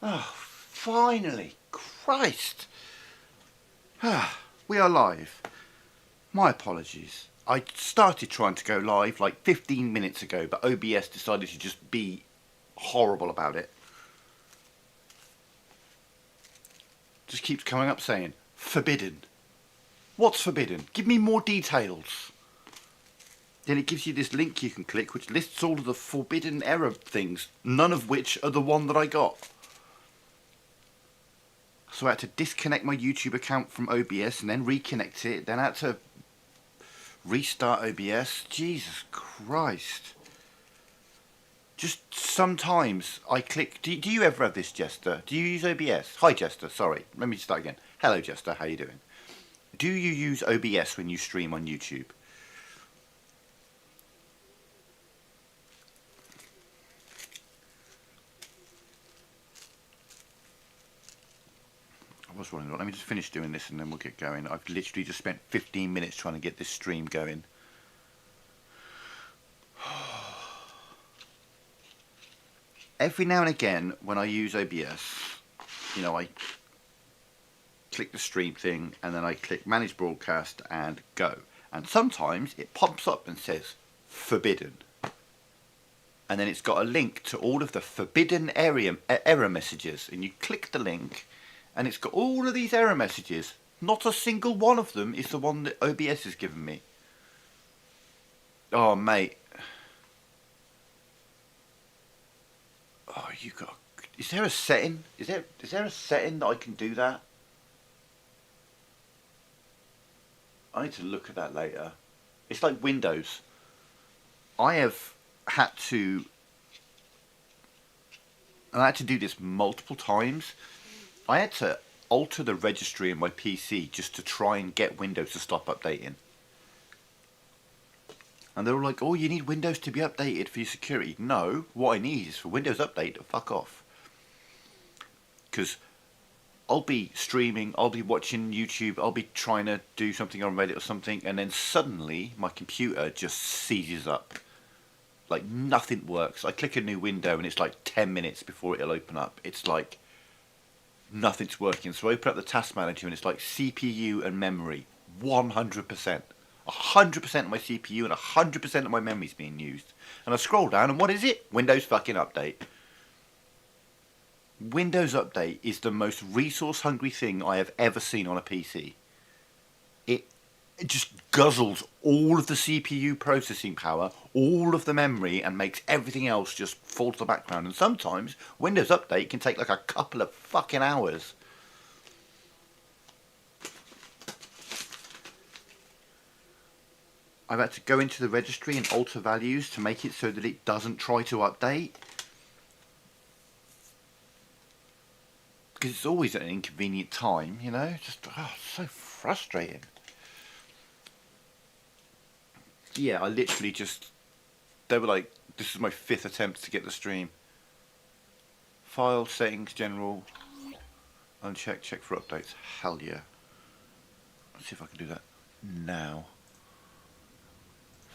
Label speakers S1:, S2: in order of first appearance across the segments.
S1: Oh, finally. Christ. We are live. My apologies. I started trying to go live like 15 minutes ago, but OBS decided to just be horrible about it. Just keeps coming up saying, forbidden. What's forbidden? Give me more details. Then it gives you this link you can click which lists all of the forbidden error things, none of which are the one that I got. So I had to disconnect my YouTube account from OBS and then reconnect it. Then I had to restart OBS. Jesus Christ. Just sometimes I click... Do you ever have this, Jester? Do you use OBS? Hi, Jester. Sorry. Let me start again. Hello, Jester. How you doing? Do you use OBS when you stream on YouTube? I was wondering, let me just finish doing this and then we'll get going. I've literally just spent 15 minutes trying to get this stream going. Every now and again, when I use OBS, you know, I click the stream thing and then I click manage broadcast and go. And sometimes it pops up and says forbidden. And then it's got a link to all of the forbidden error messages. And you click the link and it's got all of these error messages. Not a single one of them is the one that OBS has given me. Oh, mate. Oh, you got... Is there a setting? Is there a setting that I can do that? I need to look at that later. It's like Windows. I have had to... And I had to do this multiple times. I had to alter the registry in my PC just to try and get Windows to stop updating. And they were like, oh, you need Windows to be updated for your security. No, what I need is for Windows Update to fuck off. Because I'll be streaming, I'll be watching YouTube, I'll be trying to do something on Reddit or something, and then suddenly my computer just seizes up. Like nothing works. I click a new window and it's like 10 minutes before it'll open up. It's like nothing's working. So I open up the task manager and it's like CPU and memory 100%. 100% of my CPU and 100% of my memory is being used. And I scroll down and what is it? Windows fucking Update. Windows Update is the most resource hungry thing I have ever seen on a PC. It just guzzles all of the CPU processing power, all of the memory, and makes everything else just fall to the background. And sometimes Windows Update can take like a couple of fucking hours. I've had to go into the registry and alter values to make it so that it doesn't try to update. Because it's always at an inconvenient time, you know? Just, oh, so frustrating. Yeah, I literally just... They were like, this is my 5th attempt to get the stream. File, settings, general. Uncheck, check for updates. Hell yeah. Let's see if I can do that now.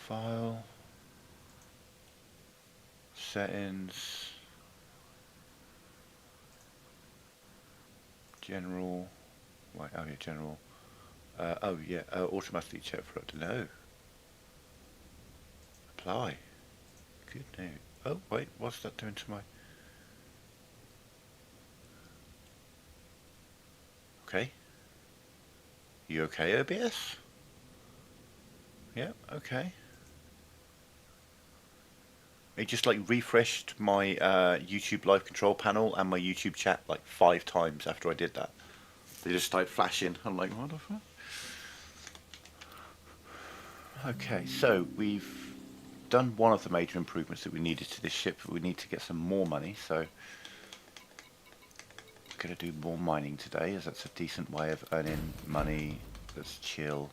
S1: File. Settings. General. Wait, oh yeah, general. Oh yeah, automatically check for update. No. Apply. Good news. Oh wait, what's that doing to my... Okay. You okay, OBS? Yeah, okay. It just like refreshed my YouTube live control panel and my YouTube chat like 5 times after I did that. They just started flashing. I'm like, what the fuck? Okay, so we've done one of the major improvements that we needed to this ship, but we need to get some more money, so we're going to do more mining today, as that's a decent way of earning money. Let's chill.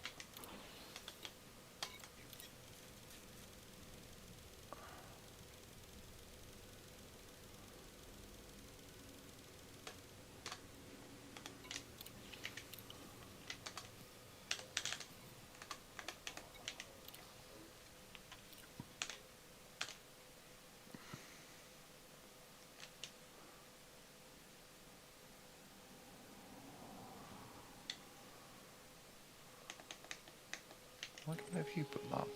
S1: where have you put that?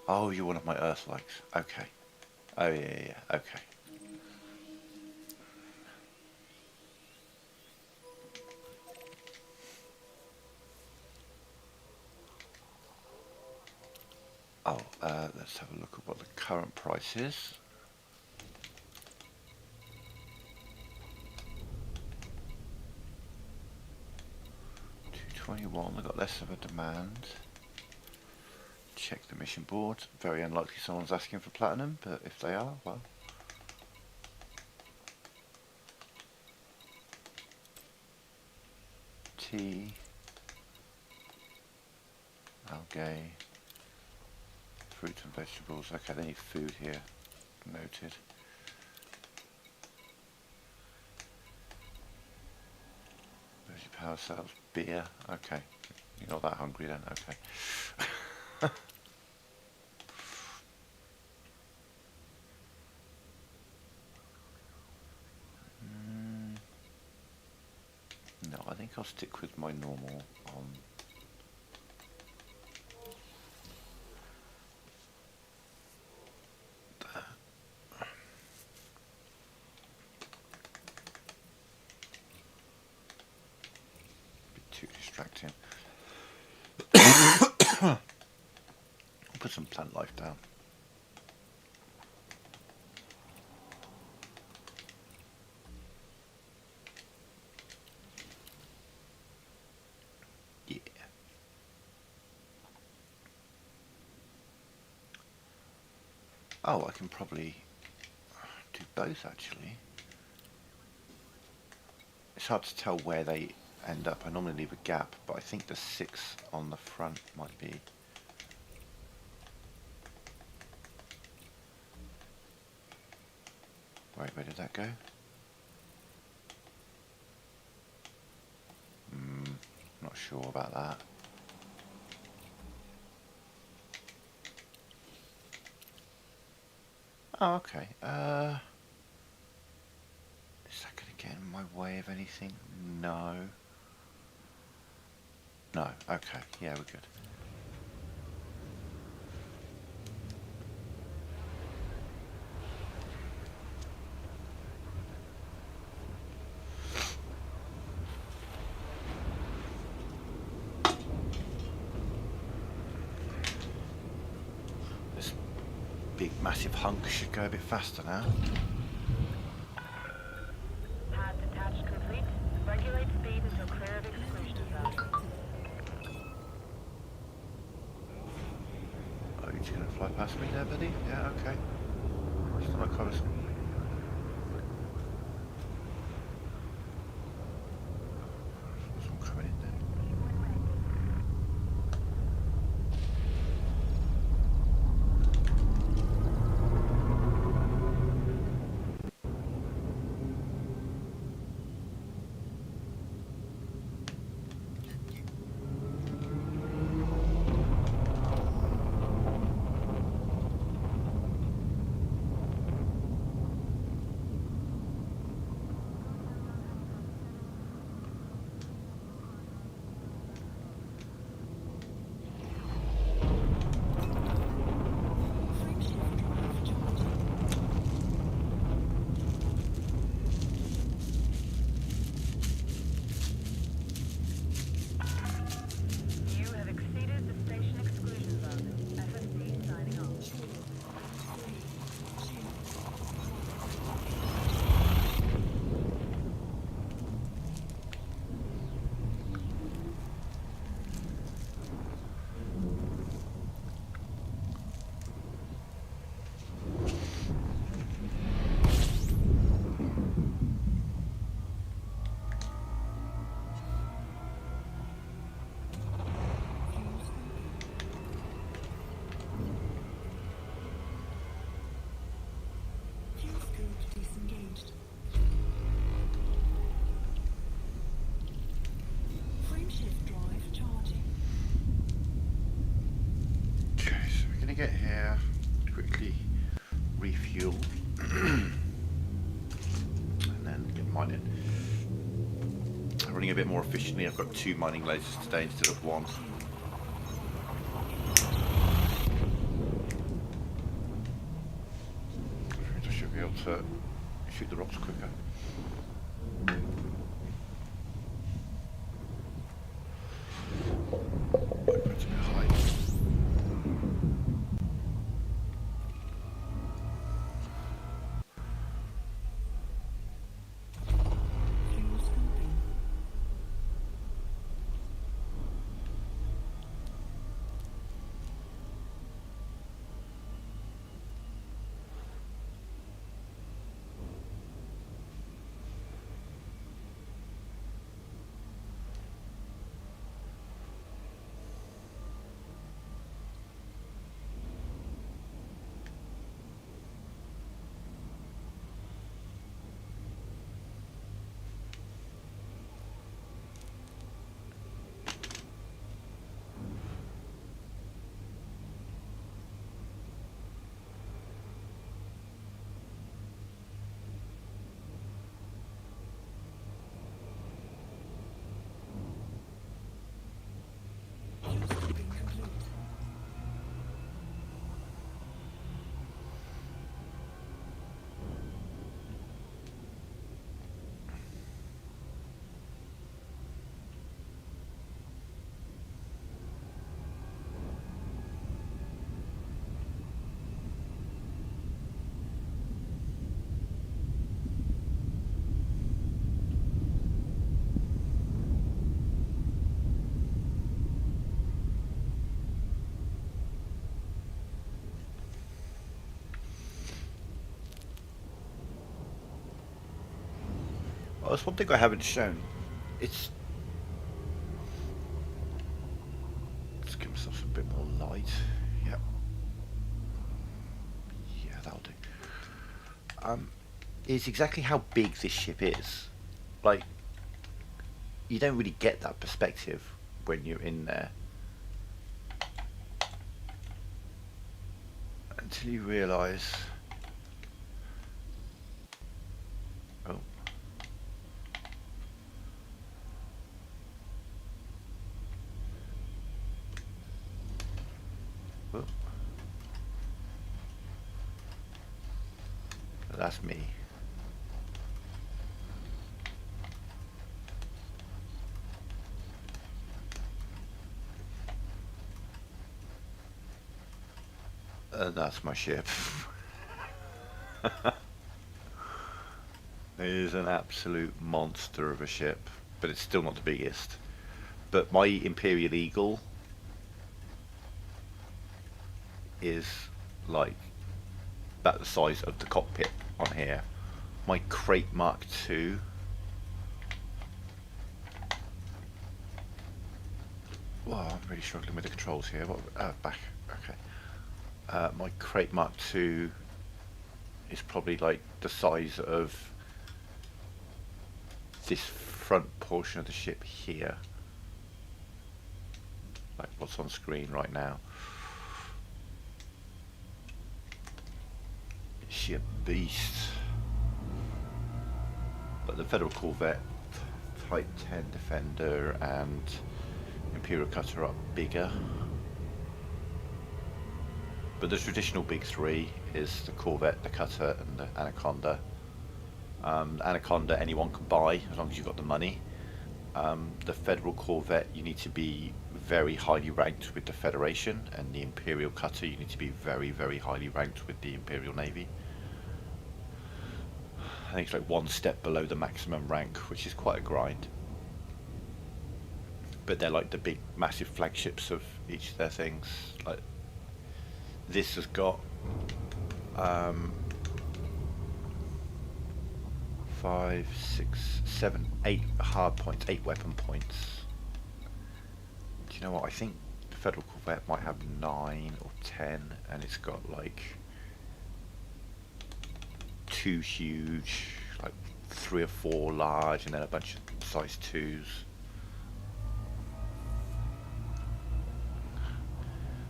S1: Oh, you're one of my Earth likes. Okay. Oh yeah, okay. Oh, let's have a look at what the current price is. 221. They've got less of a demand. Check the mission board. Very unlikely someone's asking for platinum, but if they are, well. Tea. Algae. Fruits and vegetables. Okay, they need food here. Noted. Energy power cells. Beer. Okay. You're not that hungry then. Okay. No, I think I'll stick with my normal bit too distracting. I'll put some plant life down. Yeah. Oh, I can probably do both actually. It's hard to tell where they end up. I normally leave a gap, but I think the 6 on the front might be. Wait, where did that go? Not sure about that. Oh, okay. Is that going to get in my way of anything? No. No. Okay. Yeah, we're good. This big, massive hunk should go a bit faster now.
S2: Path detached complete. Regulate speed until clear of exclusion zone.
S1: Oh, you're just going to fly past me there, buddy? Yeah, okay. Still like I was... Someone coming in there.
S2: You have exceeded the station exclusion zone. FSC signing off.
S1: Okay, so we're going to get here, quickly refuel, and then get mine in. running a bit more efficiently. I've got 2 mining lasers today instead of 1. I should be able to shoot the rocks quicker. It's a bit high. Oh, that's one thing I haven't shown. Let's give myself a bit more light. Yep. Yeah, that'll do. Is exactly how big this ship is. Like, you don't really get that perspective when you're in there. Until you realise... Oh. Well, that's me. That's my ship. It is an absolute monster of a ship, but it's still not the biggest. But my Imperial Eagle is like about the size of the cockpit on here. My Crate Mark II well, I'm really struggling with the controls here. What, back, okay. My Crate Mark II is probably like the size of this front portion of the ship here, like what's on screen right now. Is she a beast? But the Federal Corvette, Type 10 Defender and Imperial Cutter are bigger. But the traditional big three is the Corvette, the Cutter and the Anaconda. Anaconda anyone can buy as long as you've got the money. The Federal Corvette you need to be very highly ranked with the Federation, and the Imperial Cutter you need to be very, very highly ranked with the Imperial Navy. I think it's like one step below the maximum rank, which is quite a grind. But they're like the big massive flagships of each of their things. Like this has got 5, 6, 7, 8 hard points, 8 weapon points. Do you know what? I think the Federal Corvette might have 9 or 10, and it's got like 2 huge, like 3 or 4 large, and then a bunch of size 2s.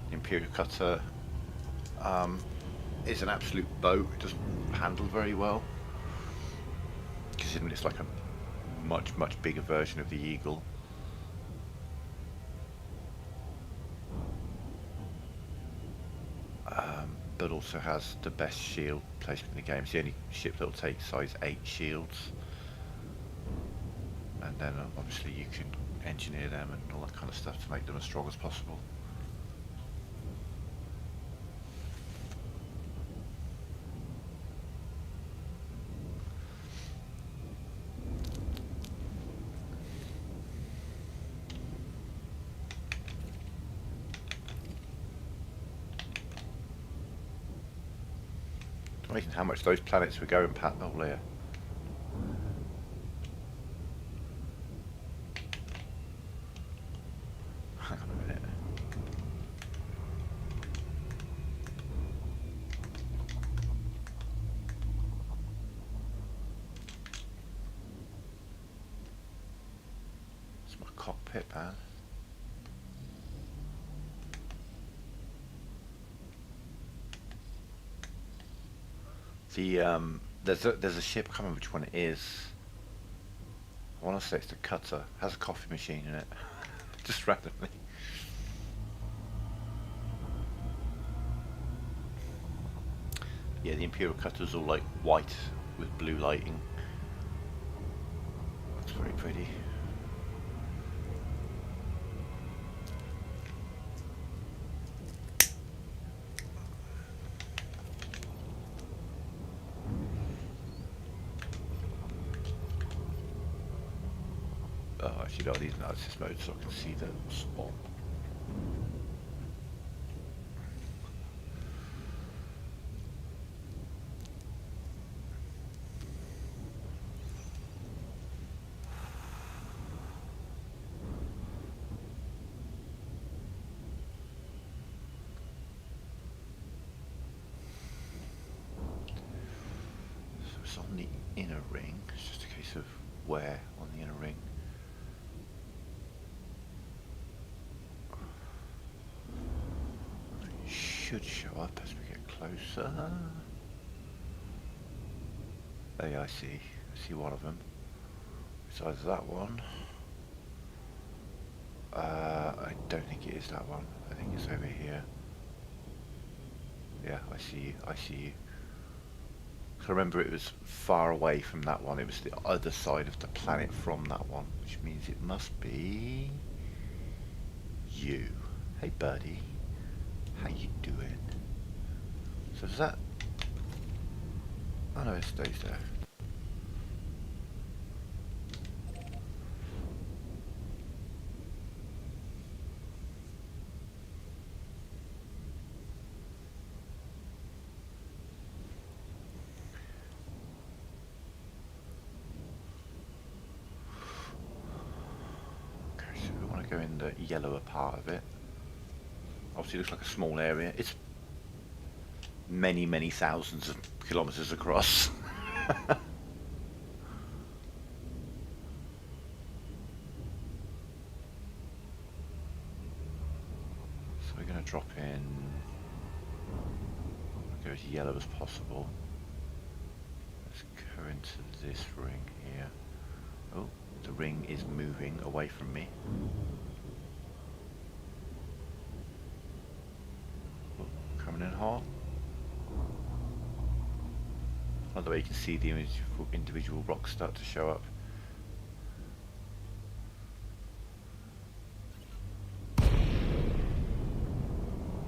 S1: The Imperial Cutter is an absolute boat. It doesn't handle very well, considering it's like a much bigger version of the Eagle. But also has the best shield placement in the game. It's the only ship that will take size 8 shields. And then obviously you can engineer them and all that kind of stuff to make them as strong as possible. It's amazing how much those planets were going past. Oh, there. Hang on a minute. It's my cockpit, man. There's a ship, I can't remember which one it is. I want to say it's the Cutter. It has a coffee machine in it. Just randomly. Yeah, the Imperial Cutter's all like white with blue lighting. Looks very pretty. Oh, actually, no, these analysis mode so I can see the spot. So it's on the inner ring. It's just a case of where on the inner ring. Should show up as we get closer. Oh yeah, I see one of them. It's either that one. I don't think it is that one. I think it's over here. Yeah, I see you. So remember, it was far away from that one. It was the other side of the planet from that one, which means it must be you. Hey, buddy. How you doing? So does that... Oh no, it stays there. Okay, so we want to go in the yellower part of it. Obviously it looks like a small area. It's many thousands of kilometers across. So we're going to drop in, go as yellow as possible. Let's go into this ring here. Oh, the ring is moving away from me. Coming in hot. By the way, you can see the individual rocks start to show up.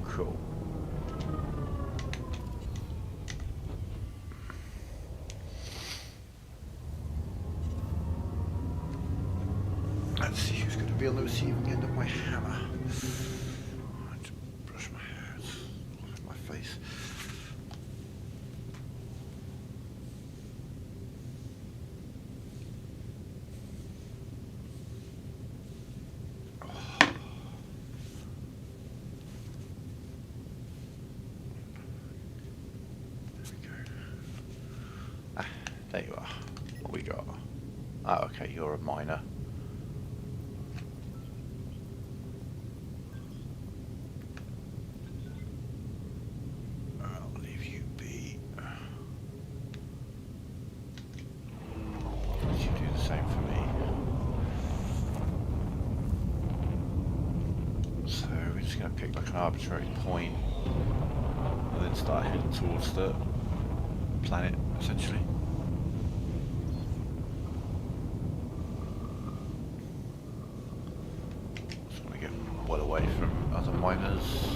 S1: Cool. Let's see who's going to be on the receiving end of my hammer. I have to brush my hair off my face. There you are. What we got? Oh, okay, you're a miner. I'll leave you be. You do the same for me. just going to pick like an arbitrary point and then start heading towards the planet, essentially. Just want to get well away from other miners.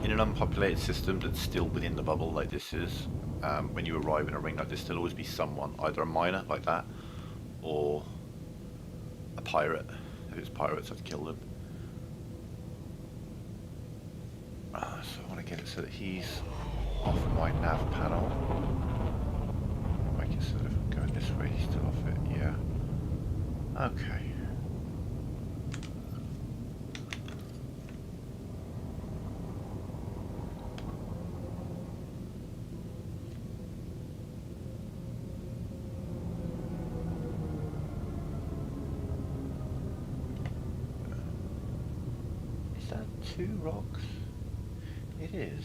S1: In an unpopulated system that's still within the bubble like this is, when you arrive in a ring like this, there'll always be someone, either a miner like that, or a pirate. If it's pirates, I'd kill them. So I want to get it so that he's off my nav panel. Make it so that if I'm going this way, he's still off it. Yeah. Okay. Is that 2 rocks? It is.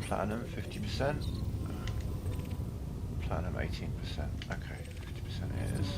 S1: Platinum 50%. Platinum 18%. Okay, 50% it is.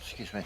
S1: Excuse me.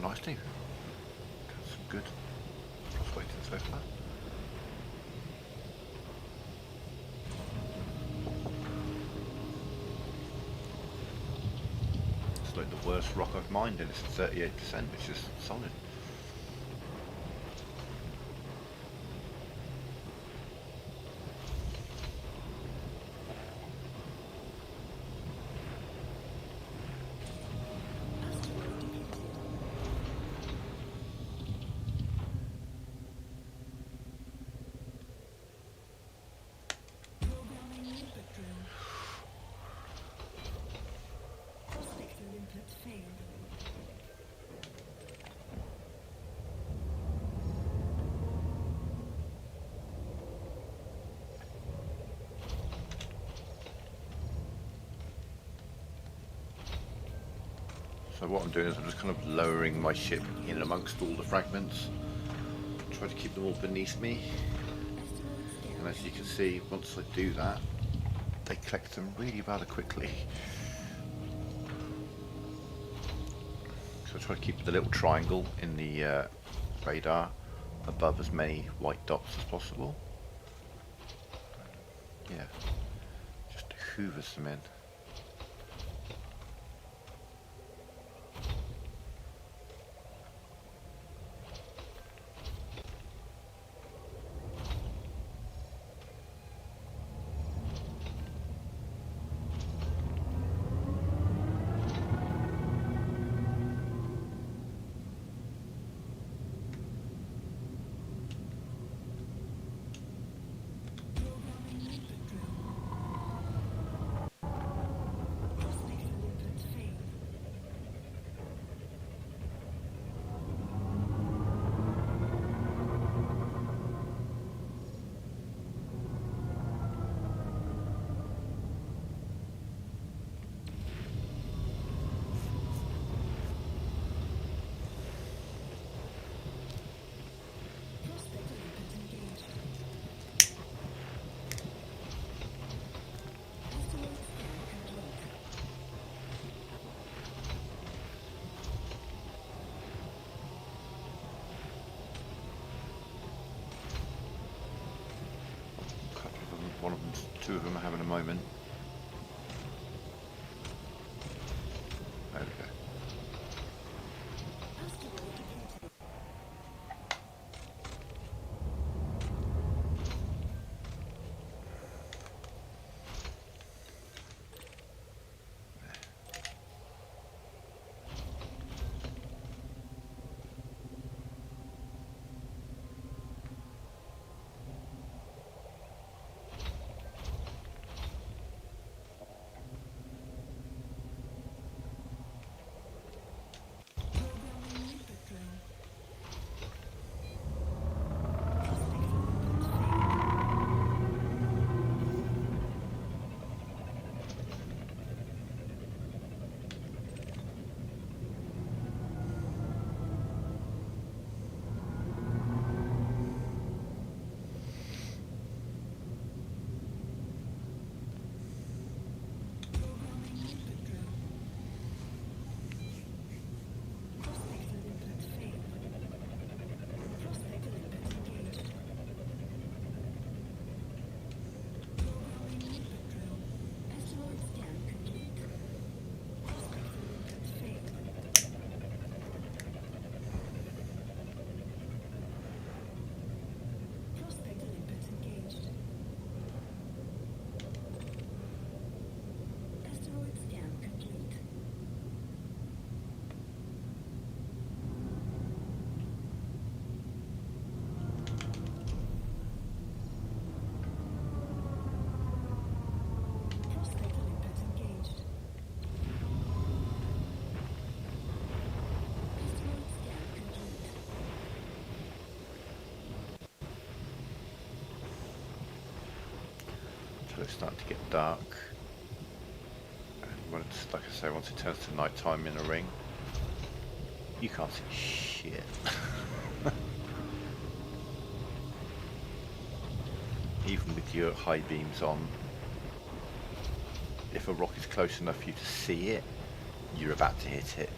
S1: nicely. Got some good prospecting so far. It's like the worst rock I've mined, and it's 38%, which is solid. So what I'm doing is I'm just kind of lowering my ship in amongst all the fragments, try to keep them all beneath me, and as you can see, once I do that, they collect them really rather quickly. So I try to keep the little triangle in the radar above as many white dots as possible. Yeah, just hoovers them in. One of them, two of them are having a moment. There we go. So it's starting to get dark. And when it's, like I say, once it turns to night time in a ring, you can't see shit. Even with your high beams on, if a rock is close enough for you to see it, you're about to hit it.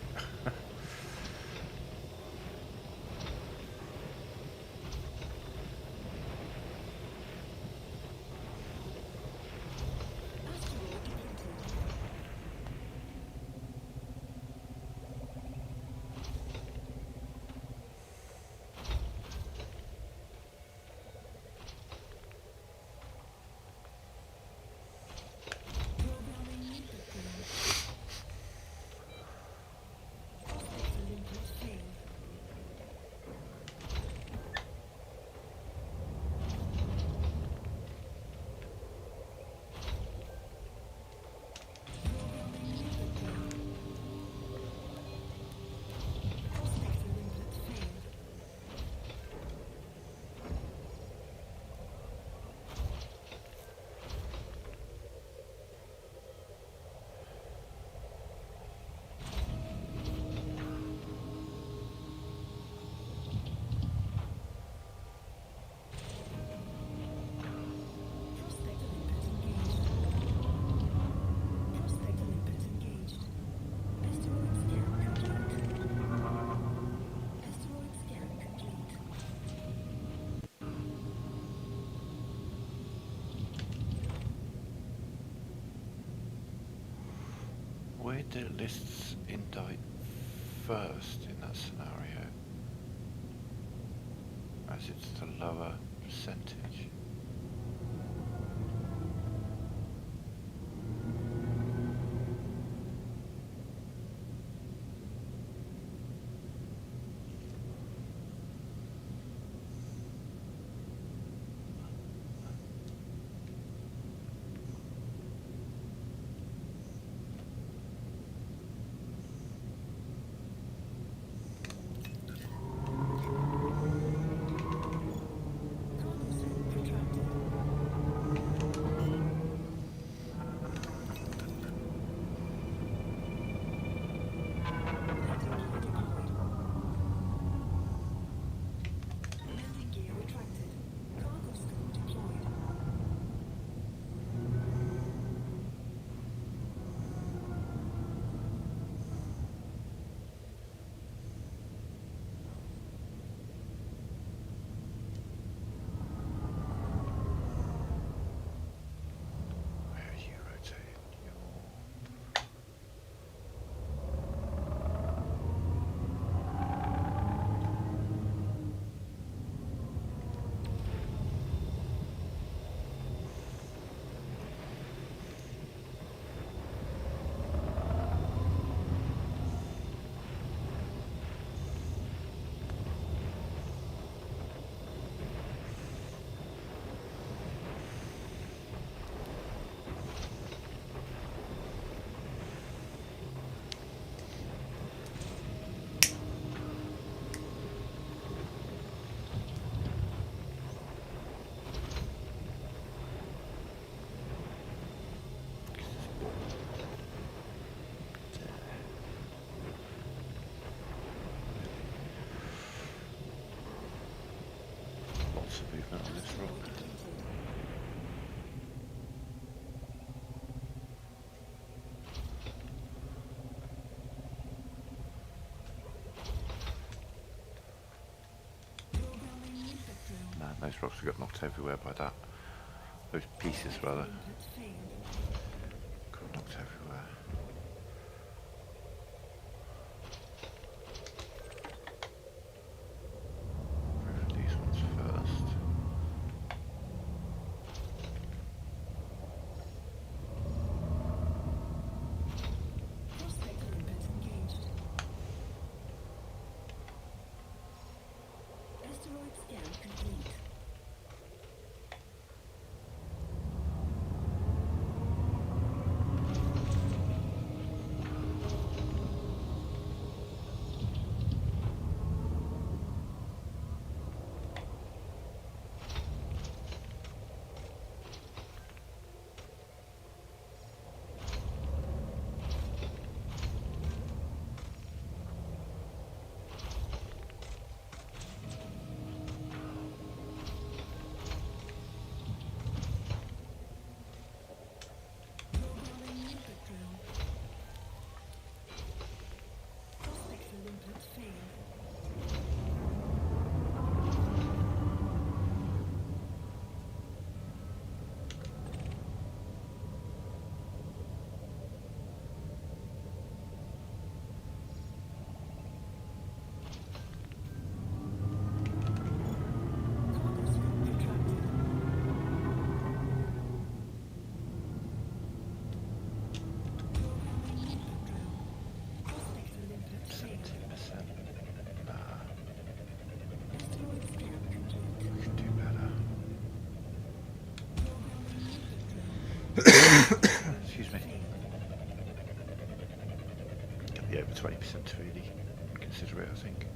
S1: Why do lists indict first in that scenario? As it's the lower percentage. Lots of movement on this rock. Man, those rocks have got knocked everywhere by that. Those pieces, rather. Got knocked everywhere. Go for these ones first. Excuse me. Get the over 20% to really consider it, I think.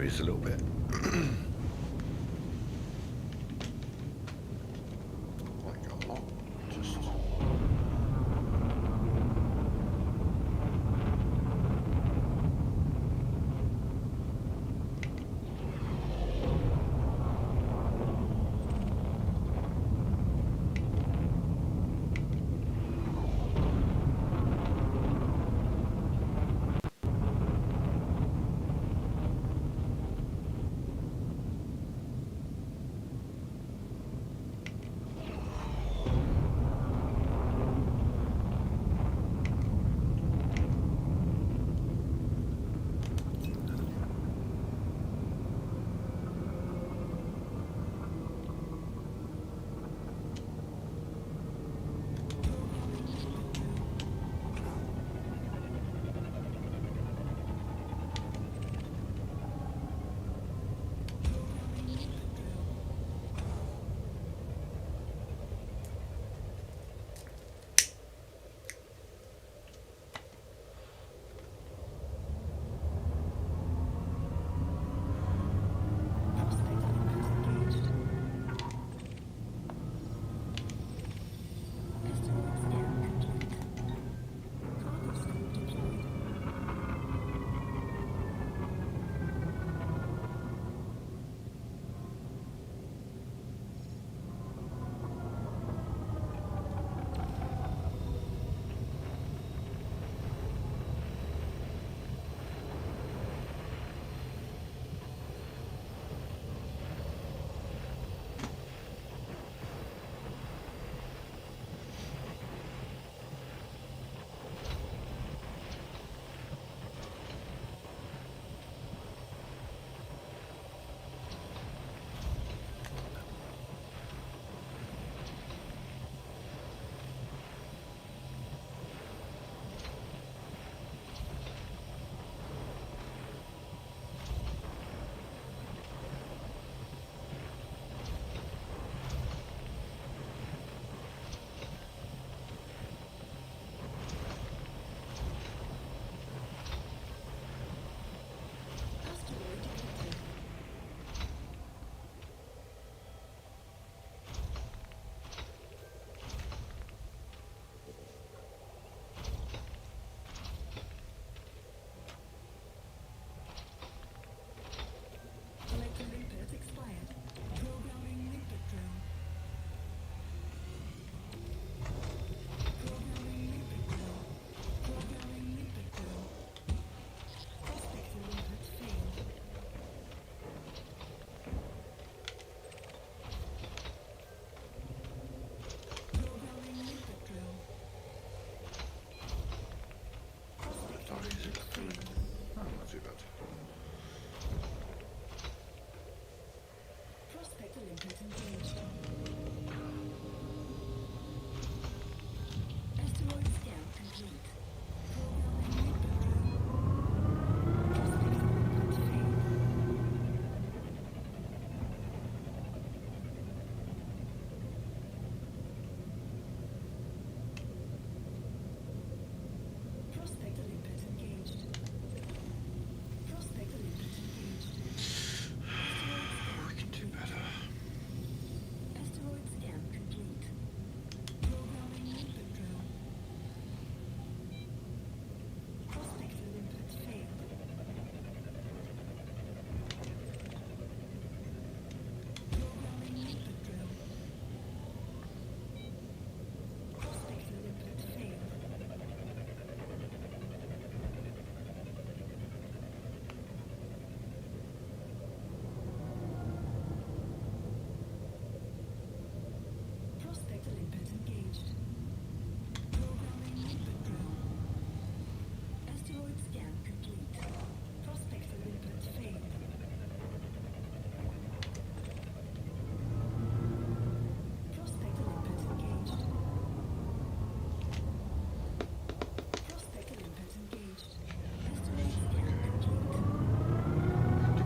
S1: areas a little bit. Like a lot. Just.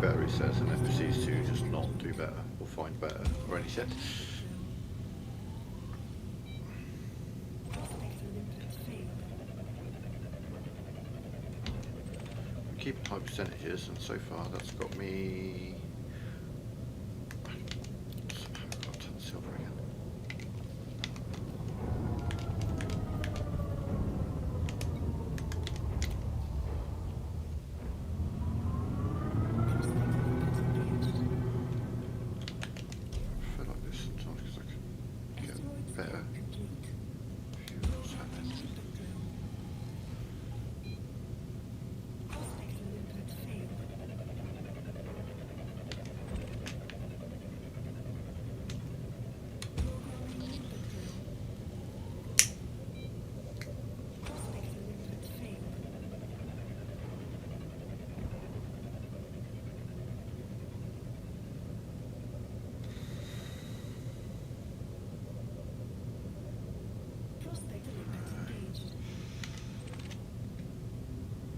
S1: Better, it says, and NPCs to just not do better or find better or anything. keeping high percentages, and so far that's got me. Somehow I've got a ton of silver again. I feel like this sometimes because I can get better. What's happening?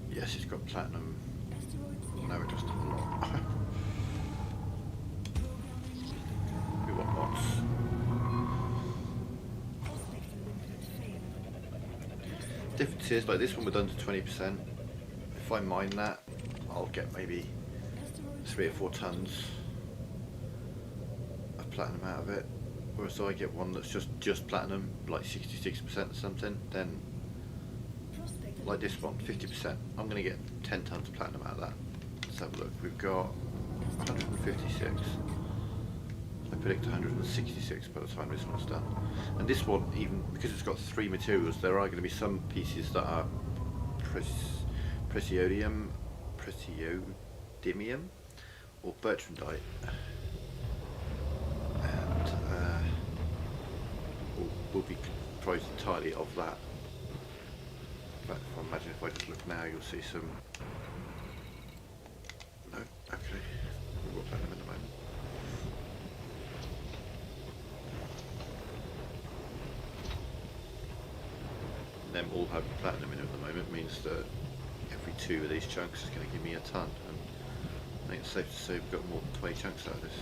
S1: Yes, it's got platinum. No, it doesn't unlock. We want mods. Difference is, like this one we're done to 20%. If I mine that, I'll get maybe 3 or 4 tons of platinum out of it. Whereas if I get one that's just platinum, like 66% or something, then like this one, 50%, I'm going to get 10 tons of platinum out of that. Let's have a look. We've got 156. I predict 166 by the time this one's done. And this one, even because it's got 3 materials, there are going to be some pieces that are presiodium, or bertrandite. And we'll be comprised entirely of that. But I imagine if I just look now, you'll see some. No, actually, we've got platinum in the moment. Them all having platinum in at the moment means that every 2 of these chunks is going to give me a ton. And I think it's safe to say we've got more than 20 chunks out of this.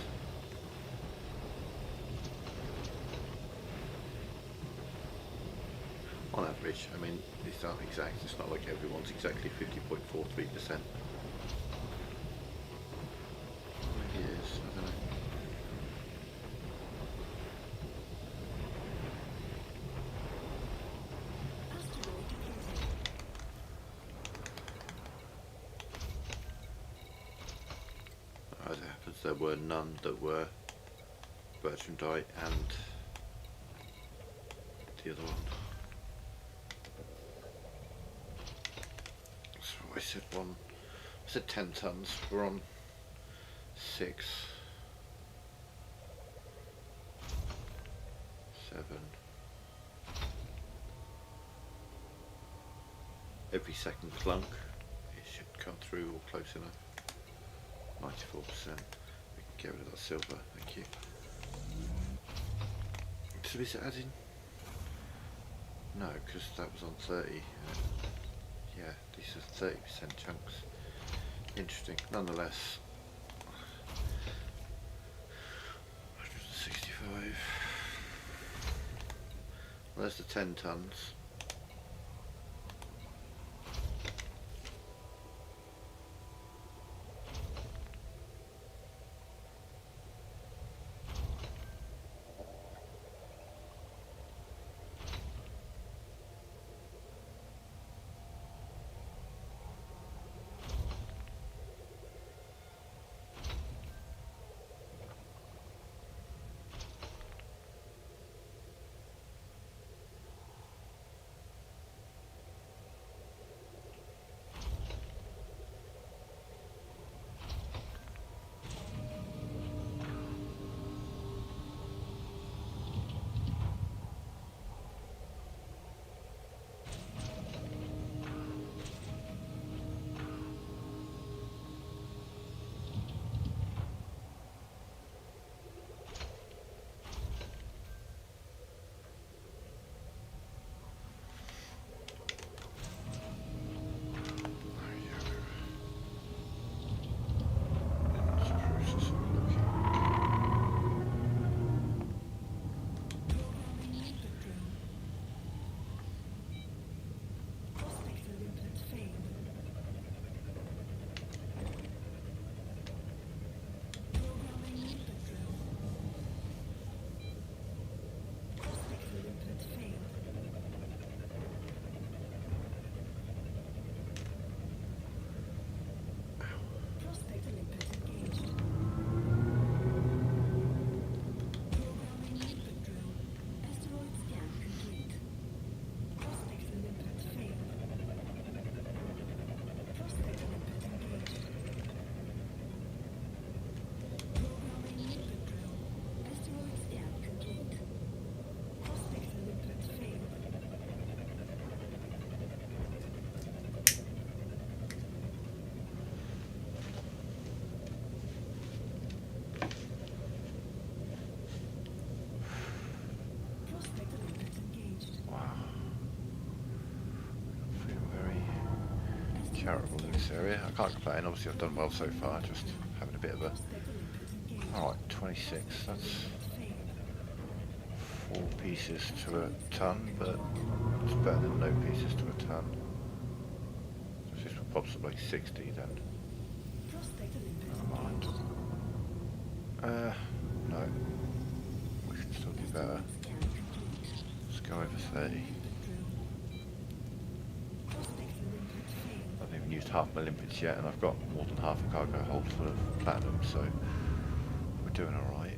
S1: On average, I mean, these aren't exact, it's not like everyone's exactly 50.43%. Maybe it is, I don't know. As it happens, there were none that were bertrandite and the other one. I said I said 10 tons, we're on 6, 7. Every second clunk, it should come through or close enough. 94%. We can get rid of that silver, thank you. So is it adding? No, because that was on 30. Yeah, these are 30% chunks. Interesting. Nonetheless, 165. Well, there's the 10 tons. terrible in this area. I can't complain. Obviously, I've done well so far. Just having a bit of a. Alright, 26. That's 4 pieces to a ton, but it's better than no pieces to a ton. So this will possibly 60 then. Never mind. No. We can still do better. Let's go over 30. I haven't even used half my limpets yet, and I've got more than half a cargo hold full of platinum, so we're doing alright.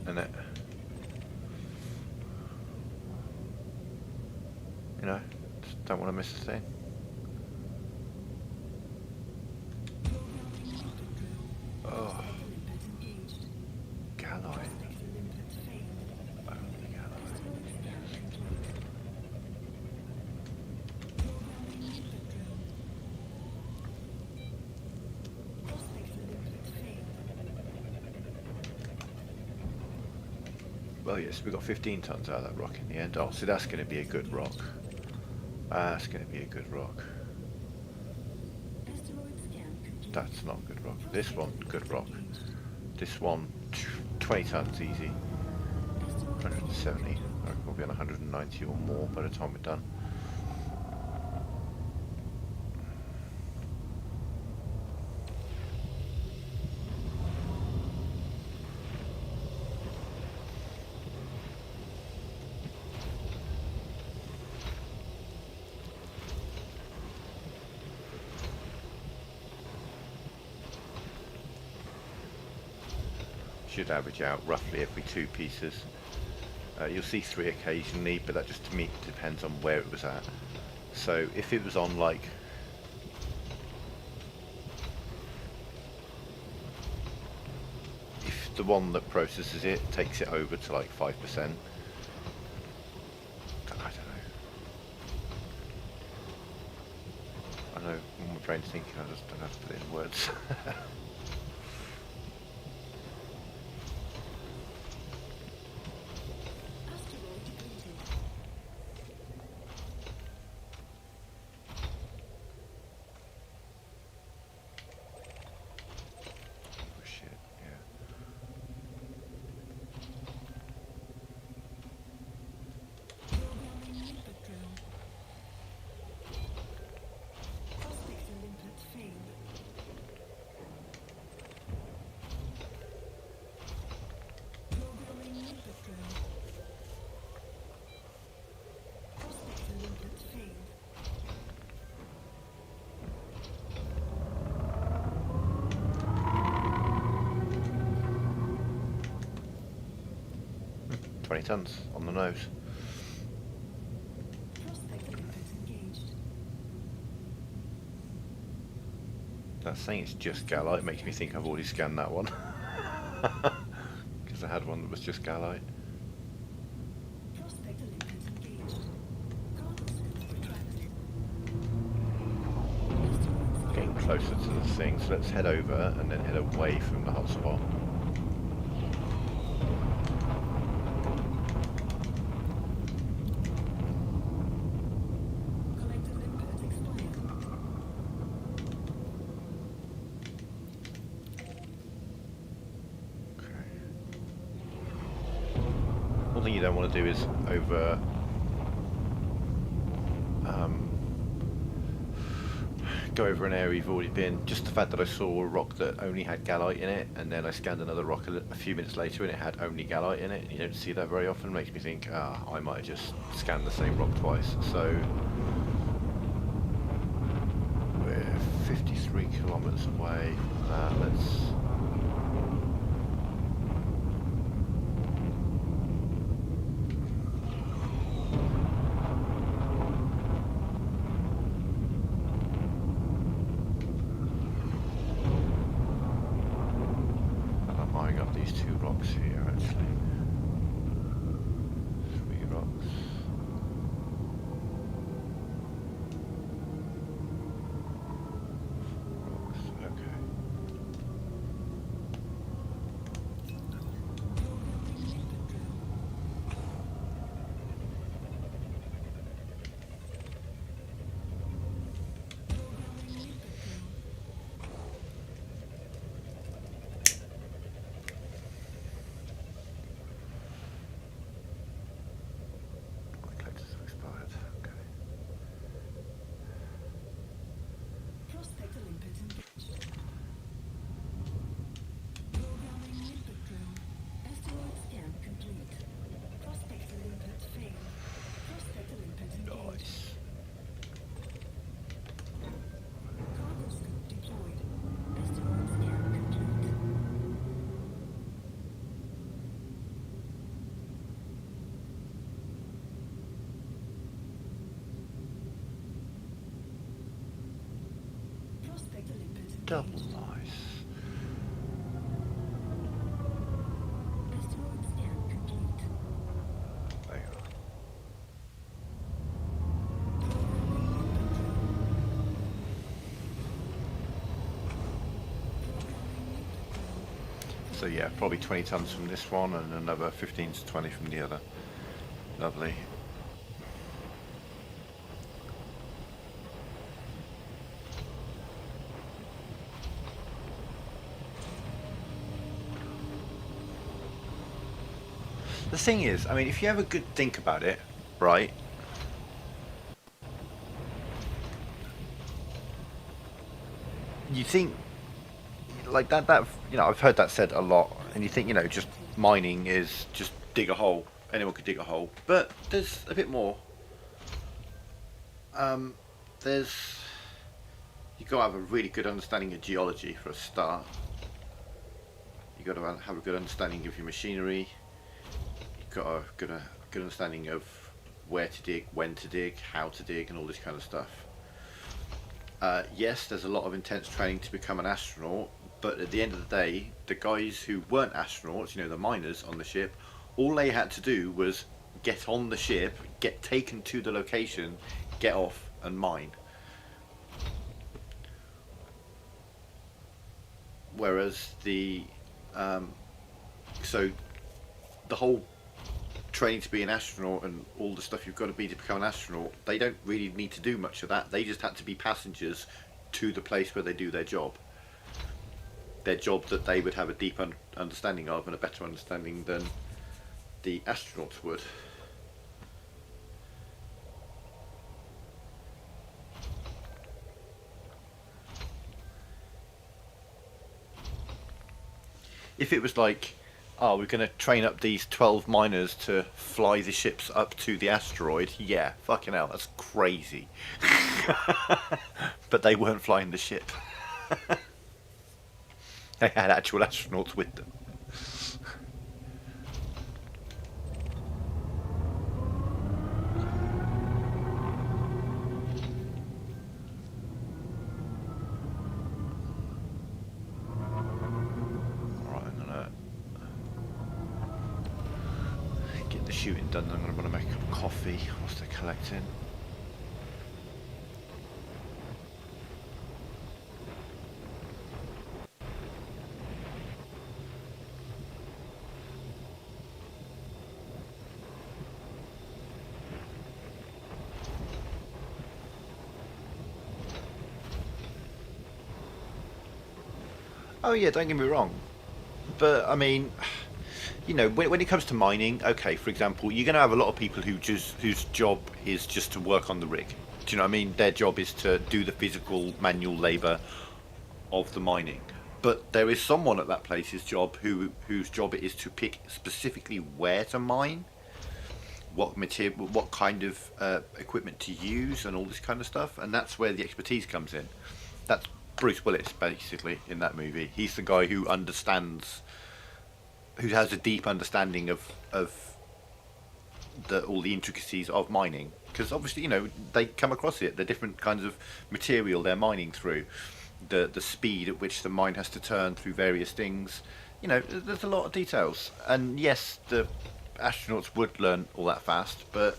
S1: And it, you know, just don't want to miss a thing. Oh, Gallite. Only Gallite. Well, yes, we got 15 tons out of that rock in the end. Oh, so that's going to be a good rock. That's going to be a good rock. That's not good rock. This one, good rock. This one, 20 tons easy. 170. I reckon we'll be on 190 or more by the time we're done. Should average out roughly every 2 pieces. You'll see 3 occasionally, but that just to me depends on where it was at. So if it was on like if the one that processes it takes it over to like 5%, I don't know. I know when my brain's thinking, I just don't have to put it in words. Twenty tons on the nose. That saying it's just Gallite makes me think I've already scanned that one. Because I had one that was just Gallite. Getting closer to the thing, so let's head over and then head away from the hotspot. One thing you don't want to do is go over an area you've already been. Just the fact that I saw a rock that only had Gallite in it, and then I scanned another rock a few minutes later and it had only Gallite in it. You don't see that very often. Makes me think, I might have just scanned the same rock twice. So we're 53 kilometers away. Let's. These 2 rocks here, actually. 3 rocks. Nice. Double nice. There you are. So yeah, probably 20 tons from this one and another 15 to 20 from the other. Lovely. The thing is, I mean, if you have a good think about it, right? You think like that I've heard that said a lot, and you think, just mining is just dig a hole. Anyone could dig a hole, but there's a bit more. There's you've got to have a really good understanding of geology for a start. You've got to have a good understanding of your machinery. You've got a good understanding of where to dig, when to dig, how to dig, and all this kind of stuff. Yes, there's a lot of intense training to become an astronaut, but at the end of the day, the guys who weren't astronauts, the miners on the ship, all they had to do was get on the ship, get taken to the location, get off and mine. Whereas so the whole training to be an astronaut and all the stuff you've got to be to become an astronaut, they don't really need to do much of that. They just had to be passengers to the place where they do their job. Their job that they would have a deep understanding of and a better understanding than the astronauts would. If it was like, oh, we're going to train up these 12 miners to fly the ships up to the asteroid, yeah, fucking hell, that's crazy. But they weren't flying the ship. They had actual astronauts with them. Alright, I'm going to get the shooting done. I'm going to make a cup of coffee whilst they're collecting. Oh yeah, don't get me wrong, but I mean, when it comes to mining, okay, for example, you're going to have a lot of people whose job is just to work on the rig. Do you know what I mean? Their job is to do the physical manual labour of the mining. But there is someone at that place's job whose job it is to pick specifically where to mine, what material, what kind of equipment to use, and all this kind of stuff. And that's where the expertise comes in. That's Bruce Willis, basically, in that movie. He's the guy who understands, who has a deep understanding of all the intricacies of mining. Because obviously, they come across it. The different kinds of material they're mining through, the speed at which the mine has to turn through various things. There's a lot of details. And yes, the astronauts would learn all that fast, but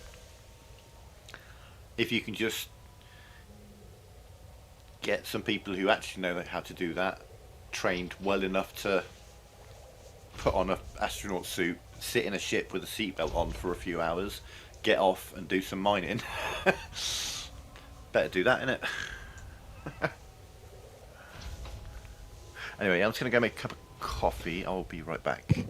S1: if you can just get some people who actually know how to do that, trained well enough to put on an astronaut suit, sit in a ship with a seatbelt on for a few hours, get off and do some mining. Better do that, innit? Anyway, I'm just going to go make a cup of coffee. I'll be right back.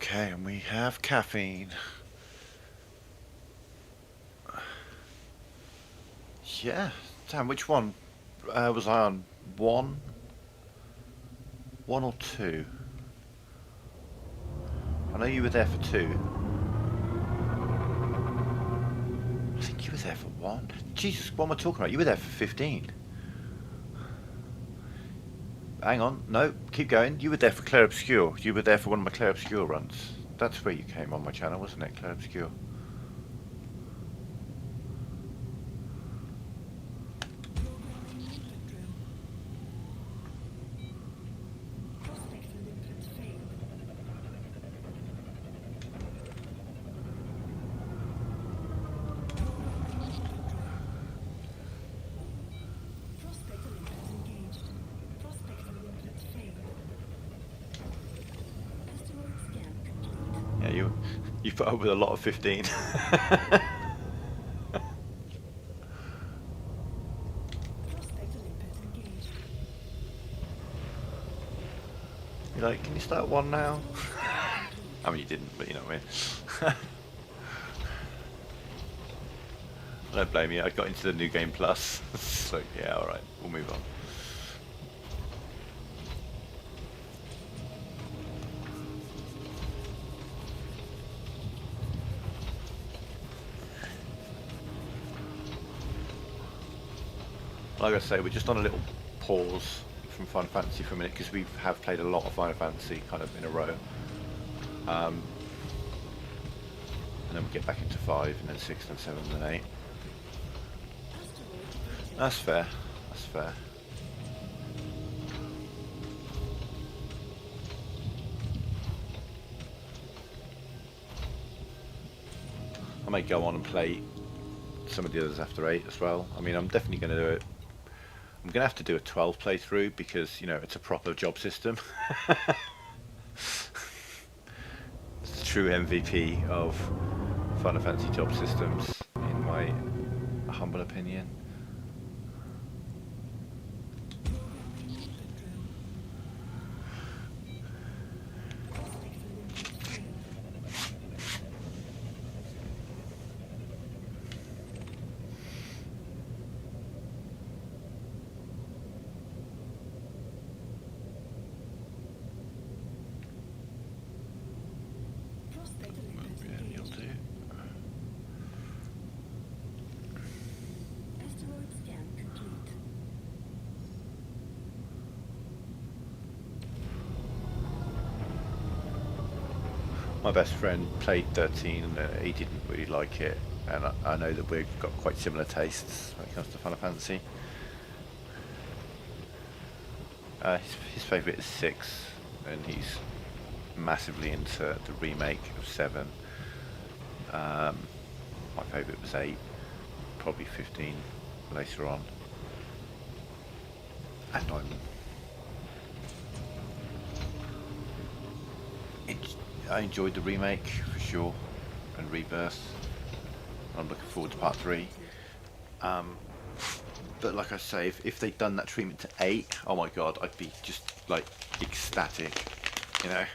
S1: Okay, and we have caffeine. Yeah. Damn, which one was I on? One? One or two? I know you were there for two. I think you were there for one. Jesus, what am I talking about? You were there for 15. Hang on, no, keep going. You were there for Clair Obscure. You were there for one of my Clair Obscure runs. That's where you came on my channel, wasn't it? Clair Obscure. Yeah, you put up with a lot of 15. You're like, can you start one now? I mean, you didn't, but you know what I mean. I don't blame you. I got into the New Game Plus. So, yeah, alright, we'll move on. Like I say, we're just on a little pause from Final Fantasy for a minute because we have played a lot of Final Fantasy kind of in a row. And then we get back into 5 and then 6 and 7 and 8. That's fair. That's fair. I may go on and play some of the others after 8 as well. I mean, I'm definitely going to do it. I'm going to have to do a 12 playthrough because, you know, it's a proper job system. It's the true MVP of Final Fantasy job systems, in my humble opinion. My best friend played 13 and he didn't really like it, and I know that we've got quite similar tastes when it comes to Final Fantasy. His favourite is 6, and he's massively into the remake of 7. My favourite was 8, probably 15 later on. And I enjoyed the remake for sure, and Rebirth. I'm looking forward to part 3. But like I say, if they'd done that treatment to 8, oh my god, I'd be just like ecstatic, you know.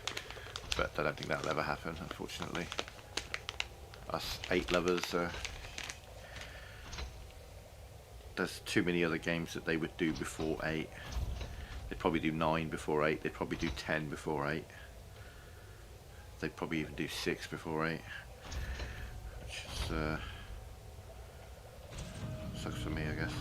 S1: But I don't think that'll ever happen, unfortunately. Us 8 lovers, there's too many other games that they would do before 8. They'd probably do 9 before 8. They'd probably do 10 before 8. They'd probably even do 6 before 8. Which is, sucks for me, I guess.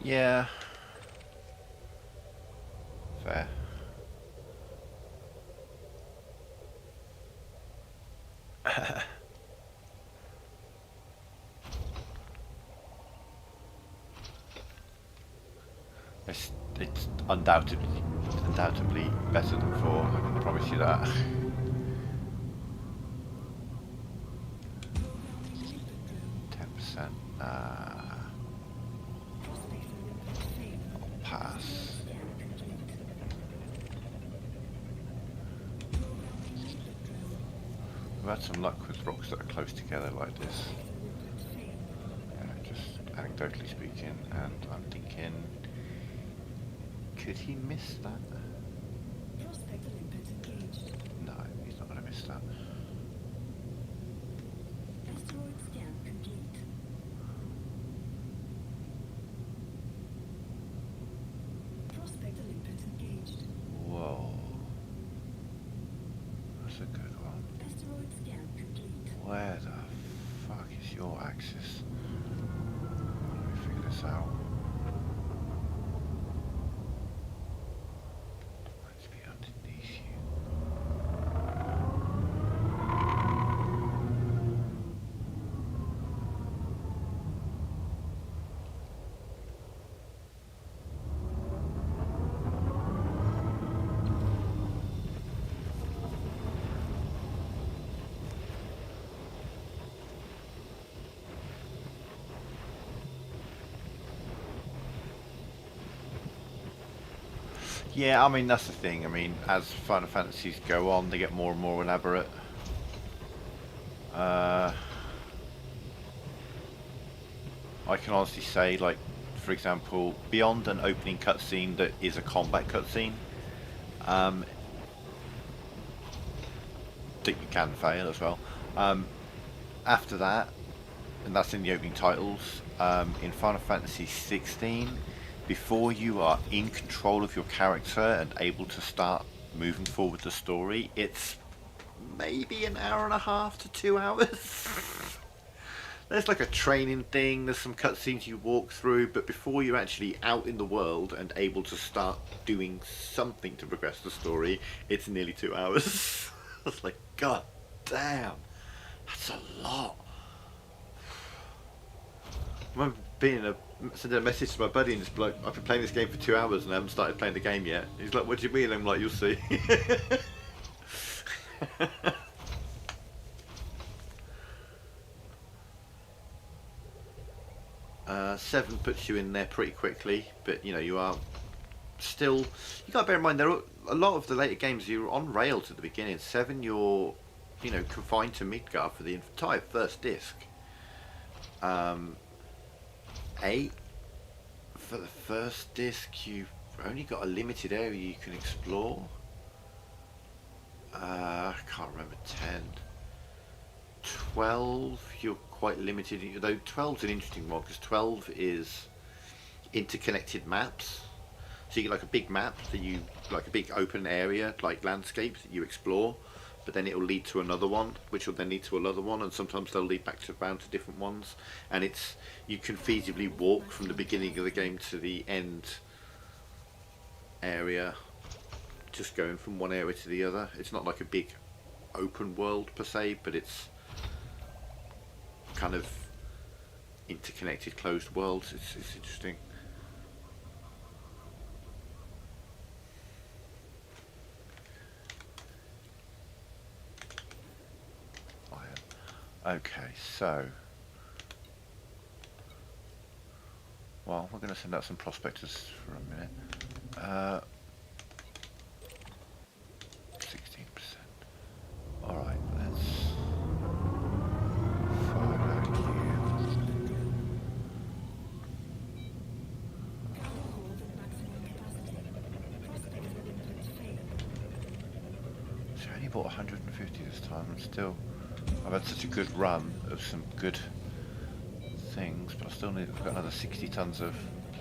S1: Yeah. Fair. it's undoubtedly better than 4. I can promise you that. 10%. I'll pass. We've had some luck with rocks that are close together like this. Just anecdotally speaking, and I'm thinking, could he miss that? No, he's not going to miss that.
S3: Asteroid scan complete. Prospect Olympus engaged.
S1: Whoa. That's a good one.
S3: Asteroid scan complete.
S1: Where the fuck is your axis? Let me figure this out. Let's be underneath you. Yeah, I mean, that's the thing. I mean, as Final Fantasies go on, they get more and more elaborate. I can honestly say, like, for example, beyond an opening cutscene that is a combat cutscene, that you can fail as well. After that, and that's in the opening titles, in Final Fantasy 16, before you are in control of your character and able to start moving forward the story, it's maybe an hour and a half to 2 hours. There's like a training thing, there's some cutscenes you walk through, but before you're actually out in the world and able to start doing something to progress the story, it's nearly 2 hours. It's like, god damn, that's a lot. I remember sending a message to my buddy and just like, I've been playing this game for 2 hours and I haven't started playing the game yet. He's like, what do you mean? I'm like, you'll see. 7 puts you in there pretty quickly, but you know, you are still, you gotta bear in mind there are a lot of the later games you're on rails at the beginning. 7 you're, you know, confined to Midgar for the entire first disc. 8 for the first disc you've only got a limited area you can explore. I can't remember 10. 12 you're quite limited, though 12's an interesting one because 12 is interconnected maps. So you get like a big map that you, like a big open area, like landscapes that you explore, but then it will lead to another one, which will then lead to another one, and sometimes they'll lead back to around to different ones. And it's, you can feasibly walk from the beginning of the game to the end area, just going from one area to the other. It's not like a big open world per se, but it's kind of interconnected closed worlds. It's interesting. Okay, so well, we're going to send out some prospectors for a minute. 16%. Alright, let's fire out you. So I only bought 150 this time, and still I've had such a good run of some good things, but I still need, I've got another 60 tons of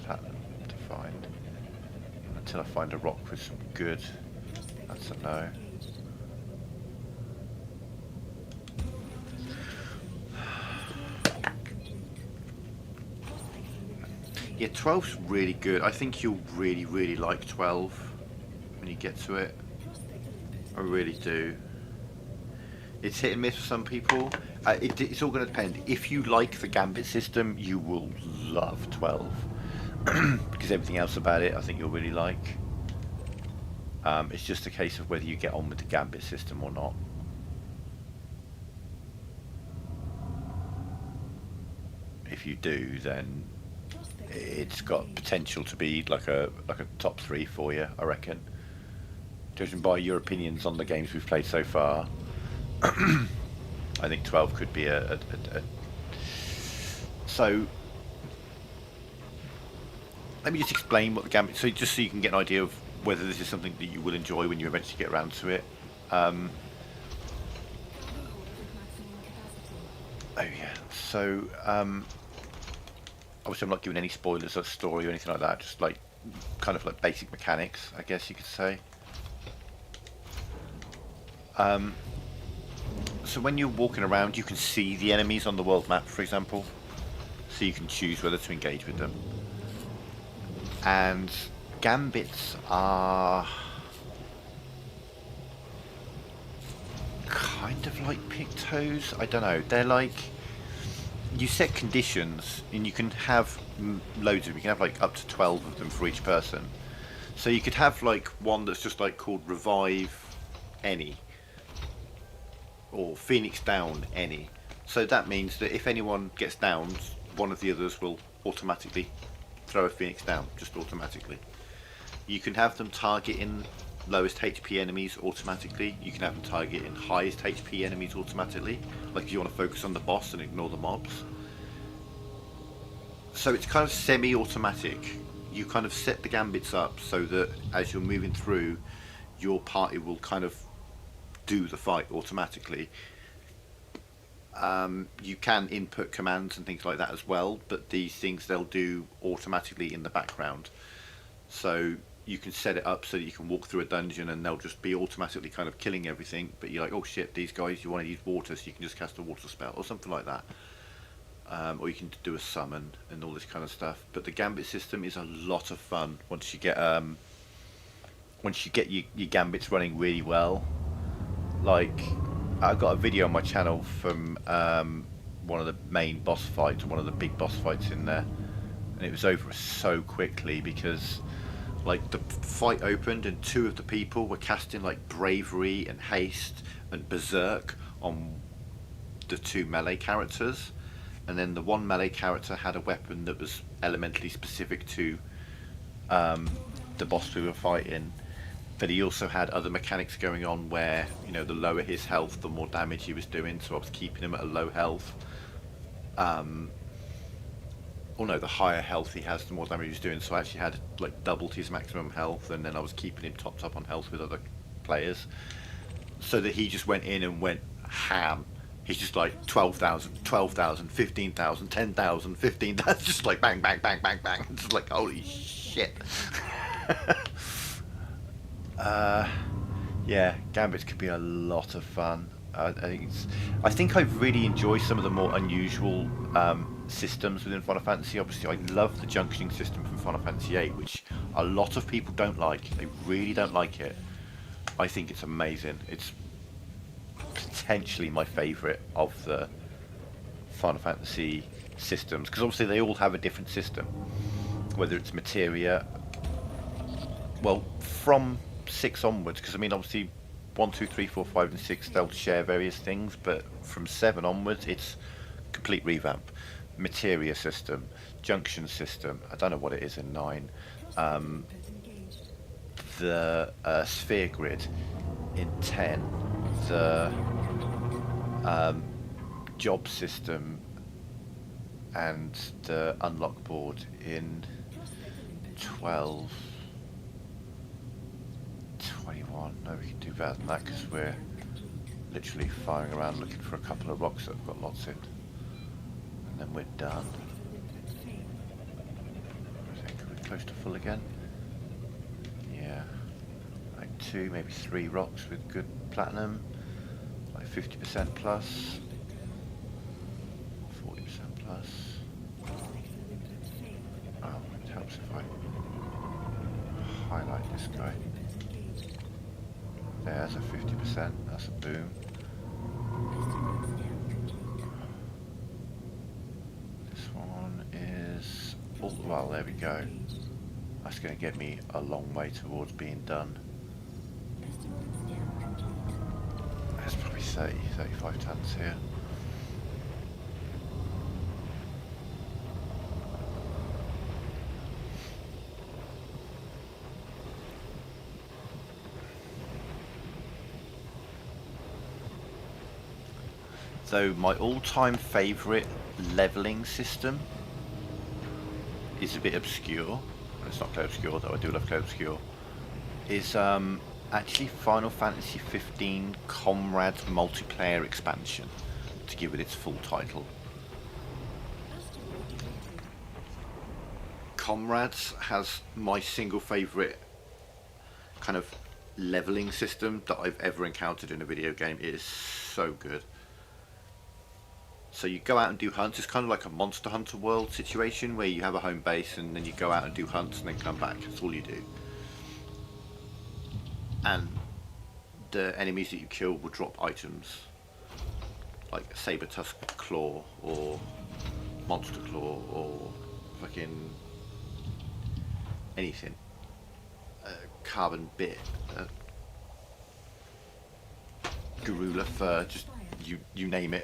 S1: platinum to find. And until I find a rock with some good, that's a no. Yeah, 12's really good. I think you'll really, really like 12 when you get to it. I really do. It's hit and miss for some people. It's all going to depend. If you like the Gambit system, you will love 12. because everything else about it I think you'll really like. It's just a case of whether you get on with the Gambit system or not. If you do, then it's got potential to be like a top 3 for you, I reckon. Judging by your opinions on the games we've played so far, I think 12 could be a. So let me just explain what the Gambit. So just so you can get an idea of whether this is something that you will enjoy when you eventually get around to it. Oh yeah. So obviously I'm not giving any spoilers of story or anything like that. Just like kind of like basic mechanics, I guess you could say. So when you're walking around, you can see the enemies on the world map, for example. So you can choose whether to engage with them. And Gambits are kind of like Pictos. I don't know. They're like, you set conditions and you can have loads of them. You can have like up to 12 of them for each person. So you could have like one that's just like called Revive Any or Phoenix Down Any. So that means that if anyone gets downed, one of the others will automatically throw a Phoenix down, just automatically. You can have them targeting lowest HP enemies automatically. You can have them targeting highest HP enemies automatically, like if you want to focus on the boss and ignore the mobs. So it's kind of semi-automatic. You kind of set the Gambits up so that as you're moving through, your party will kind of do the fight automatically. You can input commands and things like that as well, but these things they'll do automatically in the background. So you can set it up so that you can walk through a dungeon and they'll just be automatically kind of killing everything, but you're like, oh shit, these guys, you want to use water, so you can just cast a water spell or something like that. Or you can do a summon and all this kind of stuff. But the Gambit system is a lot of fun once you get your Gambits running really well. Like, I got a video on my channel from one of the main boss fights, one of the big boss fights in there, and it was over so quickly because like the fight opened and 2 of the people were casting like Bravery and Haste and Berserk on the 2 melee characters, and then the 1 melee character had a weapon that was elementally specific to the boss we were fighting. But he also had other mechanics going on where, you know, the lower his health, the more damage he was doing. So I was keeping him at a low health. Or no, the higher health he has, the more damage he was doing. So I actually had like doubled his maximum health, and then I was keeping him topped up on health with other players. So that he just went in and went ham. He's just like 12,000, 12,000, 15,000, 10,000, 15,000, just like bang, bang, bang, bang, bang. It's just like, holy shit. Yeah, Gambits could be a lot of fun. I think I really enjoy some of the more unusual systems within Final Fantasy. Obviously, I love the junctioning system from Final Fantasy VIII, which a lot of people don't like. They really don't like it. I think it's amazing. It's potentially my favourite of the Final Fantasy systems, because obviously they all have a different system. Whether it's materia, well, from 6 onwards, because I mean obviously 1, 2, 3, 4, 5 and 6 they'll share various things, but from 7 onwards it's complete revamp. Materia system, junction system, I don't know what it is in 9, the sphere grid in 10, the job system and the unlock board in 12. 21. No, we can do better than that because we're literally firing around looking for a couple of rocks that have got lots in, and then we're done. I think we're close to full again. Yeah, like 2, maybe 3 rocks with good platinum, like 50% plus, 40% plus. Oh, it helps if I highlight this guy. There's a 50%, that's a boom. This one is, oh, well, There we go. That's going to get me a long way towards being done.
S3: Asteroid scan complete.
S1: That's probably 30, 35 tons here. Though my all-time favourite levelling system is a bit obscure. It's not Clay Obscure, though I do love Clay Obscure. Is actually Final Fantasy 15 Comrades multiplayer expansion, to give it its full title.
S3: Asteroid depleted.
S1: Comrades has my single favourite kind of levelling system that I've ever encountered in a video game. It is so good. So you go out and do hunts. It's kind of like a Monster Hunter World situation where you have a home base and then you go out and do hunts and then come back. That's all you do. And the enemies that you kill will drop items like a Saber Tusk Claw or Monster Claw or fucking anything. Carbon Bit, Gorilla Fur, just you name it.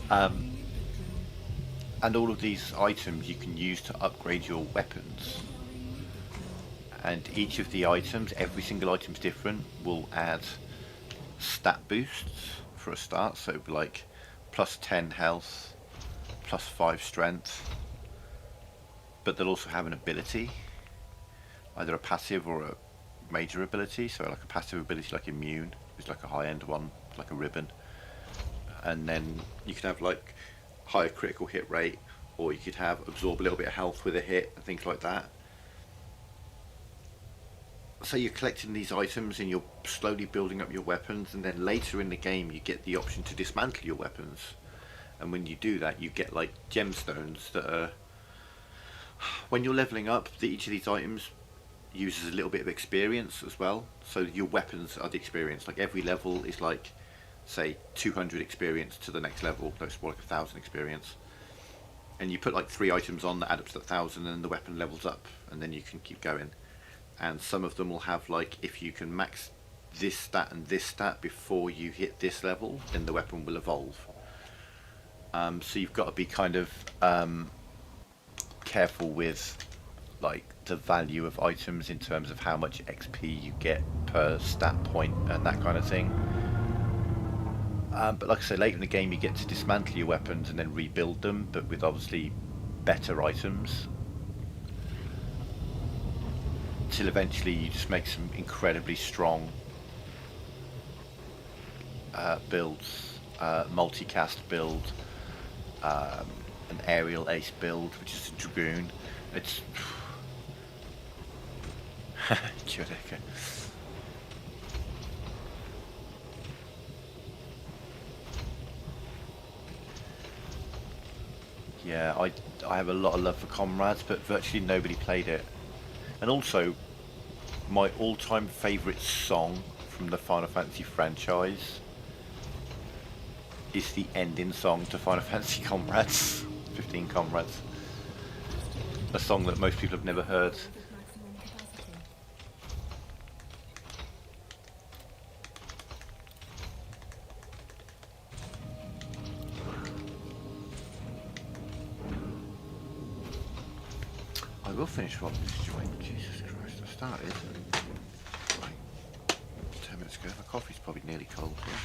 S1: And all of these items you can use to upgrade your weapons. And each of the items, every single item's different, will add stat boosts for a start. So it'll be like plus 10 health, plus 5 strength. But they'll also have an ability, either a passive or a major ability. So like a passive ability like Immune is like a high-end one, like a ribbon. And then you can have like higher critical hit rate, or you could have absorb a little bit of health with a hit and things like that. So you're collecting these items and you're slowly building up your weapons, and then later in the game you get the option to dismantle your weapons. And when you do that, you get like gemstones that are, when you're leveling up, each of these items uses a little bit of experience as well. So your weapons are the experience. Like every level is like, say, 200 experience to the next level. That's more like 1,000 experience. And you put like 3 items on that add up to 1,000, and the weapon levels up, and then you can keep going. And some of them will have like, if you can max this stat and this stat before you hit this level, then the weapon will evolve. So you've got to be kind of careful with like the value of items in terms of how much XP you get per stat point and that kind of thing. But like I say, later in the game you get to dismantle your weapons and then rebuild them, but with obviously better items. Till eventually you just make some incredibly strong builds, multicast build, an aerial ace build, which is a dragoon. It's Kyodeka. Yeah, I have a lot of love for Comrades, but virtually nobody played it. And also, my all-time favourite song from the Final Fantasy franchise is the ending song to Final Fantasy Comrades, 15 Comrades. A song that most people have never heard.
S3: With maximum capacity.
S1: I will finish off this joint. Jesus Christ, I started like 10 minutes ago. My coffee's probably nearly cold here.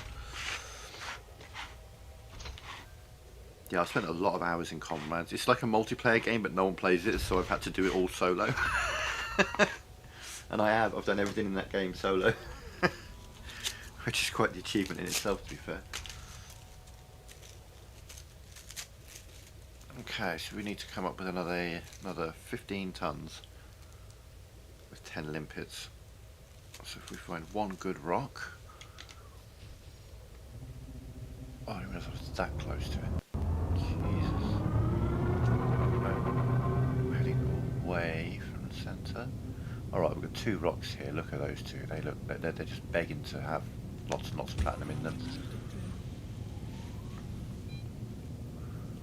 S1: Yeah, I spent a lot of hours in Comrades. It's like a multiplayer game, but no one plays it, so I've had to do it all solo. And I've done everything in that game solo. Which is quite the achievement in itself, to be fair. Okay, so we need to come up with another 15 tons with 10 limpets. So if we find one good rock. Oh, I didn't realise I was that close to it. Jesus. No, heading away from the centre. Alright, we've got 2 rocks here. Look at those 2. They're just begging to have lots and lots of platinum in them.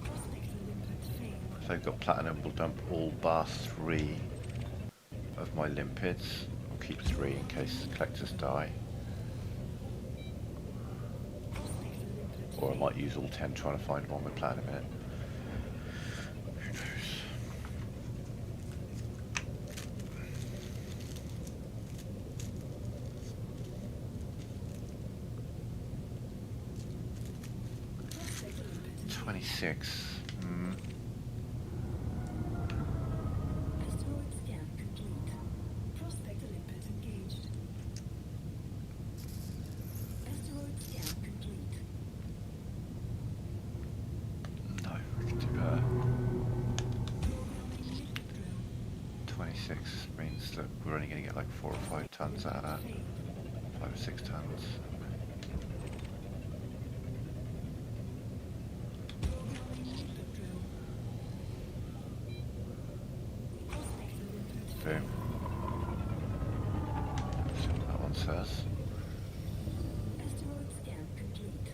S3: Prospector limpet failed.
S1: I've got platinum, we'll dump all bar 3 of my limpids. I'll keep 3 in case collectors die. Or I might use all 10 trying to find one with platinum in it. Who knows?
S3: Asteroid scan complete. Prospect Olympus engaged. Asteroid scan complete.
S1: No, we can do better.
S3: Programming liquid drill.
S1: 26 means that we're only going to get like 4 or 5 tons out of that.
S3: Failed.
S1: 5 or 6 tons.
S3: Programming liquid drill. Prospect Olympus
S1: Boom. See what that one says.
S3: Asteroid scan complete.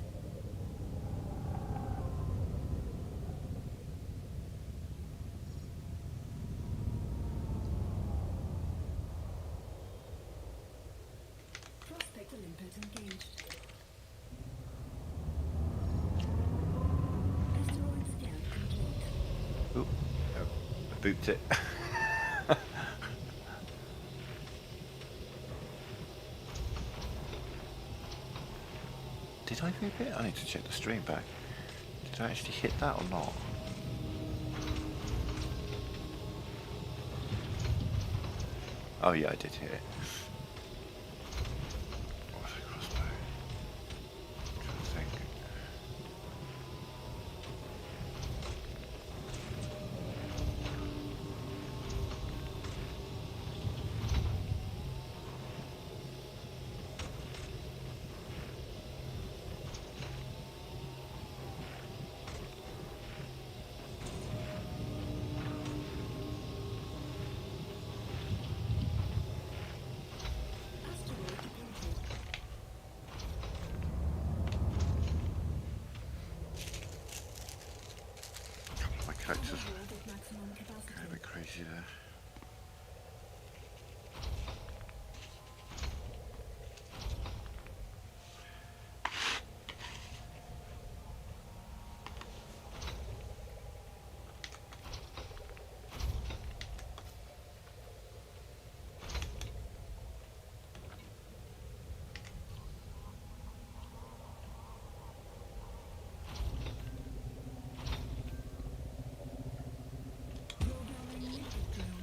S3: Prospect Olympus engaged. Asteroid scan complete.
S1: Oop, no, I booped it. Did I boop it? I need to check the stream back. Did I actually hit that or not? Oh yeah, I did hit it. What was a crossbow? I'm trying to think.
S3: Asteroid depleted.
S1: My character's
S3: Hold at maximum
S1: going a
S3: capacity.
S1: bit crazy there.
S3: Programming liquid drill.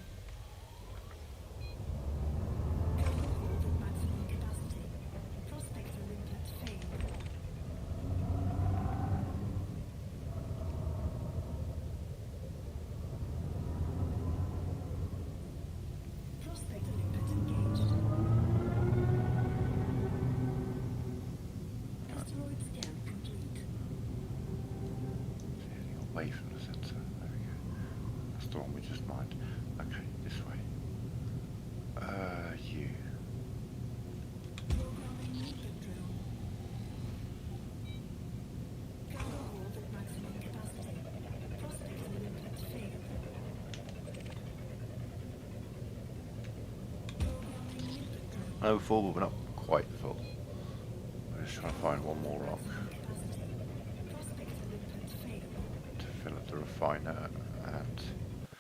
S3: Cargo hold at maximum capacity. Prospect Olympus failed. Prospect Olympus engaged. Asteroid scan complete.
S1: Heading away from the centre. There we go. That's the one we just mined. Okay, this way. You.
S3: Programming liquid drill. Cargo hold at maximum capacity. Prospect Olympus failed. Programming liquid drill.
S1: No, full, but we're not quite full. We're just trying to find one more rock
S3: Capacity. Prospect Olympus failed.
S1: to fill up the refiner and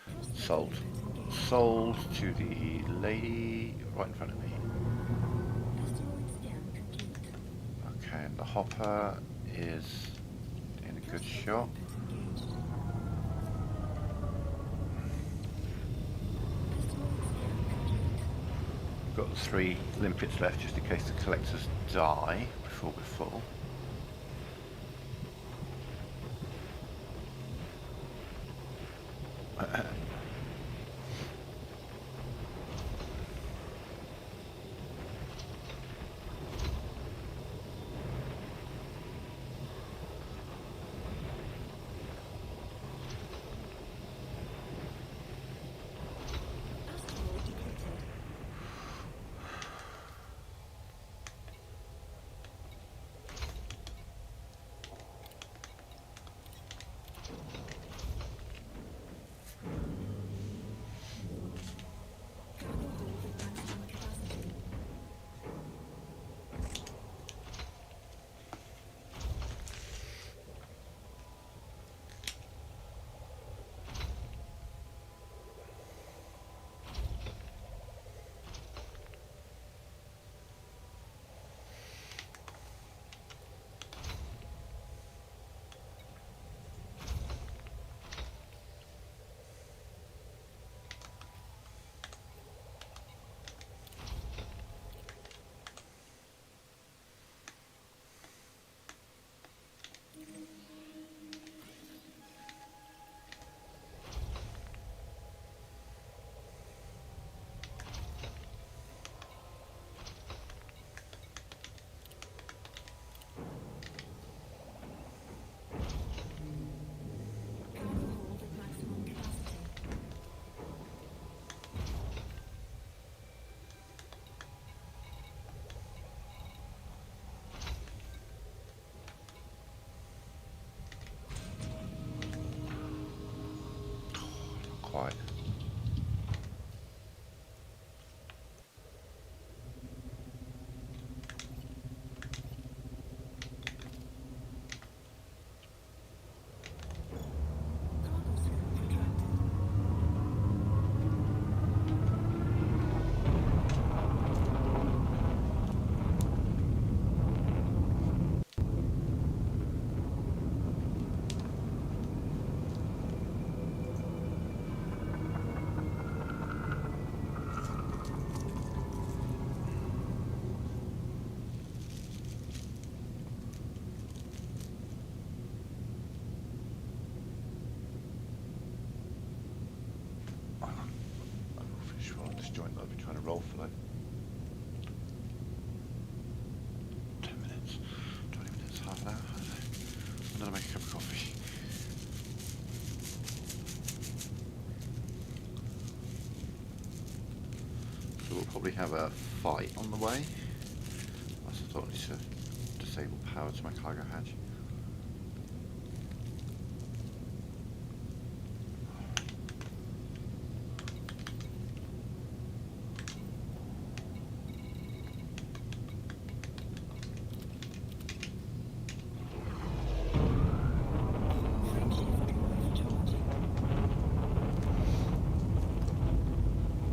S3: Prospect
S1: sold.
S3: Olympus engaged.
S1: Sold to the lady right in front of me.
S3: Asteroid scan complete.
S1: Okay, and the hopper is in a good shot.
S3: Olympus engaged. Asteroid scan complete.
S1: We've got 3 limpets left just in case the collectors die before we're full.
S3: Asteroid depleted.
S1: quiet.
S3: Cargo scope retracted.
S1: I'll finish rolling this joint that I've been trying to roll for like 10 minutes, 20 minutes, half an hour, I don't know. And then I make a cup of coffee. So we'll probably have a fight on the way. I thought I need to disable power to my cargo hatch.
S3: Frameshift drive charging.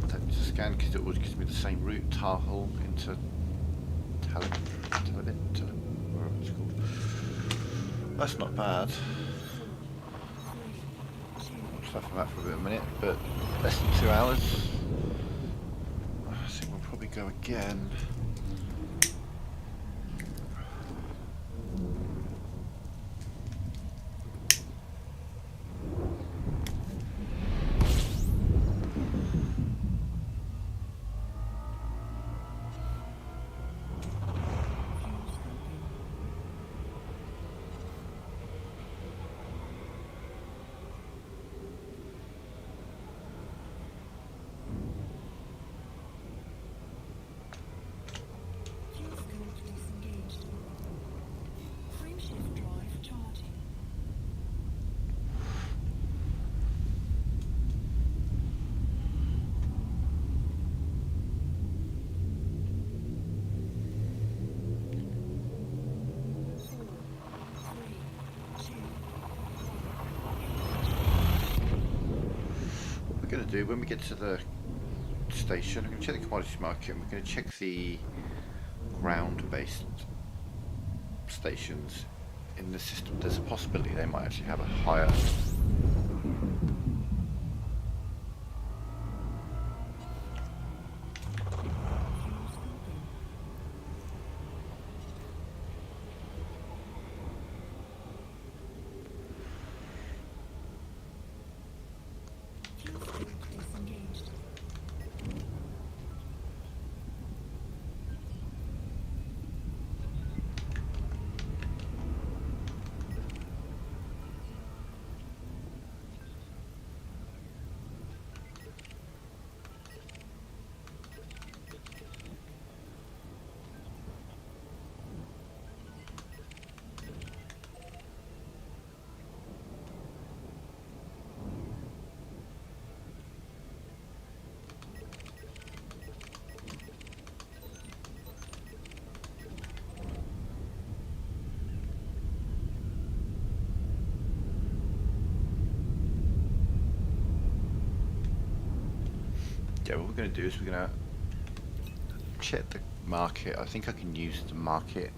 S1: Don't need to scan because it always gives me the same route, Tar Hall into whatever it's called. That's not bad.
S3: 4, 3, 2,
S1: Stuff from that for a minute, but less than 2 hours. I think we'll probably go again.
S3: fuel scoping. Fuel scope disengaged. Frameshift drive charging. Four, three, two,
S1: What we're going to do when we get to the station, I'm going to check the commodities market and we're going to check the ground-based stations in the system. There's a possibility they might actually have a higher
S3: fuel scoping. Fuel scope disengaged.
S1: Yeah, what we're going to do is we're going to check the market. I think I can use the market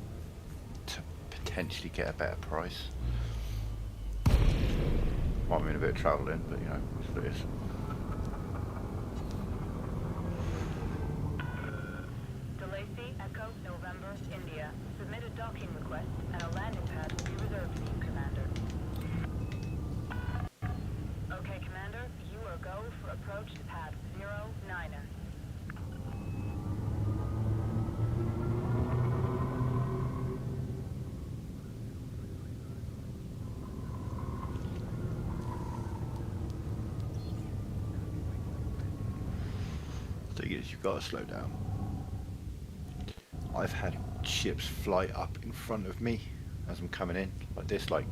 S1: to potentially get a better price. Might mean a bit of travelling, but you know, that's what it is.
S2: DeLacy, Echo, November, India. Submit a docking request and a landing pad will be reserved for you, Commander. Okay, Commander, you are go for approach to pad 09er.
S1: The thing is, you've got to slow down. I've had ships fly up in front of me as I'm coming in, like this, like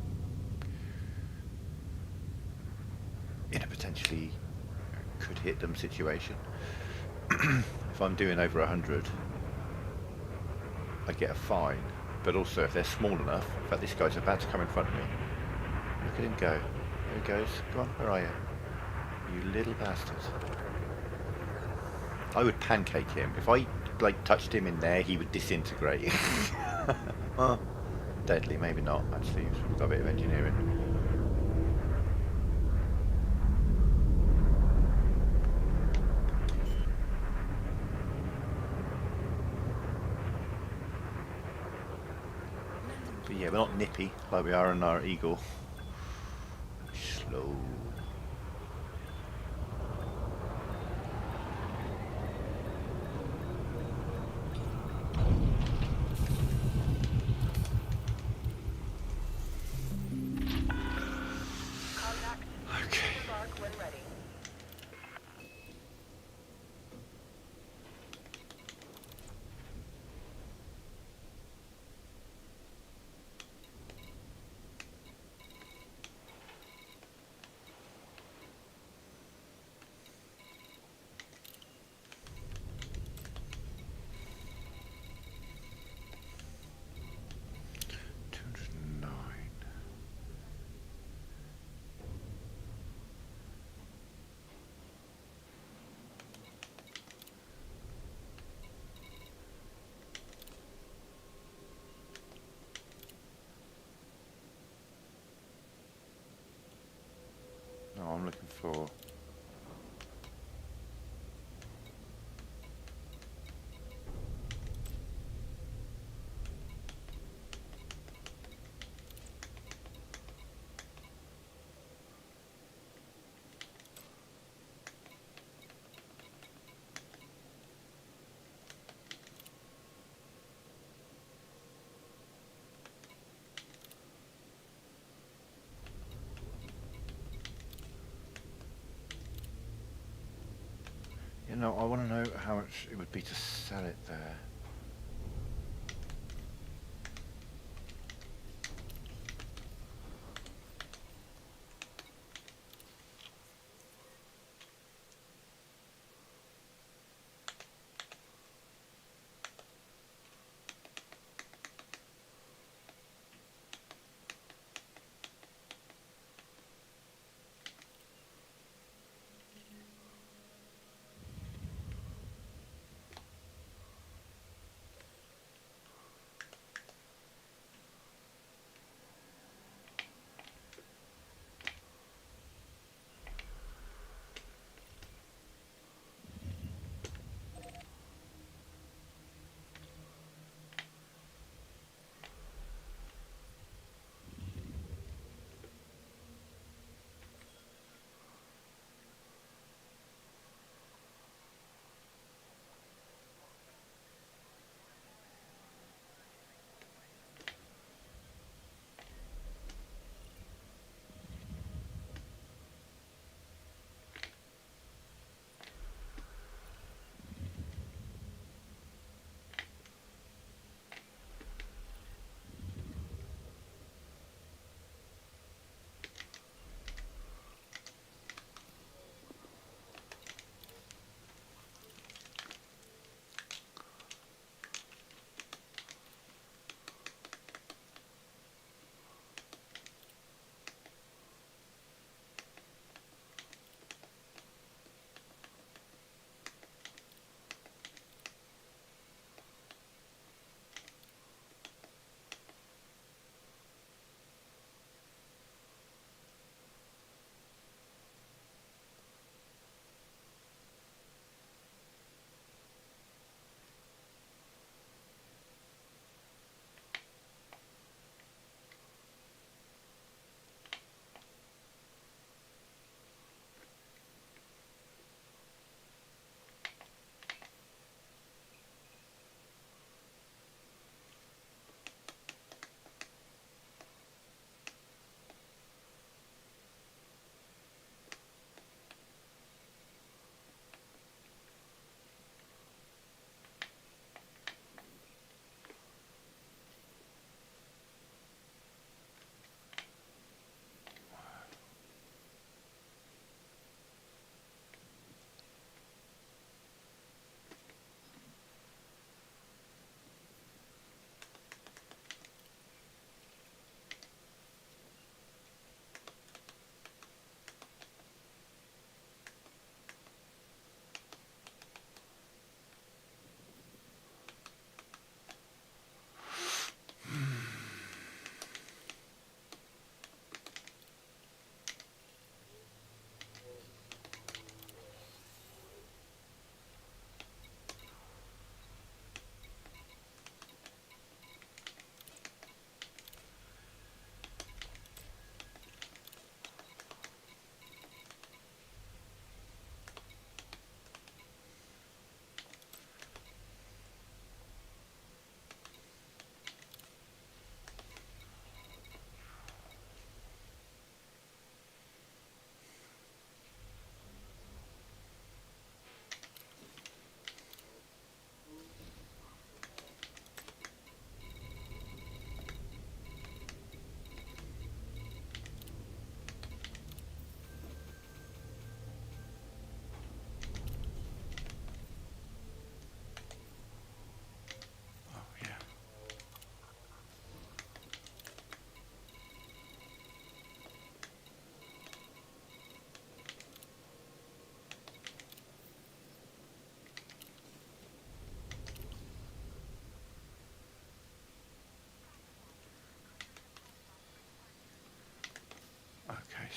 S1: in a potentially could hit them situation. If I'm doing over 100, I get a fine. But also, if they're small enough, in fact, this guy's about to come in front of me. Look at him go. There he goes. Go on, where are you? You little bastard. I would pancake him. If I touched him in there, he would disintegrate. Well, deadly, maybe not. Actually, we've got a bit of engineering. But yeah, we're not nippy like we are in our Eagle. Slow.
S2: Contact.
S1: Okay.
S2: Disembark when ready.
S1: No, I'm looking for... You know, I want to know how much it would be to sell it there.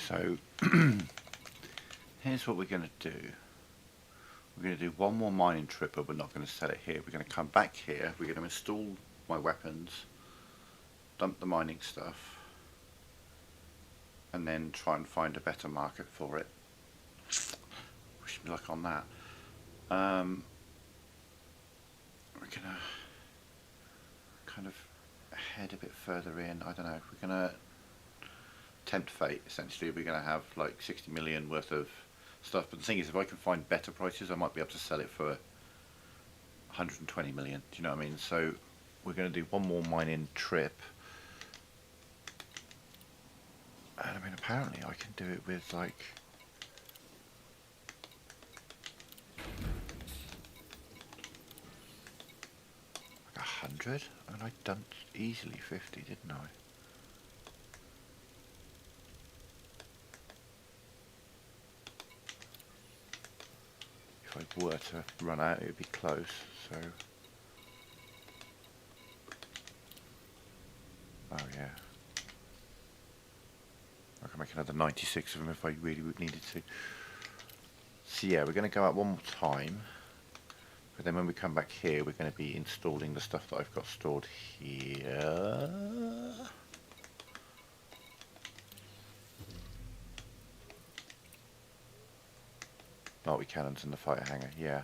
S1: So here's what we're going to do. We're going to do one more mining trip, but we're not going to sell it here. We're going to come back here. We're going to install my weapons, dump the mining stuff, and then try and find a better market for it. Wish me luck on that. We're going to kind of head a bit further in. I don't know. We're going to tempt fate, essentially. We're going to have like 60 million worth of stuff, but the thing is, if I can find better prices, I might be able to sell it for 120 million. Do you know what I mean? So we're going to do one more mining trip, and I mean, apparently I can do it with like like 100, and I dumped easily 50, didn't I? If I were to run out, it would be close, so... Oh yeah. I can make another 96 of them if I really needed to. So yeah, we're going to go out one more time, but then when we come back here, we're going to be installing the stuff that I've got stored here. Multi-cannons and the fighter hangar, yeah.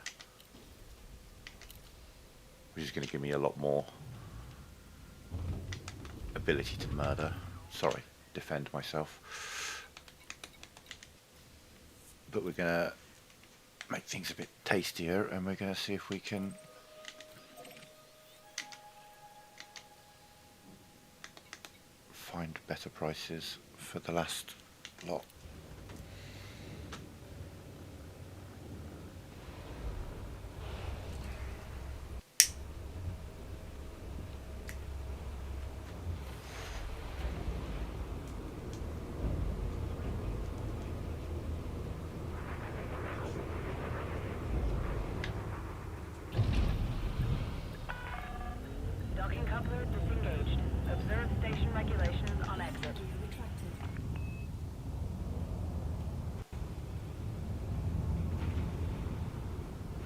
S1: Which is going to give me a lot more ability to murder. Sorry, defend myself. But we're going to make things a bit tastier, and we're going to see if we can find better prices for the last lot.
S2: Docking coupler disengaged. Observe station regulations on exit.
S3: Gear retracted.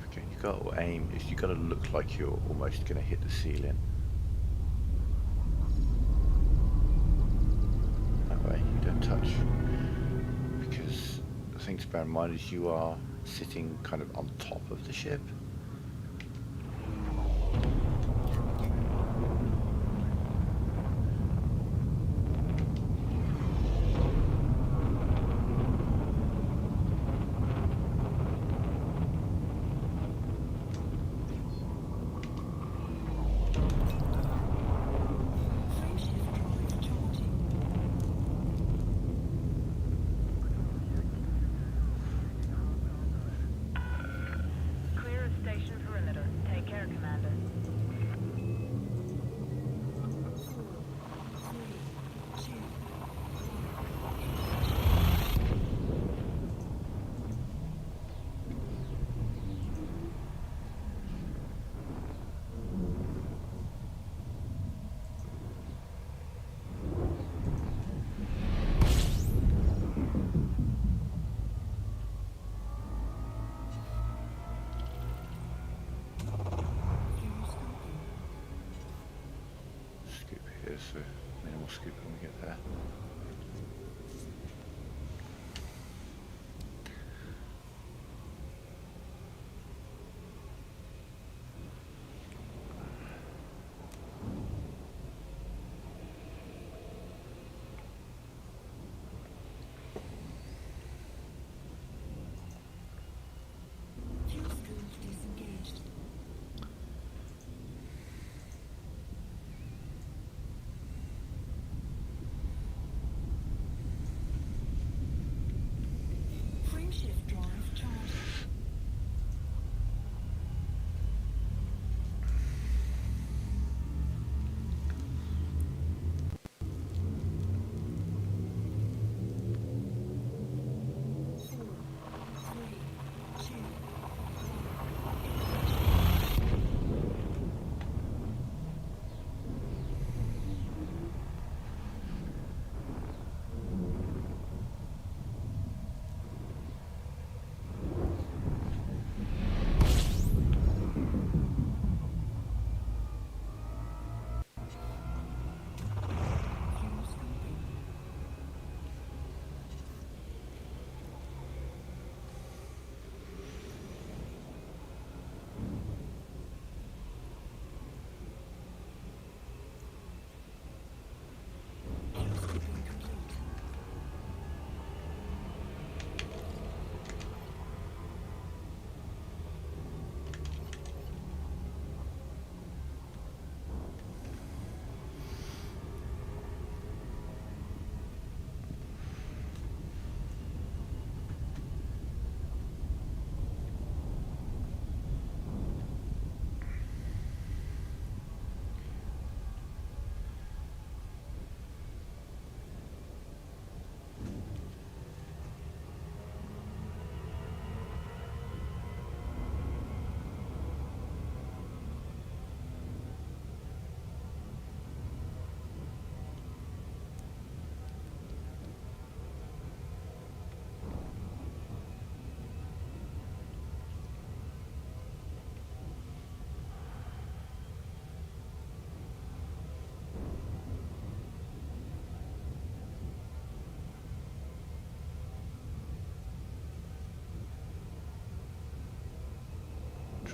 S1: Okay, you got to aim. You got to look like you're almost going to hit the ceiling. That way, you don't touch. Because the thing to bear in mind is you are sitting kind of on top of the ship.
S3: Frameshift drive charging.
S2: Clear of station perimeter. Take care, Commander.
S3: 4, 3, 2, fuel scoping.
S1: Scoop here, so minimal scoop when we get there.
S3: Fuel scoop disengaged.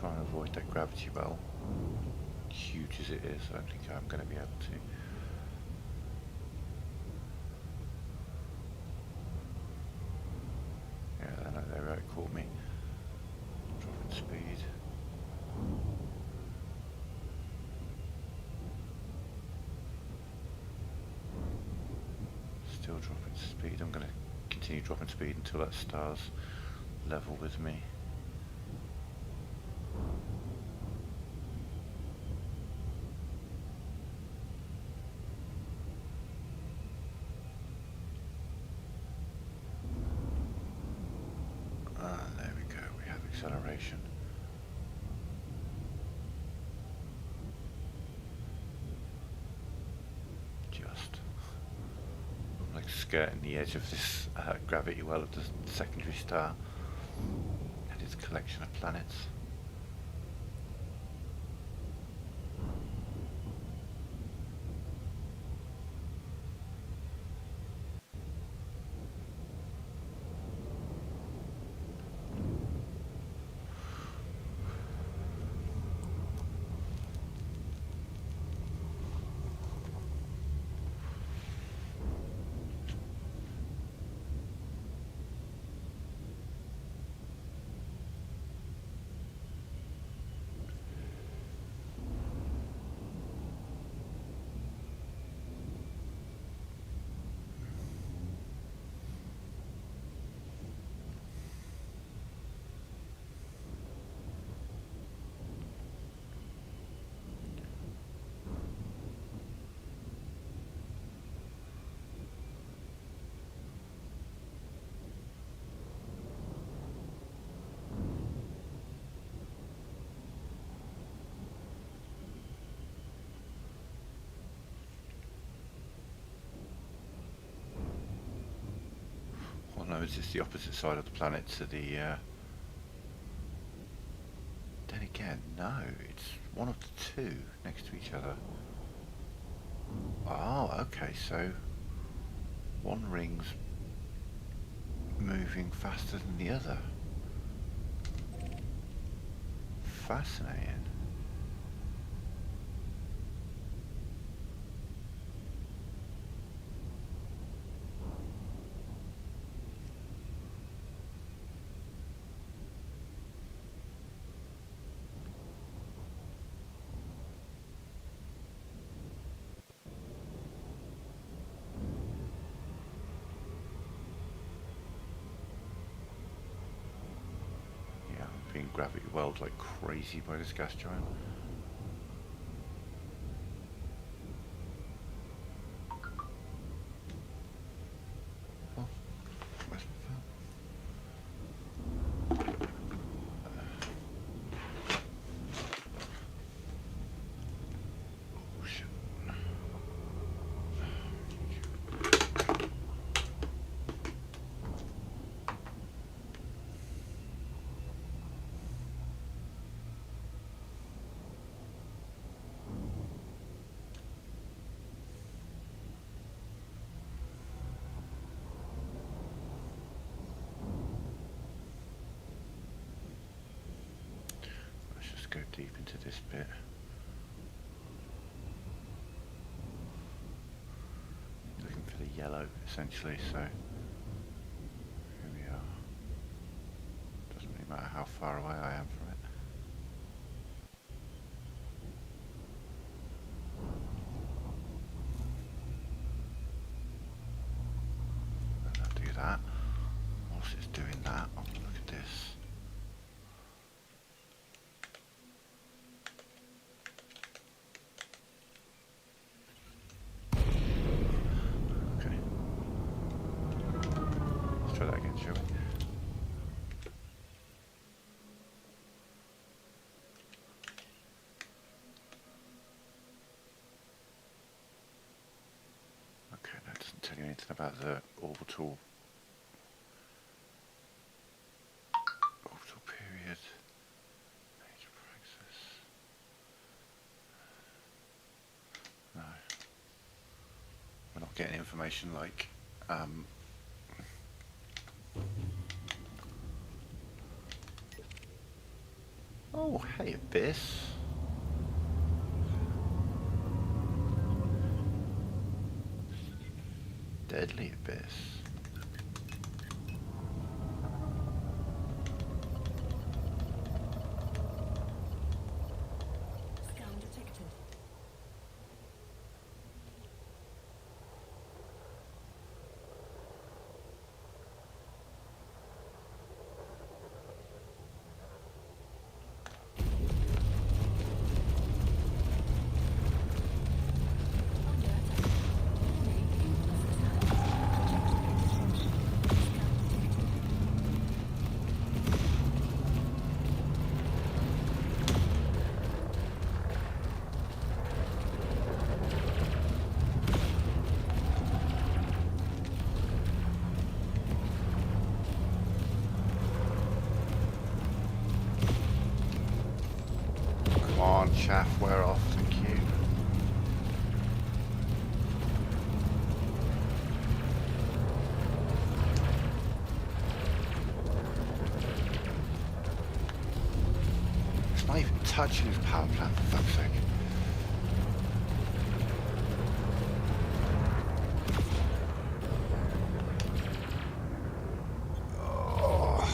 S1: try and avoid that gravity well. Huge as it is, I don't think I'm going to be able to. Yeah, I know they right caught me. Dropping speed. Still dropping speed. I'm going to continue dropping speed until that star's level with me. There we go, we have acceleration. Just. I'm like skirting the edge of this gravity well of the secondary star and its collection of planets. Well, no, it's just the opposite side of the planet to the... Then again, no, it's one of the two next to each other. Oh, okay, so one ring's moving faster than the other. Fascinating. Yeah, I'm being gravity welled like crazy by this gas giant. Oh, where's my phone? Oh shit. Let's just go deep into this bit. Looking for the yellow, essentially, so here we are. Doesn't really matter how far away I am from it. And I'll do that. Whilst it's doing that, I'll look at this. Okay. Let's try that again, shall we? Okay, that doesn't tell you anything about the orbital period. Age of Praxis. No. We're not getting information like Oh, hey, Abyss. Deadly Abyss.
S3: Scan detected. Under attack. Warning, ingress attack. Objective destruction. Scan detected.
S1: Come on, chaff, wear off. Thank you. It's not even touching his power plant, for fuck's sake. Oh.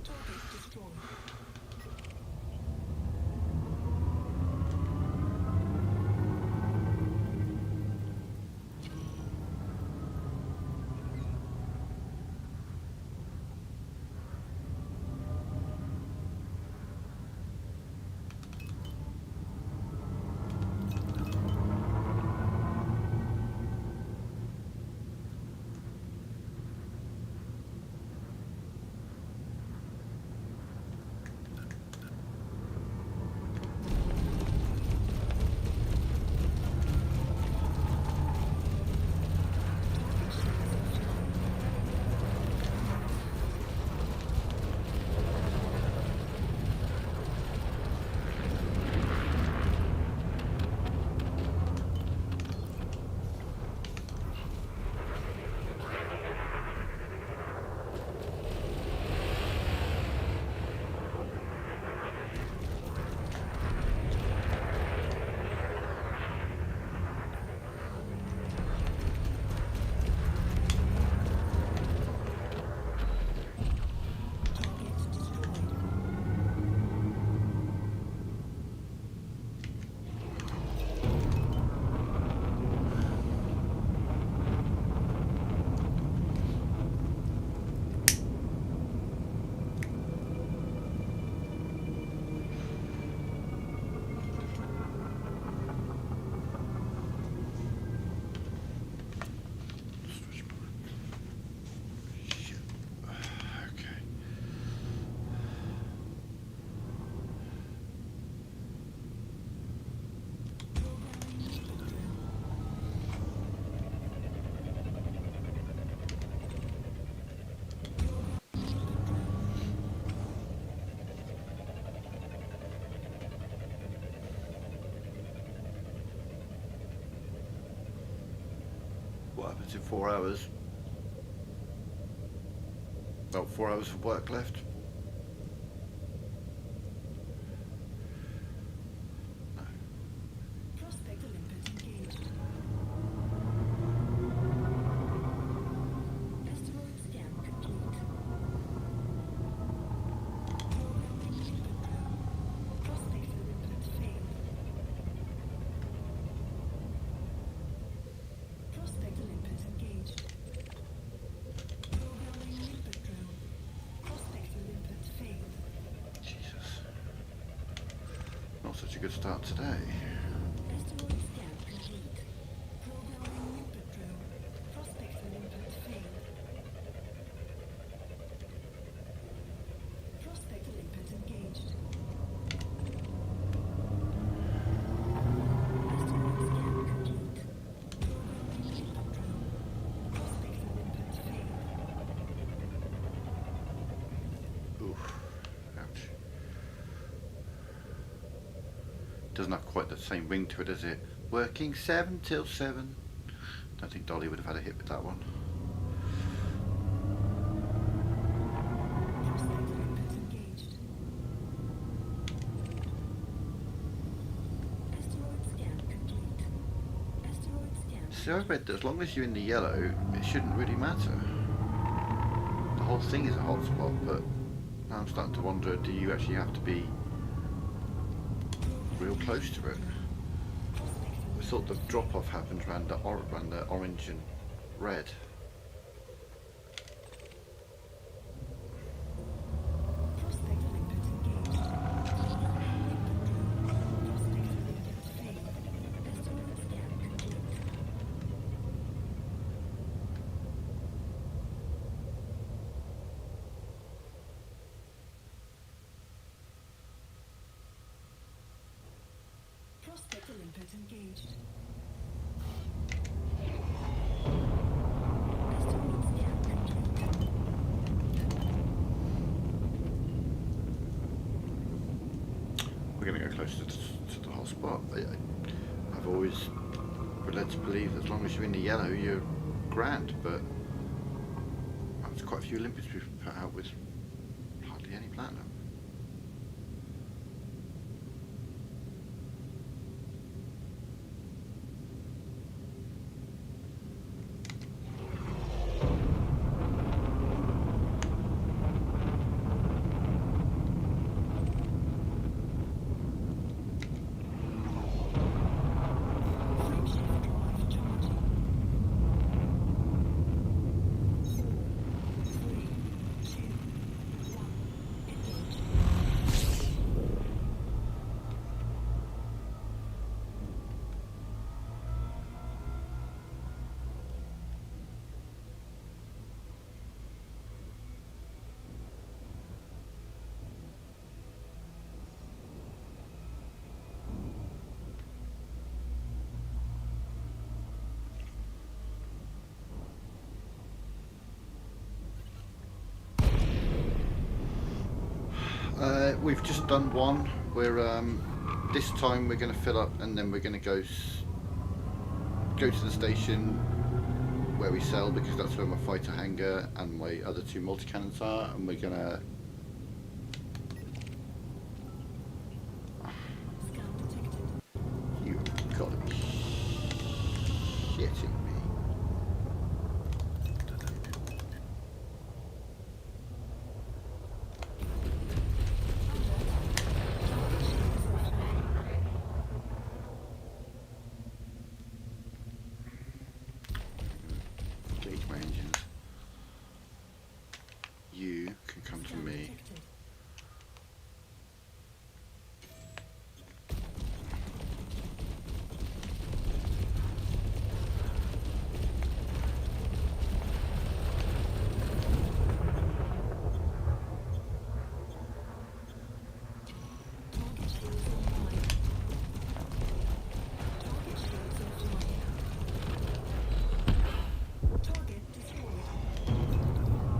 S3: Target destroyed. Target shields offline. Target destroyed.
S1: Shit. Okay.
S3: Programming input drill. Program input drill.
S1: What happens in 4 hours? Oh, 4 hours of work left. No.
S3: Prospect Olympus engaged. Asteroid scan complete. Programming input drill. Prospect Olympus failed. Prospect Olympus engaged. Programming input drill. Prospect Olympus failed.
S1: Jesus. Not such a good start today.
S3: Asteroid scan complete. Programming input drill. Prospect Olympus failed. Prospect Olympus engaged. Asteroid scan complete. Programming input drill. Prospect Olympus failed.
S1: Oof. Ouch. Doesn't have quite the same ring to it as it working 7 till 7. Don't think Dolly would have had a hit with that one.
S3: Prospector input engaged. Asteroid scan complete. Asteroid scan.
S1: So I read that as long as you're in the yellow, it shouldn't really matter. The whole thing is a hotspot, but now I'm starting to wonder, do you actually have to be real close to it? I thought the drop-off happened around the orange and red.
S3: Prospector input engaged. Prospector input failed. Asteroid scan complete. Prospector input engaged. Asteroid scan complete.
S1: We're going to go closer to the hotspot. I've always been led to believe that as long as you're in the yellow, you're grand, but there's quite a few Olympics we've put out with hardly any platinum.
S3: Frameshift drive charging. 4, 3, 2, 1. Engage.
S1: We've just done one. We're this time we're going to fill up, and then we're going to go to the station where we sell, because that's where my fighter hangar and my other 2 multi-cannons are, and we're going to
S3: Scan detected.
S1: you've got to be shitting me. Gauge my engines. You can come to
S3: Scan
S1: me.
S3: detected. Target shields online. Target shields offline. Target destroyed. Flight assist off.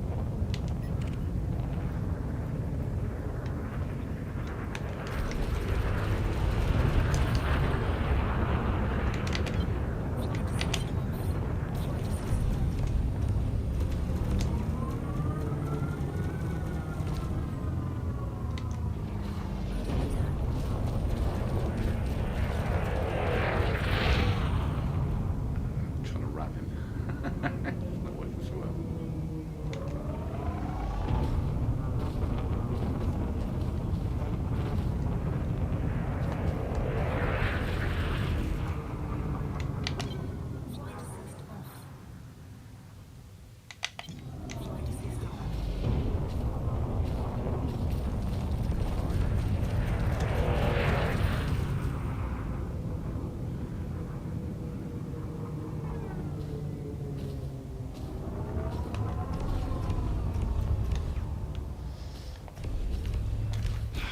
S3: Flight assist on. Under attack.
S1: I'm trying to ram him. It's not working so well.
S3: Flight assist off. Flight assist on.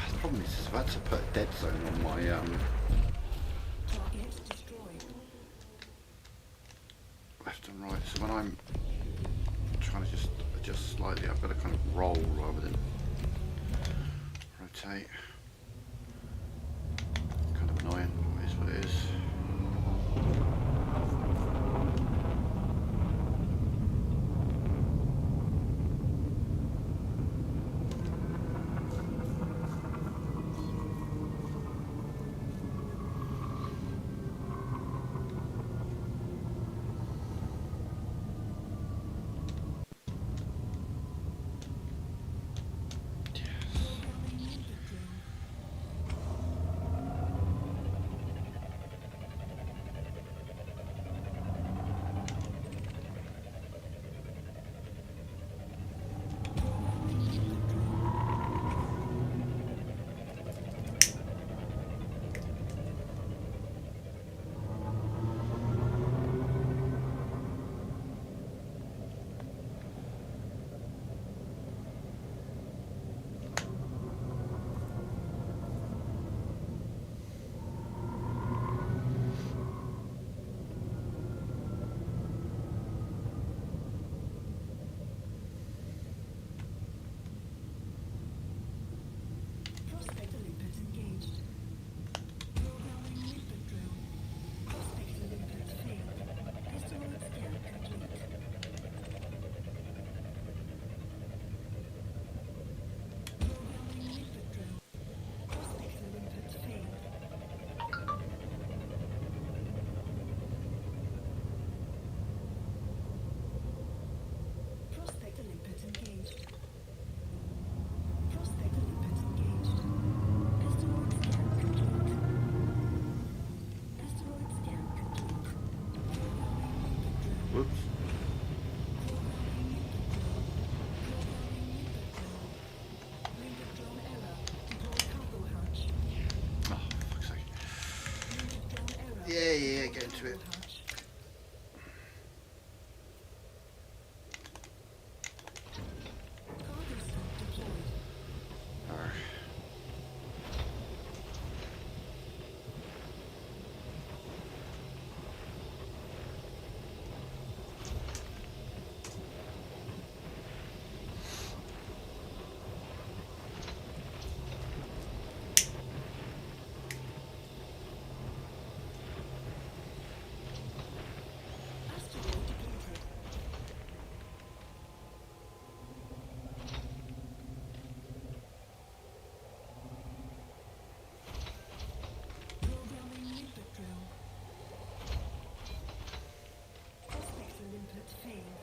S1: The problem is I've had to put a dead zone on my
S3: Target destroyed.
S1: left and right, so when I'm trying to just adjust slightly, I've got to kind of roll rather than rotate. Can't Whoops.
S3: Linked drone error. Deploy cargo hatch.
S1: Oh, fuck's sake.
S3: Linked drone error.
S1: Yeah, get into it.
S3: Hatch. Cargo stock deployed.
S1: Arr.
S3: Asteroid depleted. Programming limpet drill. Prospector limpet failed.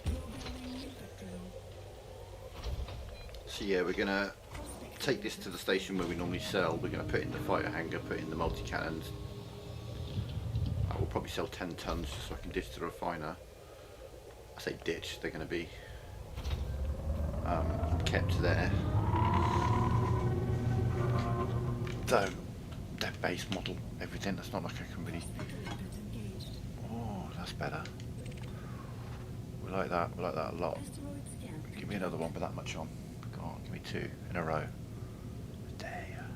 S3: Programming limpet drill.
S1: So yeah, we're gonna take this to the station where we normally sell. We're gonna put it in the fighter hangar, put in the multi-cannons. I will probably sell 10 tons just so I can ditch the refiner. I say ditch, they're gonna be kept there. So, their base model, everything, that's not like I can really...
S3: Prospector limpet engaged.
S1: Oh, that's better. We like that a lot.
S3: Asteroid scan.
S1: Give me another one with that much on. Go on, give me 2 in a row. There.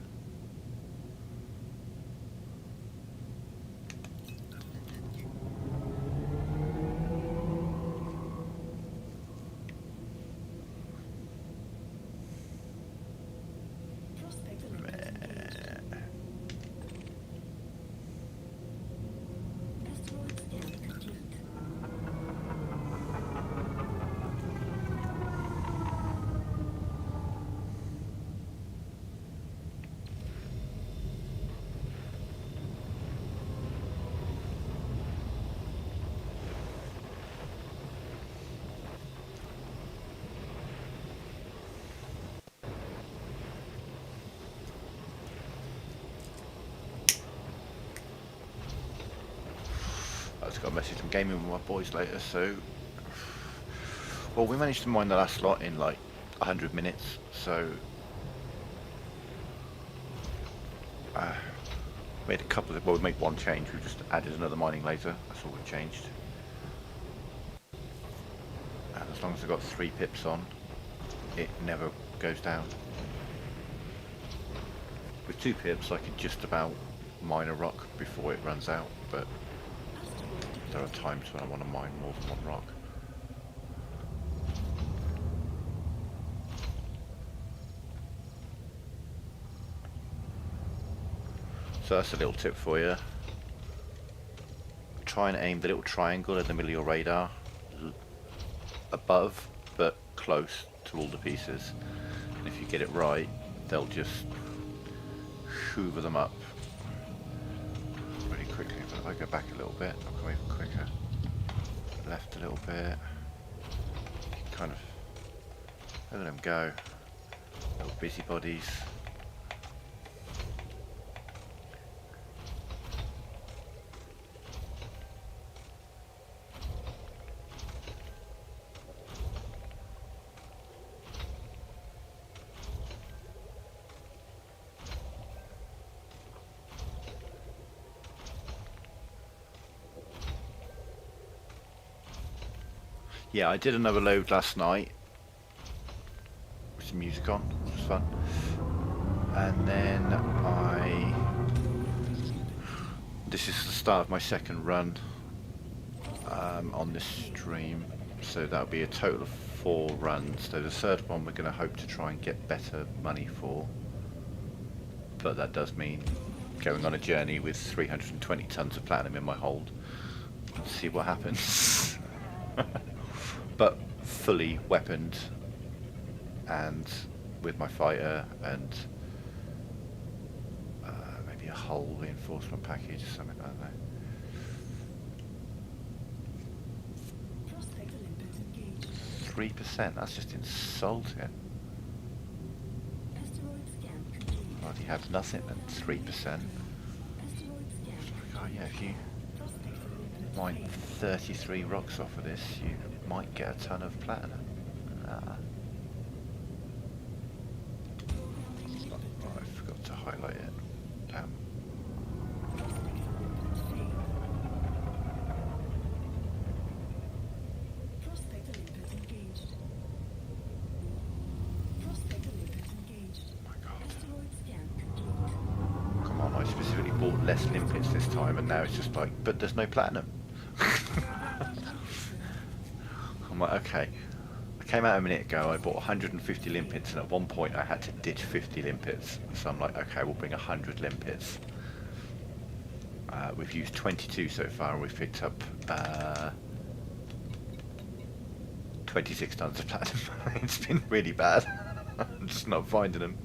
S3: Prospector limpet engaged. Asteroid scan complete.
S1: I just got a message from gaming with my boys later, so... Well, we managed to mine the last slot in like 100 minutes, so... made a couple of... Well, we made one change, we just added another mining laser, that's all we've changed. And as long as I've got 3 pips on, it never goes down. With 2 pips I could just about mine a rock before it runs out, but
S3: Asteroid
S1: there are
S3: depleted.
S1: times when I want to mine more than one rock. So that's a little tip for you. Try and aim the little triangle in the middle of your radar above but close to all the pieces. And if you get it right, they'll just hoover them up really quickly. But if I go back a little bit, I'll go even quicker. Left a little bit. You can kind of let them go. Little busybodies. Yeah, I did another load last night with some music on, it was fun. And then this is the start of my second run on this stream, so that'll be a total of 4 runs. So the third one we're going to hope to try and get better money for, but that does mean going on a journey with 320 tons of platinum in my hold. Let's see what happens. But fully weaponed and with my fighter and maybe a hull reinforcement package or something like that.
S3: Prospector limpet engaged.
S1: 3%, that's just insulting.
S3: Asteroid scan complete.
S1: Bloody had nothing at 3%. Oh yeah, if you mine 33 rocks off of this, you might get a ton of platinum. Ah. Oh, I forgot to highlight it.
S3: Prospect Olympus engaged. Prospect Olympus engaged.
S1: Oh my god.
S3: Asteroid scan complete.
S1: Come on, I specifically bought less limpets this time and now it's just like, but there's no platinum. I'm like, okay. I came out a minute ago, I bought 150 limpets and at one point I had to ditch 50 limpets. So I'm like, okay, we'll bring 100 limpets. We've used 22 so far and we've picked up 26 tons of platinum. It's been really bad. I'm just not finding them.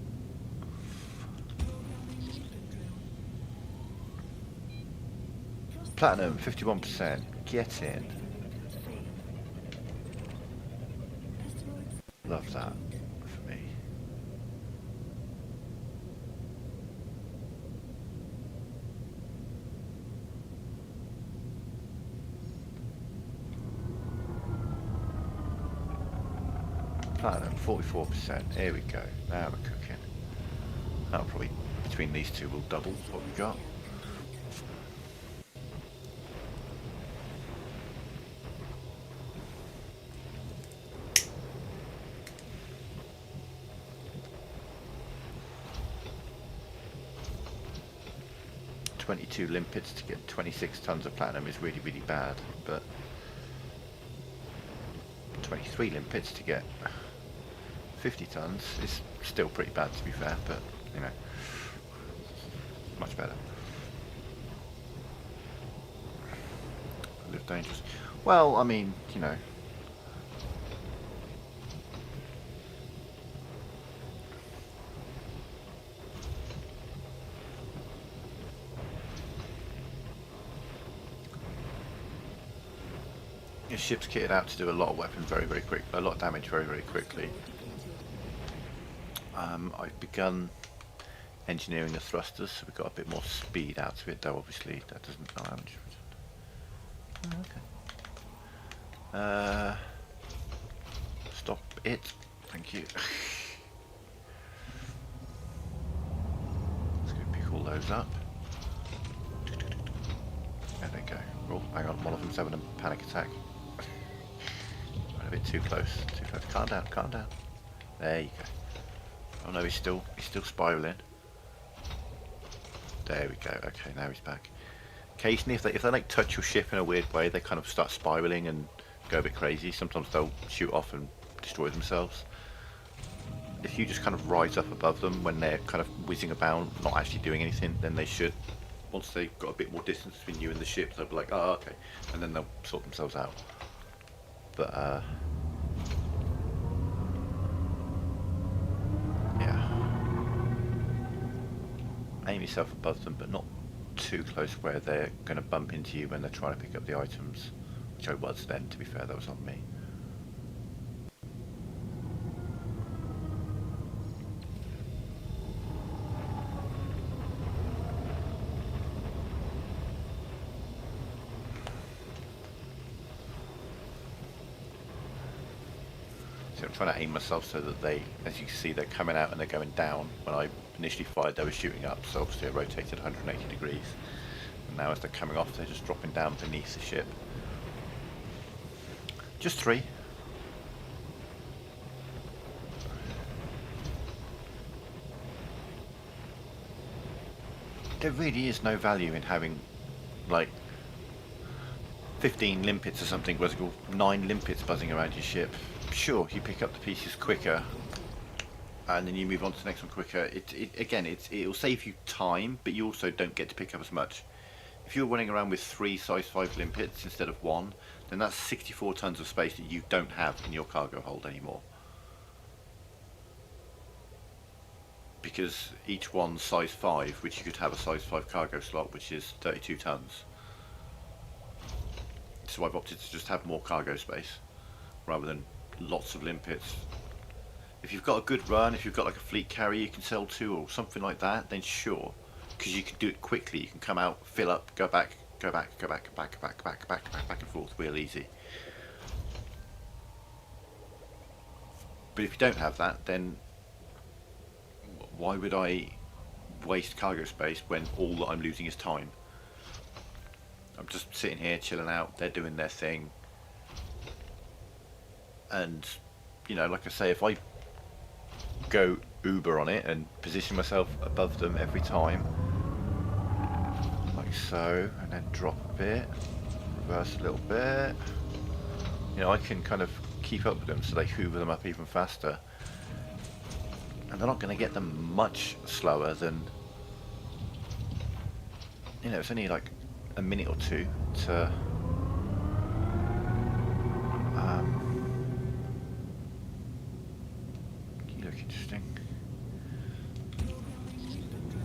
S1: Platinum, 51%. Get in. Love that for me. Platinum, 44%. Here we go. Now we're cooking. That'll probably, between these two, will double what we got. $22 limpets to get 26 tons of platinum is really, really bad, but 23 limpets to get 50 tons is still pretty bad, to be fair, but you know, much better. Live dangerous. Well, I mean, you know. Your ship's kitted out to do a lot of weapons very, very quick, a lot of damage very, very quickly. I've begun engineering the thrusters, so we've got a bit more speed out of it, though obviously that doesn't damage. Okay. Stop it. Thank you. Let's go pick all those up. There they go. Oh, hang on, one of them's having a panic attack. A bit too close, too close. Calm down, calm down. There you go. Oh no, he's still spiraling. There we go. Okay, now he's back. Occasionally, if they like touch your ship in a weird way, they kind of start spiraling and go a bit crazy. Sometimes they'll shoot off and destroy themselves. If you just kind of rise up above them when they're kind of whizzing about, not actually doing anything, then they should. Once they've got a bit more distance between you and the ship, they'll be like, oh, okay, and then they'll sort themselves out. But yeah, aim yourself above them, but not too close where they're going to bump into you when they're trying to pick up the items, which I was then, to be fair. That was not me. So I'm trying to aim myself so that they, as you can see, they're coming out and they're going down. When I initially fired, they were shooting up, so obviously I rotated 180 degrees. And now as they're coming off, they're just dropping down beneath the ship. Just 3. There really is no value in having, like, 15 limpets or something, whereas you've got 9 limpets buzzing around your ship. Sure, you pick up the pieces quicker, and then you move on to the next one quicker. It'll save you time, but you also don't get to pick up as much. If you're running around with 3 size 5 limpets instead of 1, then that's 64 tons of space that you don't have in your cargo hold anymore. Because each one's size 5, which you could have a size 5 cargo slot, which is 32 tons. So I've opted to just have more cargo space, rather than lots of limpets. If you've got a good run, if you've got like a fleet carrier you can sell to or something like that, then sure. because you can do it quickly. You can come out, fill up, go back, go back, go back, back, back, back, back, back, back and forth, real easy. But if you don't have that, then why would I waste cargo space when all that I'm losing is time? I'm just sitting here chilling out, they're doing their thing. And, you know, like I say, if I go Uber on it and position myself above them every time, like so, and then drop a bit, reverse a little bit, you know, I can kind of keep up with them so they hoover them up even faster. And they're not going to get them much slower than, you know, it's only like a minute or two to you look interesting.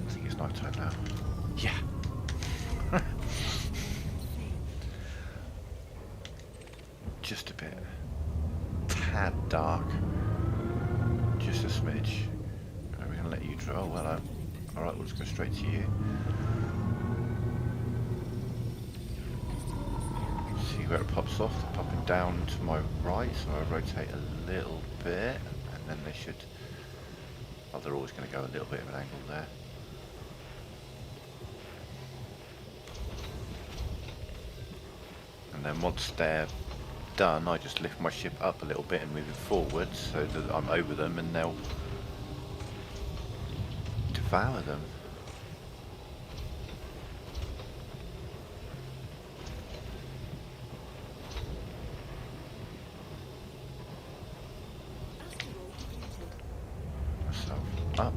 S1: I think it's night time now. Yeah. Just a bit. Tad dark. Just a smidge. We're going to let you draw. Well, alright, we'll just go straight to you. See where it pops off. They're popping down to my right, so I rotate a little bit, and then they should. Well, they're always going to go a little bit of an angle there. And then once they're done, I just lift my ship up a little bit and move it forward so that I'm over them and they'll devour them. So up,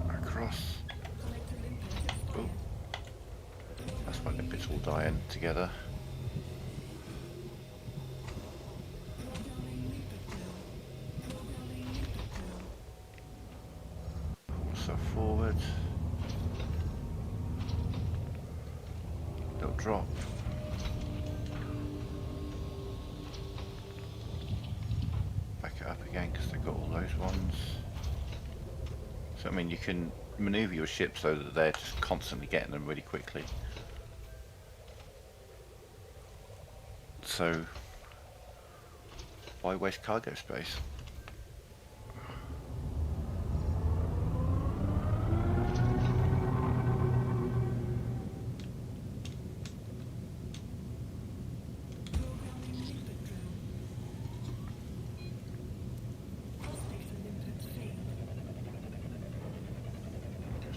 S1: across. Oh, that's why the bits all dying together. So forward, little drop. Back it up again because they've got all those ones. So I mean, you can maneuver your ship so that they're just constantly getting them really quickly. So why waste cargo space?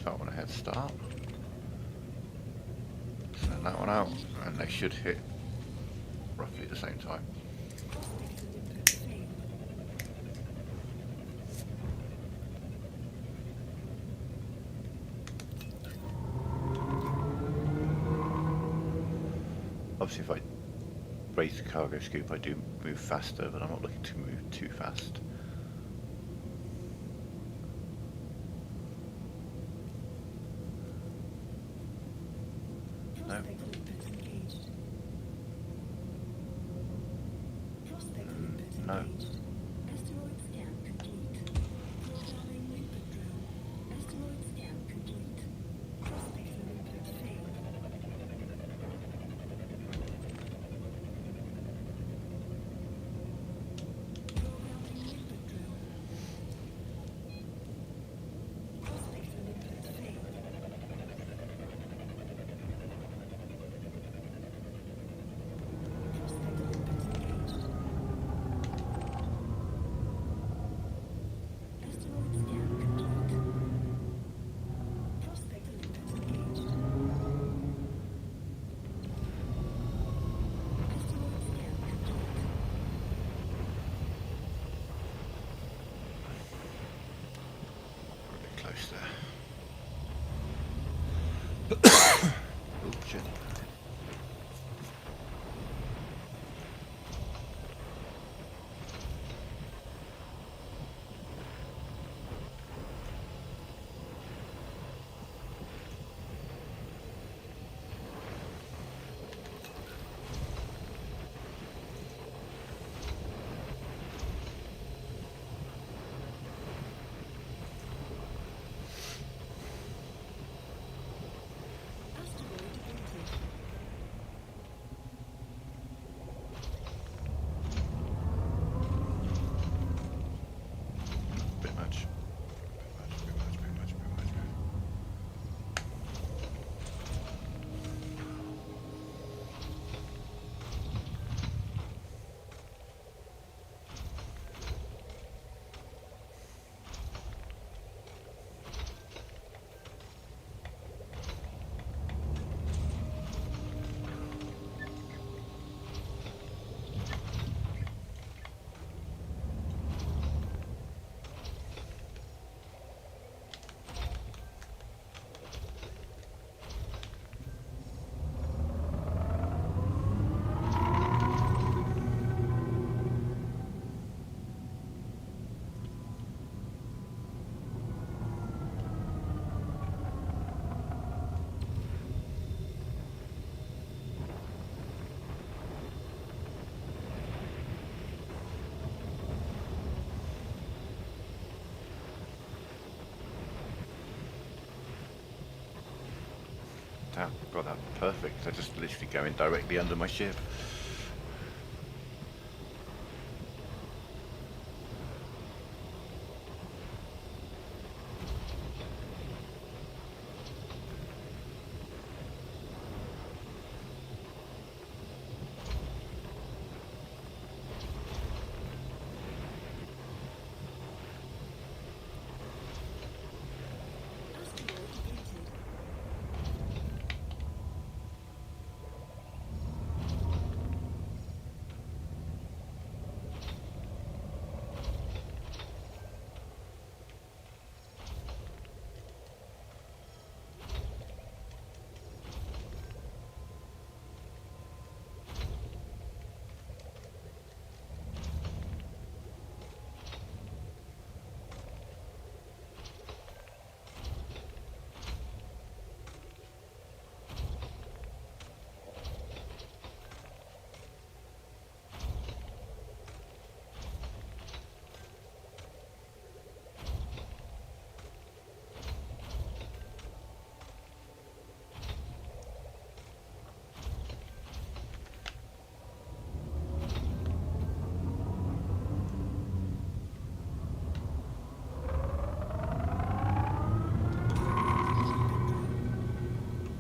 S1: That one a head start. Send that one out, and they should hit roughly at the same time. Obviously, if I raise the cargo scoop, I do move faster, but I'm not looking to move too fast. No. No.
S3: Asteroid scan complete. Programming input drill. Asteroid scan complete. Prospector input failed. Programming input drill. Prospector input failed. Prospector input engaged. Asteroid scan complete. Prospector input engaged. Asteroid scan complete.
S1: We're a bit close there. Oh shit. Damn, got that perfect. They're just literally going directly under my ship.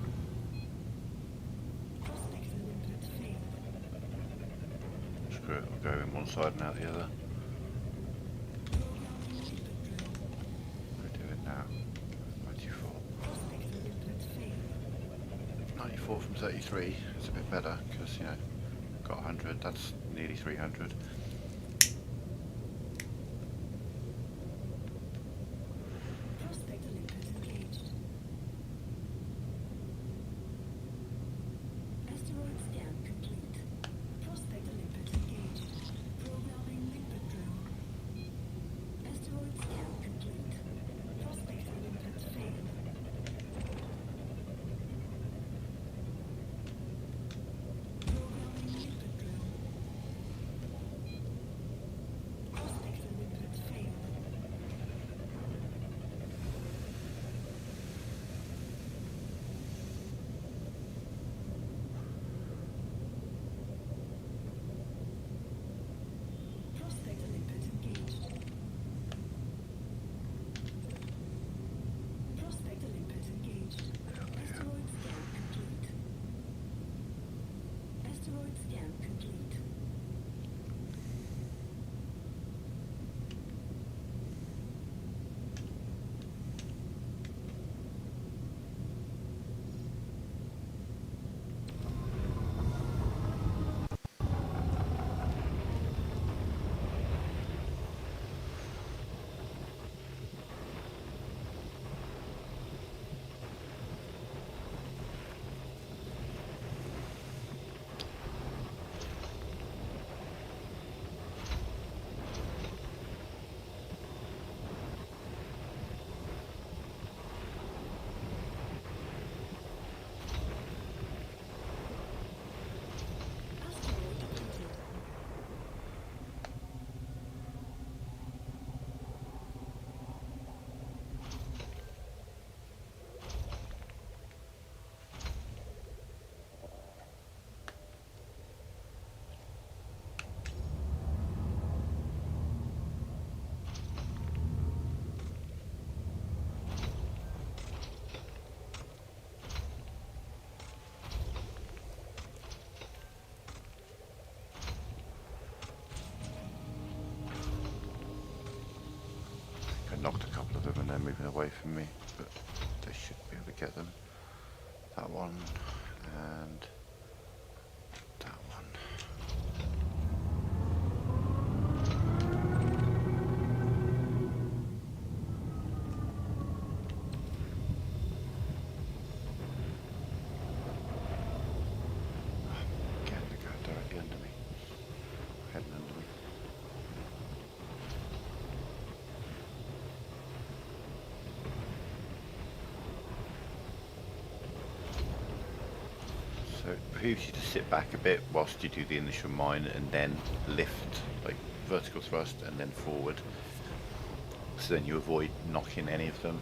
S3: Asteroid depleted. Prospector limpet failed.
S1: Screw it, we'll go in one side and out the other.
S3: Programming limpet drill.
S1: We'll do it now. 94.
S3: Prospector limpet failed.
S1: 94 from 33. It's a bit better because, you know, got 100. That's nearly 300.
S3: Prospector limpet engaged. Asteroid scan complete. Prospector limpet engaged. Programming limpet drill. Asteroid scan complete. Prospector limpet failed. Programming limpet drill. Prospector limpet failed. Prospector limpet engaged. Prospector limpet engaged. Asteroid scan complete. Asteroid scan complete. Asteroid depleted.
S1: I knocked a couple of them and they're moving away from me, but they should be able to get them. That one and that one. Again, they're going directly under me. Heading under me. So it behooves you to sit back a bit whilst you do the initial mine and then lift, like vertical thrust and then forward. So then you avoid knocking any of them.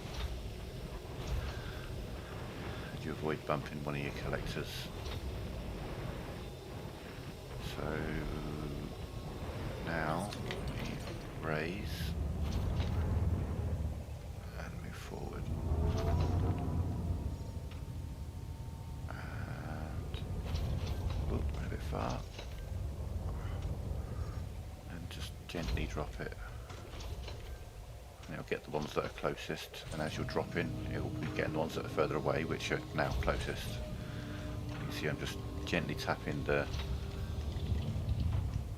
S1: you avoid bumping one of your collectors. So now we raise and move forward. And went a bit far. And just gently drop it. And it'll get the ones that are closest, and as you're dropping, it will be getting the ones that are further away, which are now closest. You can see I'm just gently tapping the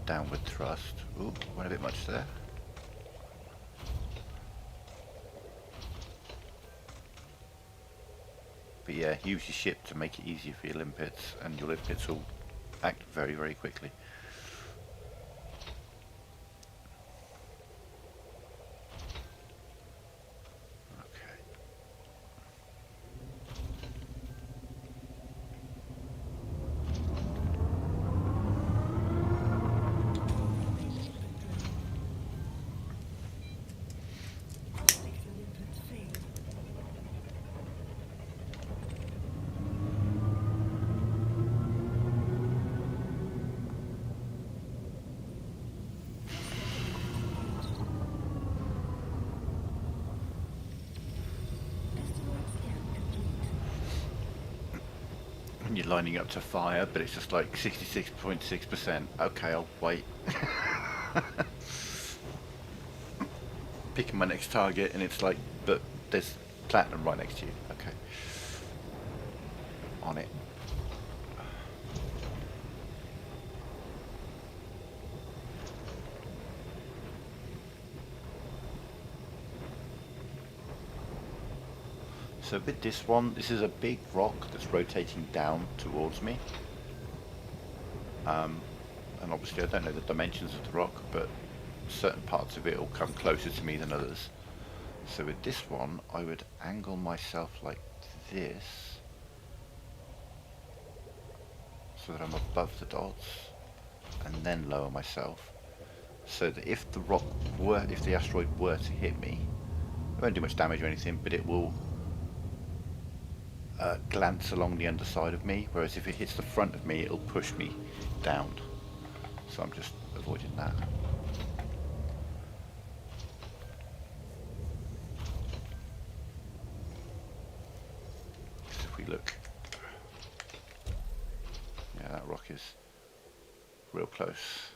S1: downward thrust. Ooh, went a bit much there. But yeah, use your ship to make it easier for your limpets, and your limpets will act very, very quickly.
S3: Prospector limpet failed. Asteroid scan complete.
S1: And you're lining up to fire, but it's just like 66.6%. Okay, I'll wait. Picking my next target, and it's like, but there's platinum right next to you. Okay. On it. So with this one, this is a big rock that's rotating down towards me. And obviously I don't know the dimensions of the rock, but certain parts of it will come closer to me than others. So with this one, I would angle myself like this, so that I'm above the dots, and then lower myself, so that if the asteroid were to hit me, it won't do much damage or anything, but it will glance along the underside of me, whereas if it hits the front of me, it'll push me down. So I'm just avoiding that. If we look, yeah, that rock is real close.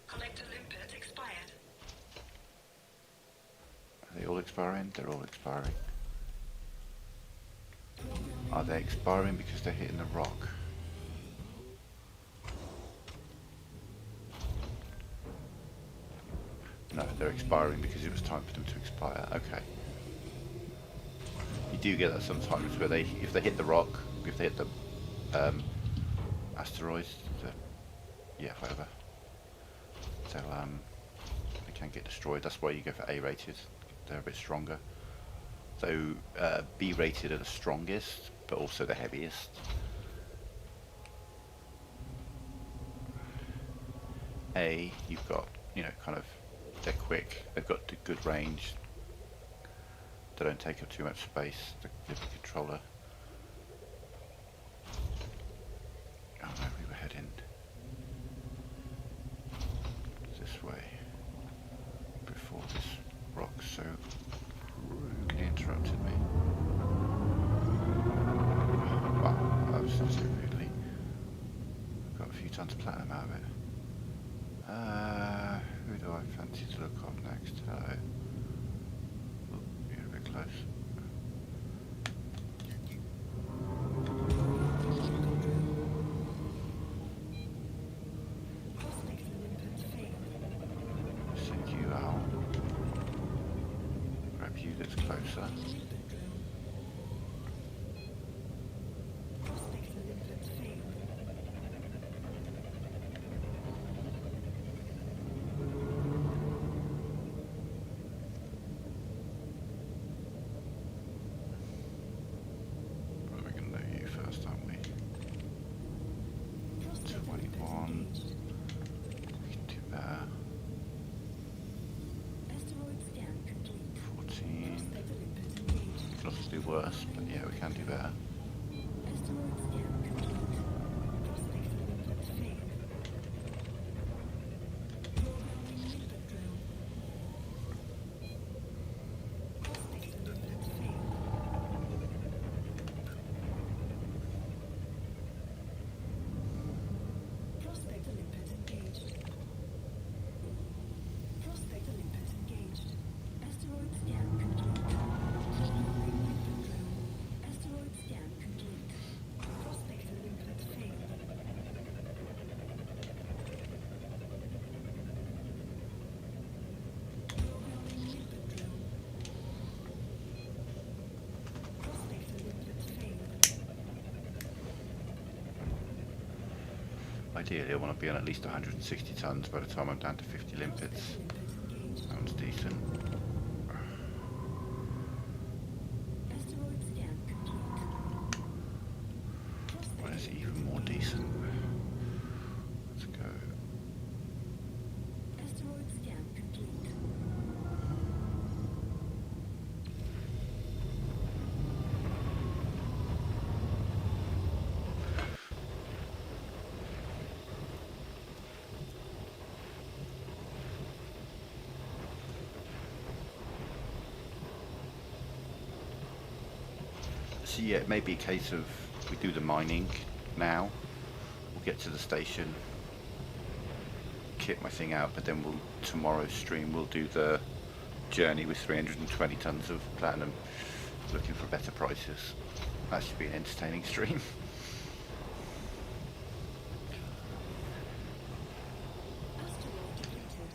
S3: Collector limpet expired.
S1: Are they all expiring? They're all expiring. Are they expiring because they're hitting the rock? No, they're expiring because it was time for them to expire. Okay. You do get that sometimes where if they hit the rock, if they hit the asteroids, yeah, whatever. So they can get destroyed. That's why you go for A-rated. They're a bit stronger. So B-rated are the strongest, but also the heaviest. A, you've got, kind of, they're quick, they've got good range, they don't take up too much space, the controller. Oh no, we were heading this way before this rock so rudely interrupted me. Wow, that was so rudely. Got a few tons of platinum out of it. Who do I fancy to look on next? Hello. Oh, you're a bit close.
S3: Prospector limpet failed.
S1: Send you out. Grab you that's closer.
S3: Prospector limpet failed.
S1: Well, we're going to know you first, aren't we?
S3: Prospector limpet
S1: 21.
S3: engaged.
S1: We can do that.
S3: Asteroid scan complete.
S1: 14.
S3: Prospector limpet engaged.
S1: We can also do worse, but yeah, we can do better. Ideally, I want to be on at least 160 tons by the time I'm down to 50 limpets. Sounds decent.
S3: Asteroid scan complete.
S1: What is even more decent? Let's go.
S3: Asteroid scan complete.
S1: So yeah, it may be a case of we do the mining now. We'll get to the station, kit my thing out, but then we'll tomorrow's stream we'll do the journey with 320 tons of platinum, looking for better prices. That should be an entertaining stream.
S3: Asteroid depleted.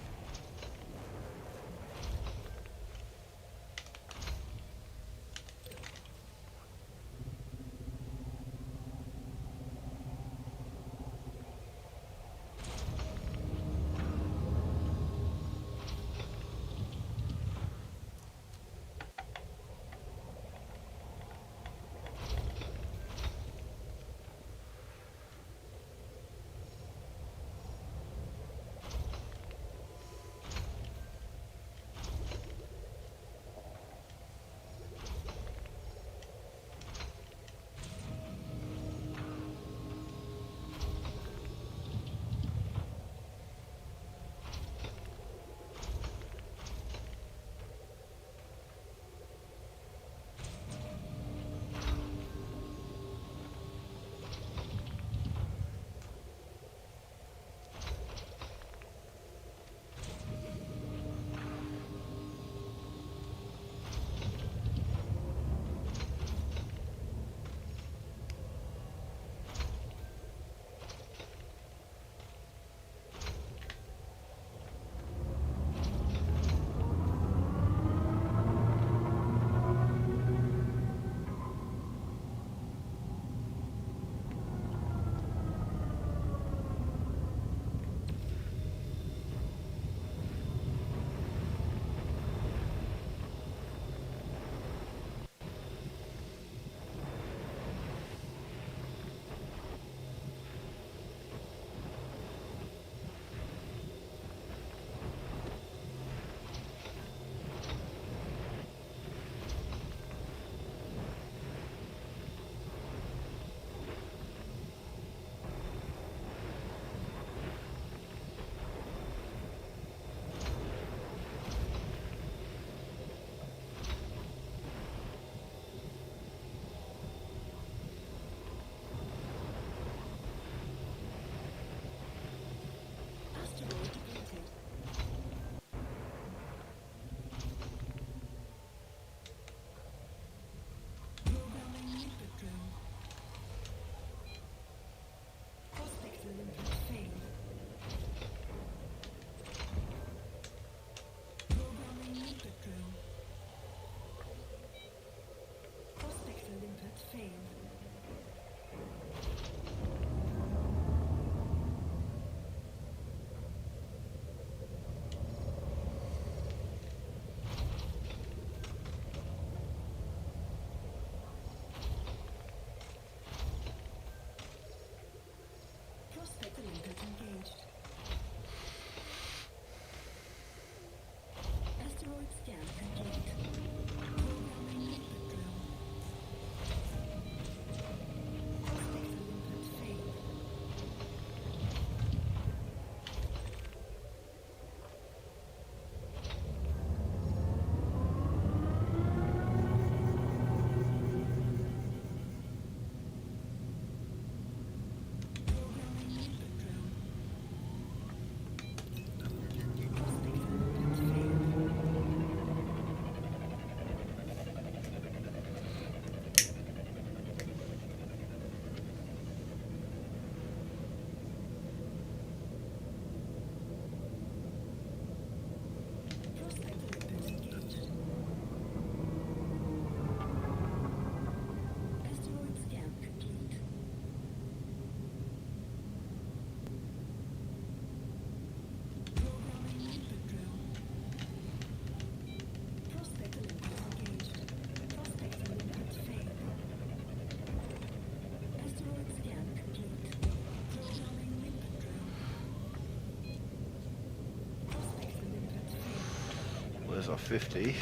S1: 50.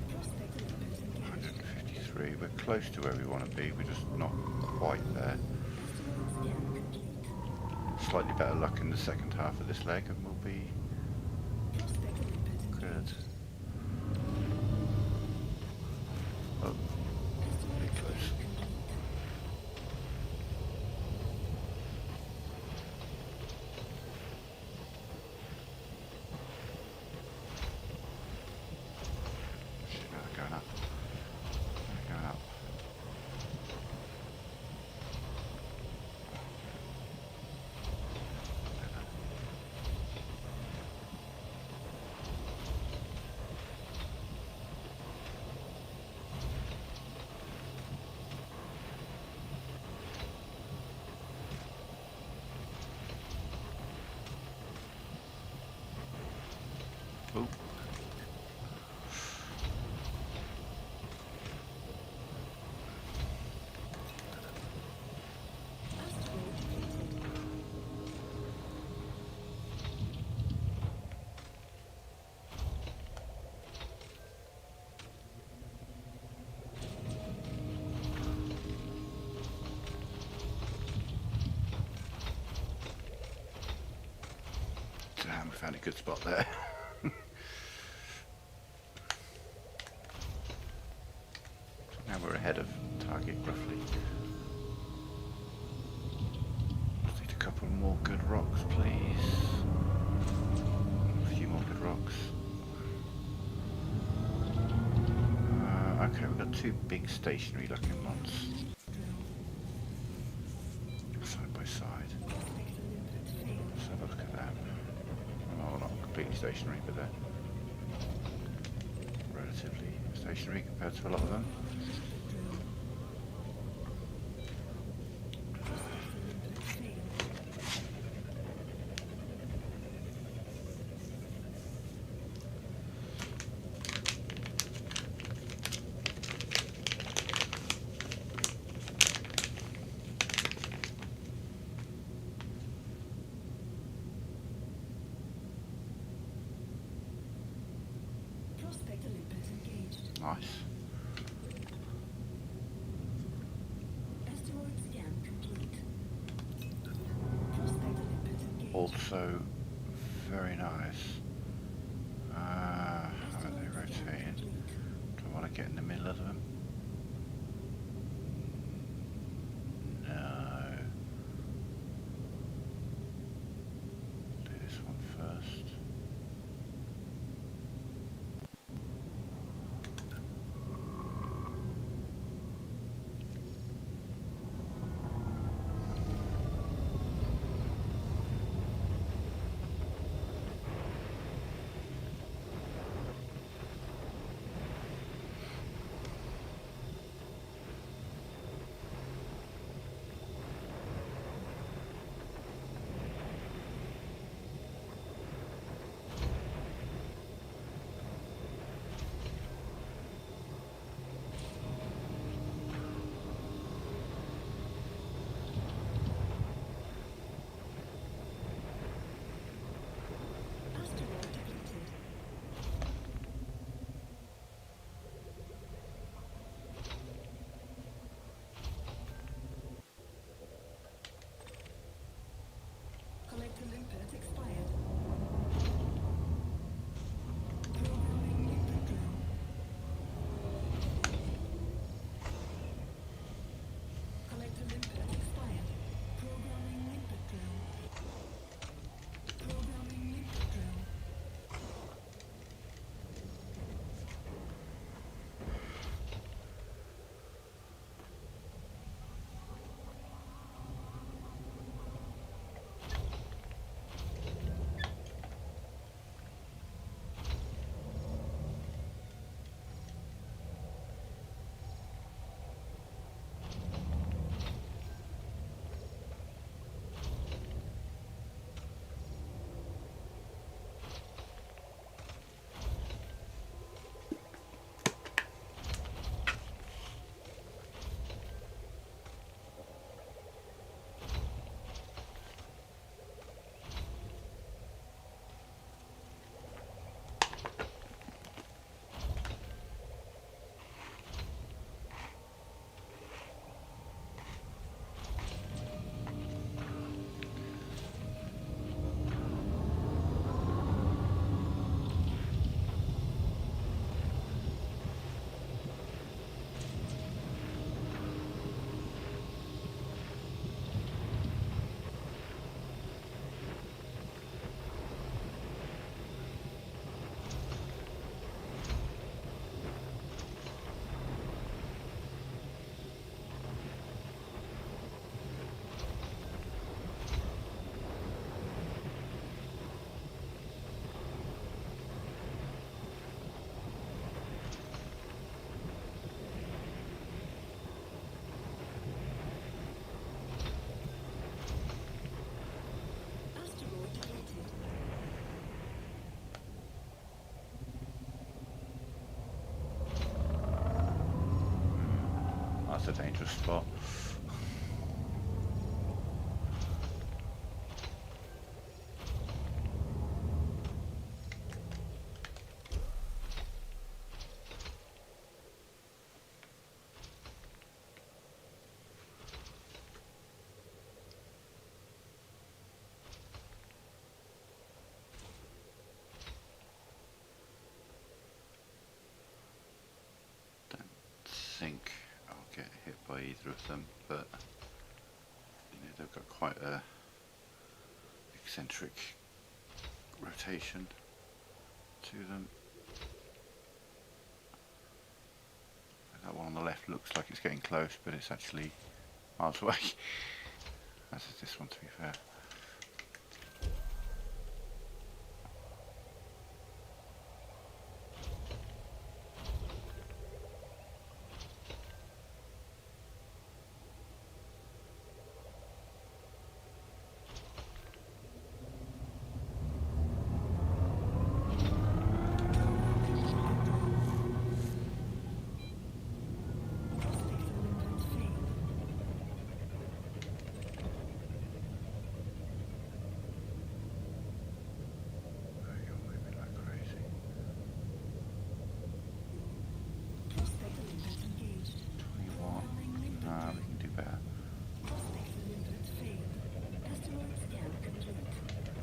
S3: Prospect Olympus engaged.
S1: 153. We're close to where we want to be. We're just not quite there.
S3: Asteroid scan complete.
S1: Slightly better luck in the second half of this leg and we'll be
S3: Prospect Olympus
S1: good.
S3: engaged.
S1: Oh,
S3: Asteroid
S1: pretty
S3: scan
S1: close.
S3: complete.
S1: Shit, no, they're going up. They're going up. Oh.
S3: Asteroid depleted.
S1: Damn, we found a good spot there. Now we're ahead of target roughly. Just need a couple more good rocks, please. A few more good rocks. Okay, we've got two big stationary looking ones. Side by side.
S3: Prospect Olympus failed.
S1: Let's have a look at them. Well, not completely stationary, but they're relatively stationary compared to a lot of them.
S3: Prospect Olympus failed. Prospect Olympus engaged.
S1: Nice.
S3: Asteroid scan complete. Prospect Olympus engaged.
S1: Also, very nice. How are they
S3: Asteroid scan
S1: rotating?
S3: complete.
S1: Do I want to get in the middle of them? No. Do this one first. that's a dangerous spot. Think I'll get hit by either of them, but you know, they've got quite a eccentric rotation to them. That one on the left looks like it's getting close, but it's actually miles away. As is this one, to be fair.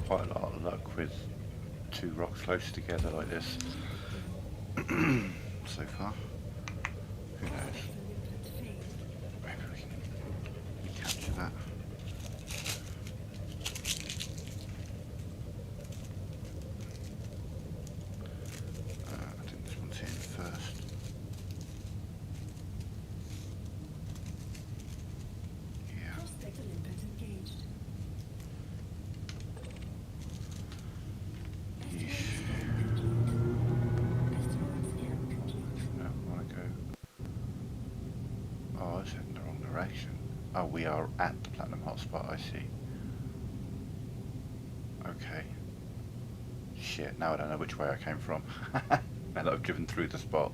S1: Quite a lot of luck with two rocks close together like this so far. Who knows? Maybe we can capture that. I think this one's hitting first. Oh, we are at the platinum hotspot, I see. Okay. Shit, now I don't know which way I came from. Now that I've driven through the spot.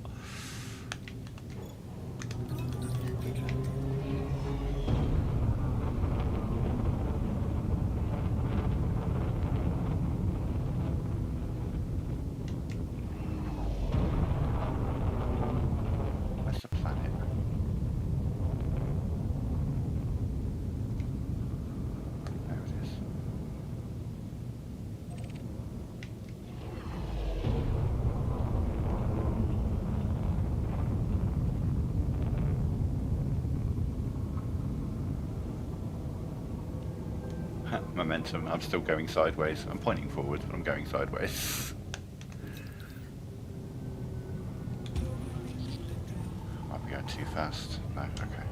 S1: Where's the planet? Momentum. I'm still going sideways. I'm pointing forward, but I'm going sideways. Might be going too fast. No, okay.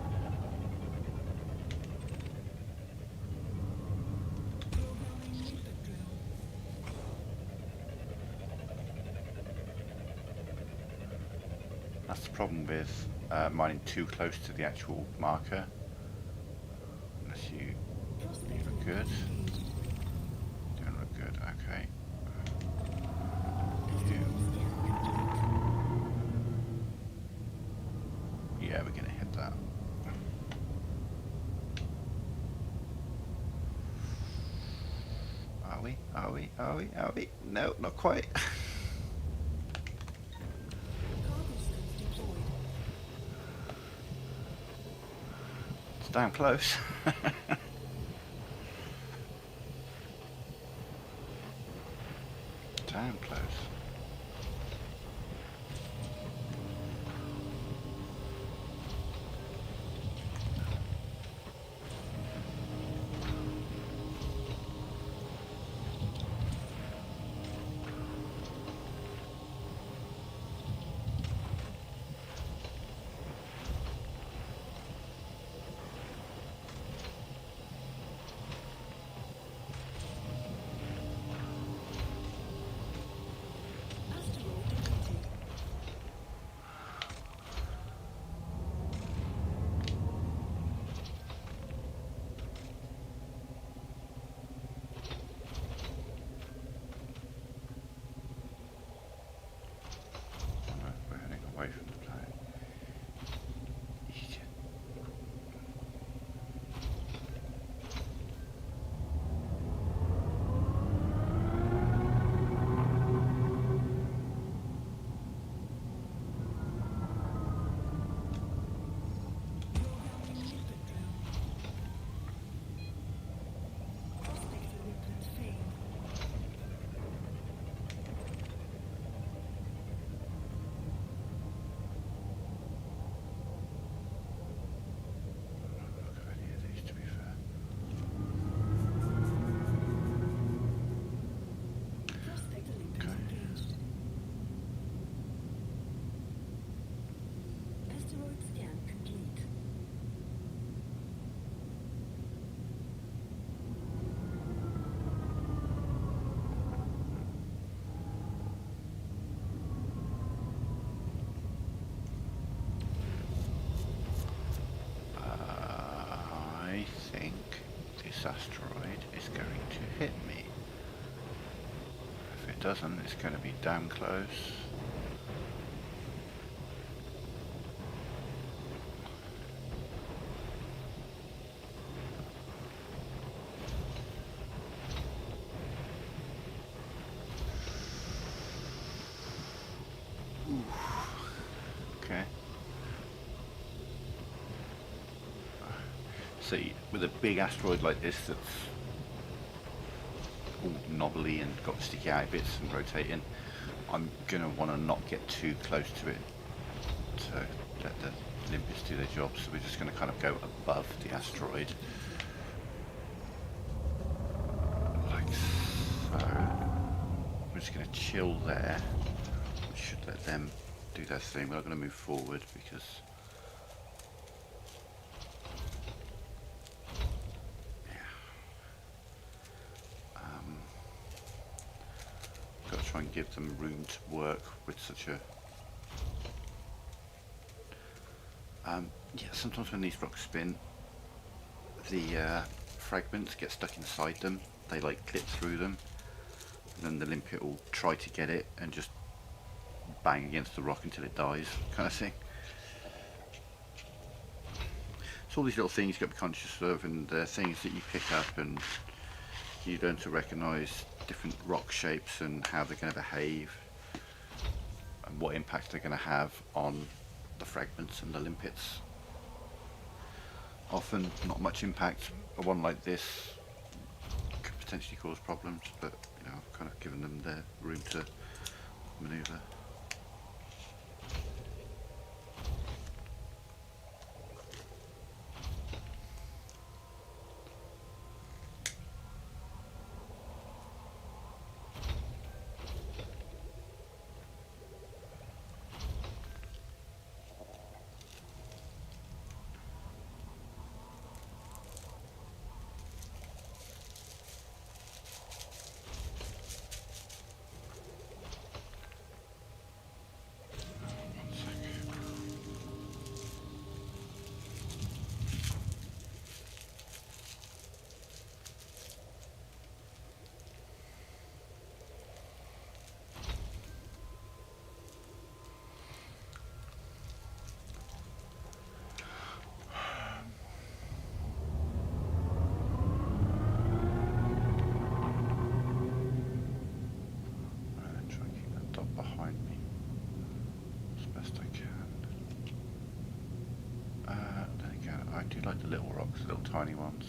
S1: That's the problem with mining too close to the actual marker. Unless you look good. Don't look good, okay. Yeah, we're gonna hit that. Are we? Are we? Are we? Are we? No, not quite. It's damn close. Damn close. I think this asteroid is going to hit me. If it doesn't, it's going to be damn close. Okay. See, with a big asteroid like this that's all knobbly and got sticky out bits and rotating, I'm going to want to not get too close to it to let the limpets do their job. So we're just going to kind of go above the asteroid. Like so. We're just going to chill there. We should let them do their thing. We're not going to move forward because got to try and give them room to work with such a yeah, sometimes when these rocks spin, the fragments get stuck inside them. They like clip through them, and then the limpet will try to get it and just bang against the rock until it dies, kind of thing. So all these little things you've got to be conscious of, and things that you pick up, and you learn to recognise different rock shapes and how they're going to behave and what impact they're going to have on the fragments and the limpets. Often not much impact. A one like this could potentially cause problems, but you know, I've kind of given them their room to manoeuvre. Like the little rocks, the little tiny ones.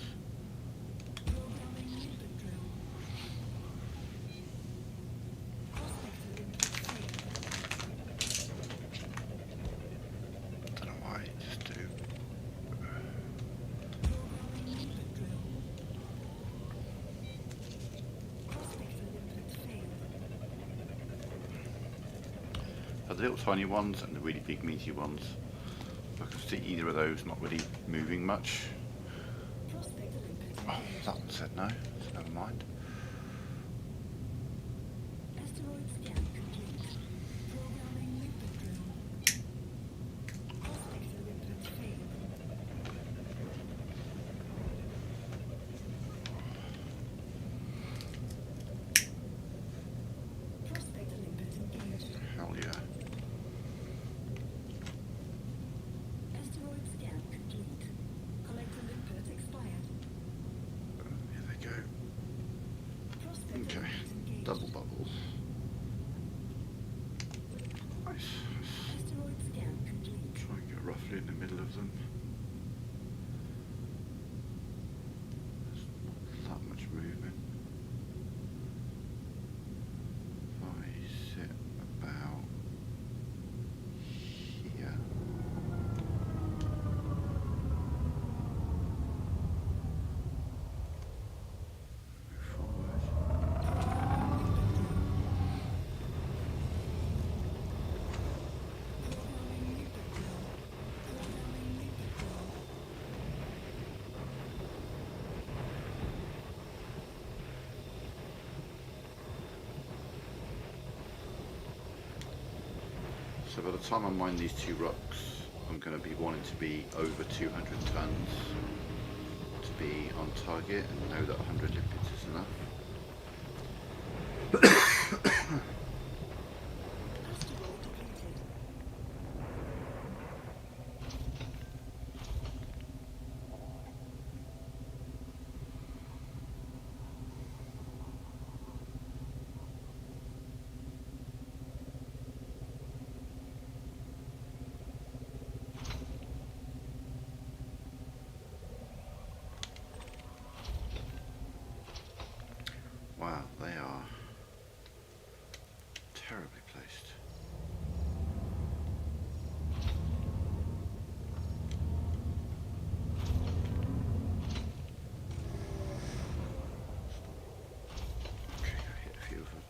S1: Don't know why, just do. The little tiny ones and the really big meaty ones. I can see either of those not really moving much. Oh, that one said no, so never mind.
S3: Asteroid scan complete. Programming limpet drill. Prospector limpet failed. Prospector limpet engaged.
S1: Hell yeah.
S3: Asteroid scan complete. Collector limpet expired.
S1: Here they go.
S3: Prospector
S1: Okay,
S3: limpet engaged.
S1: double bubbles. Nice.
S3: Asteroid scan complete.
S1: Try and get roughly in the middle of them. There's not that much movement. If I sit about here. Move forward.
S3: Programming limpet drill. Programming limpet drill.
S1: So by the time I mine these two rocks, I'm going to be wanting to be over 200 tons be on target and know that 100 lipids is enough.
S3: Asteroid depleted.
S1: Wow, they are terribly placed. Okay, I hit a few of them.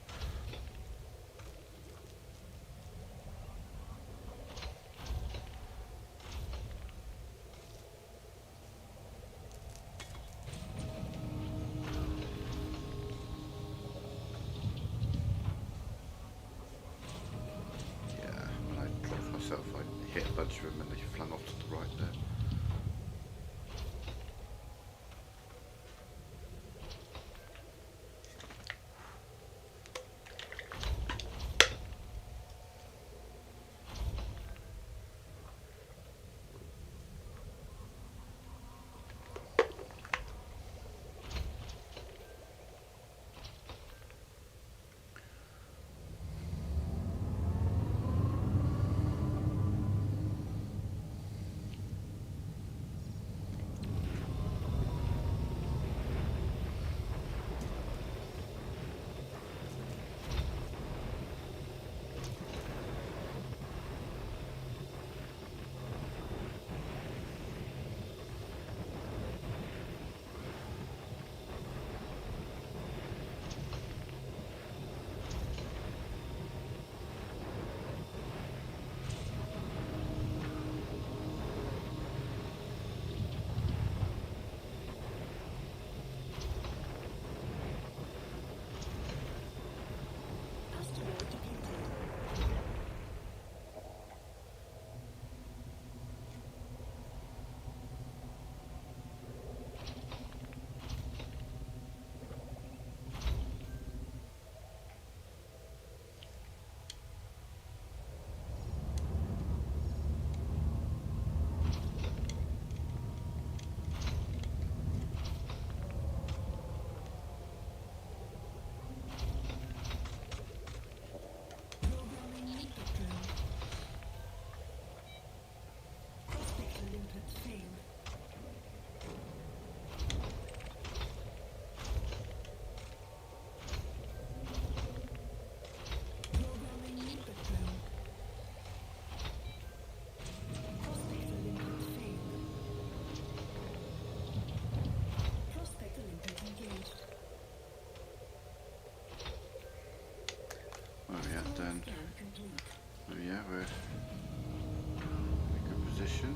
S1: Yeah, when I dropped myself, I hit a bunch of them and they flung off to the right there.
S3: Asteroid depleted. Programming limpet drone. Prospector limpet failed. Programming limpet drone. Prospector limpet failed. Prospector limpet engaged.
S1: Oh yeah,
S3: Asteroid
S1: then.
S3: scan complete.
S1: Oh yeah, we're in a good position.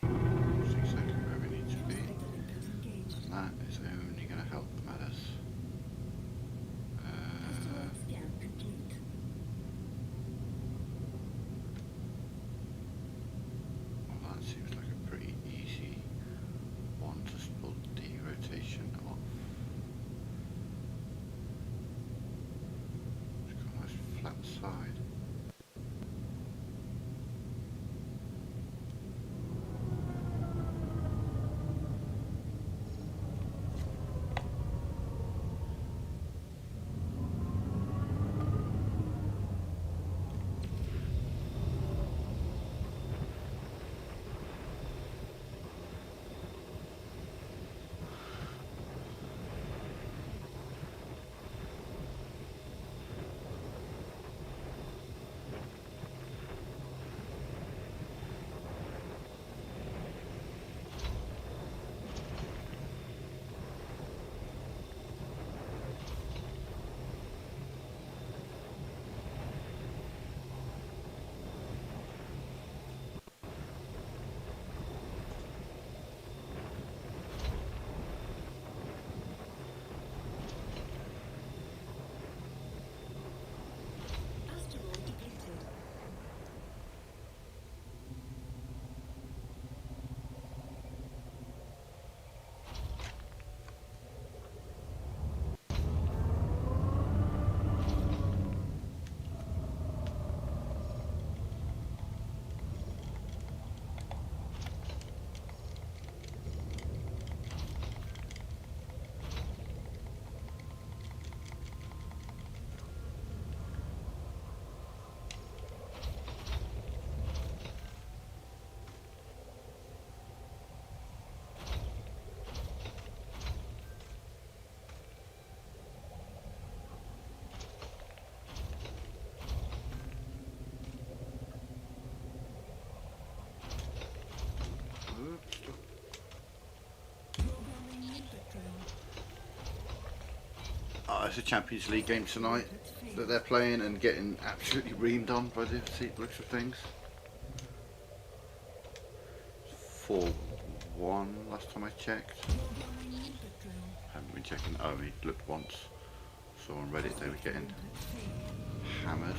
S1: That's exactly where we need to be.
S3: Prospector limpet engaged.
S1: And that is only going to help matters.
S3: Asteroid scan complete.
S1: Well, that seems like a pretty easy one to pull the rotation off. It's got a nice flat side. it's a Champions League game tonight that they're playing and getting absolutely reamed on by the looks of things. 4-1 last time I checked. Haven't been checking. I only looked once. Saw on Reddit they were getting hammered.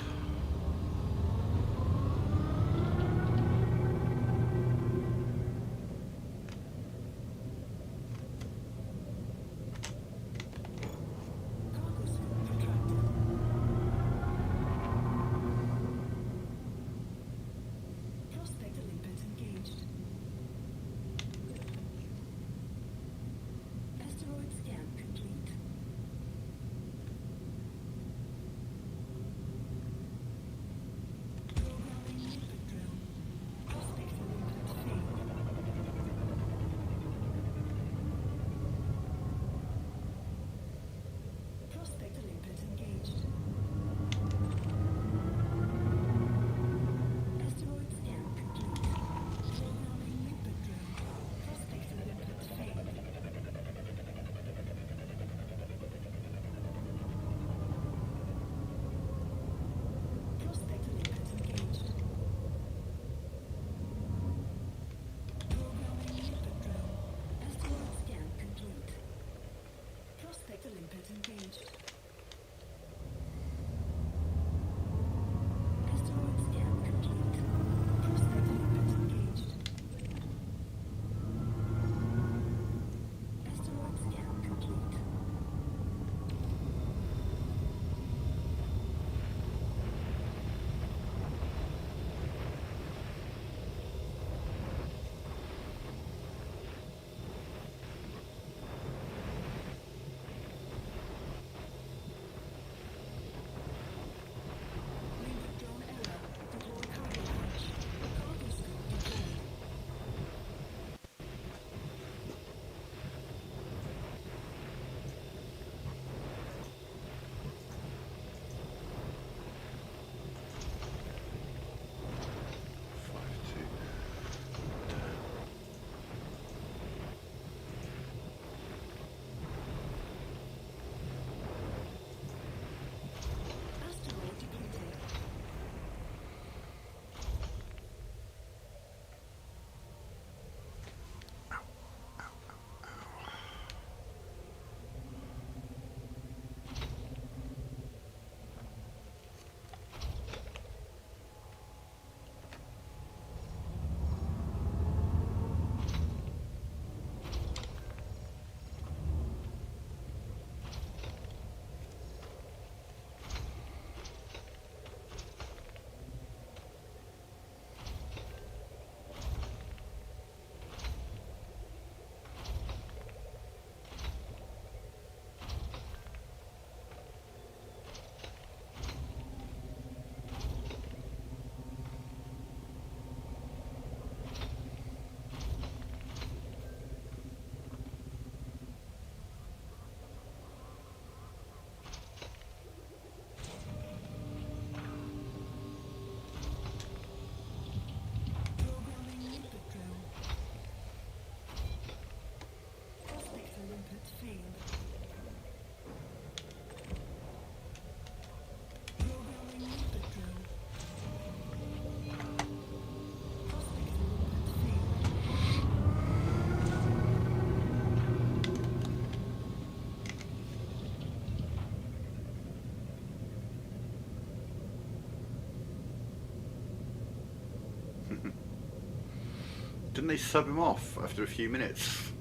S1: Didn't they sub him off after a few minutes?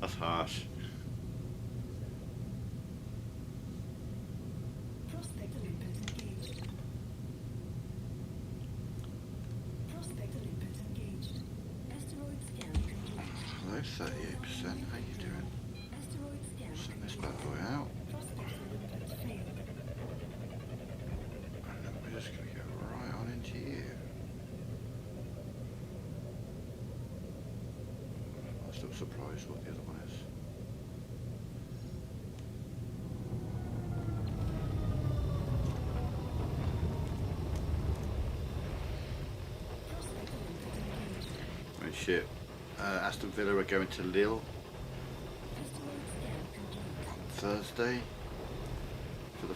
S1: That's harsh.
S3: Prospect Olympus engaged. Prospect Olympus engaged. Asteroid scan complete.
S1: Hello, 38%. How you doing?
S3: Asteroid scan
S1: Send this
S3: complete.
S1: bad boy out.
S3: Prospect Olympus failed.
S1: And then we're just going to go right on into you. I'm still surprised what the other one is.
S3: Prospect Olympus engaged.
S1: Oh shit. Aston Villa are going to Lille
S3: Asteroid scan complete.
S1: on Thursday.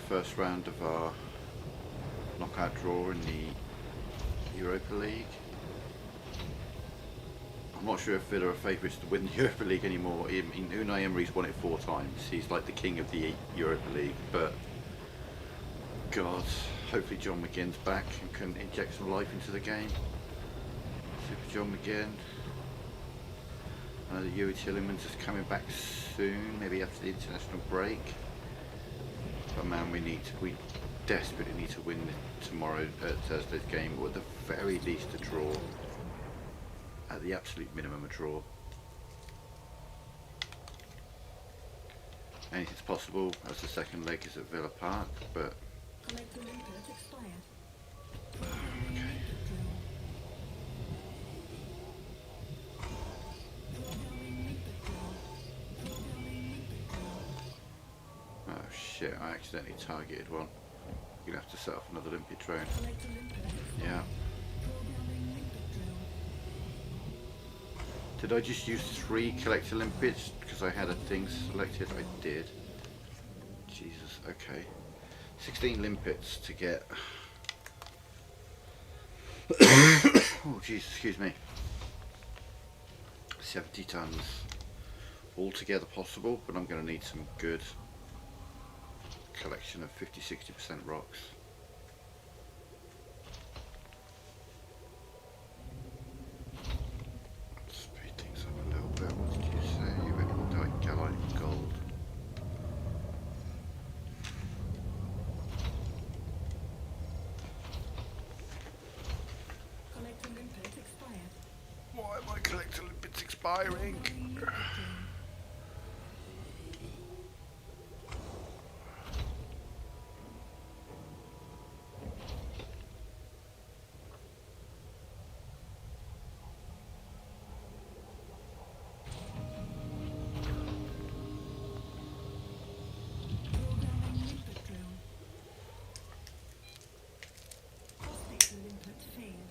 S1: first round of our knockout draw in the Europa League. I'm not sure if Villa are favourites to win the Europa League anymore. I mean, Unai Emery's won it 4 times. He's like the king of the Europa League. But God, hopefully John McGinn's back and can inject some life into the game. Super John McGinn. I know that Yuri Tillemans is coming back soon, maybe after the international break. But man, we desperately need to win Thursday's game, or at the very least a draw. At the absolute minimum, a draw. Anything's possible as the second leg is at Villa Park, but
S3: Collect Olympics expired.
S1: okay. Oh shit, I accidentally targeted one. You're gonna have to set off another Olympic drone.
S3: Collect Olympics.
S1: Yeah.
S3: Programming Olympic drill.
S1: Did I just use 3 collect Olympics because I had a thing selected? I did. Jesus, okay. 16 limpets to get. Oh Jesus, excuse me. 70 tons. Altogether possible, but I'm going to need some good collection of 50-60% rocks. Speed things up a little bit. What did you say? You reckon like gallite and gold?
S3: Collect Olympics expired.
S1: Why am I collecting Olympics expiring?
S3: Programming Olympic drill. Programming Olympic drill. Prospect Olympics failed.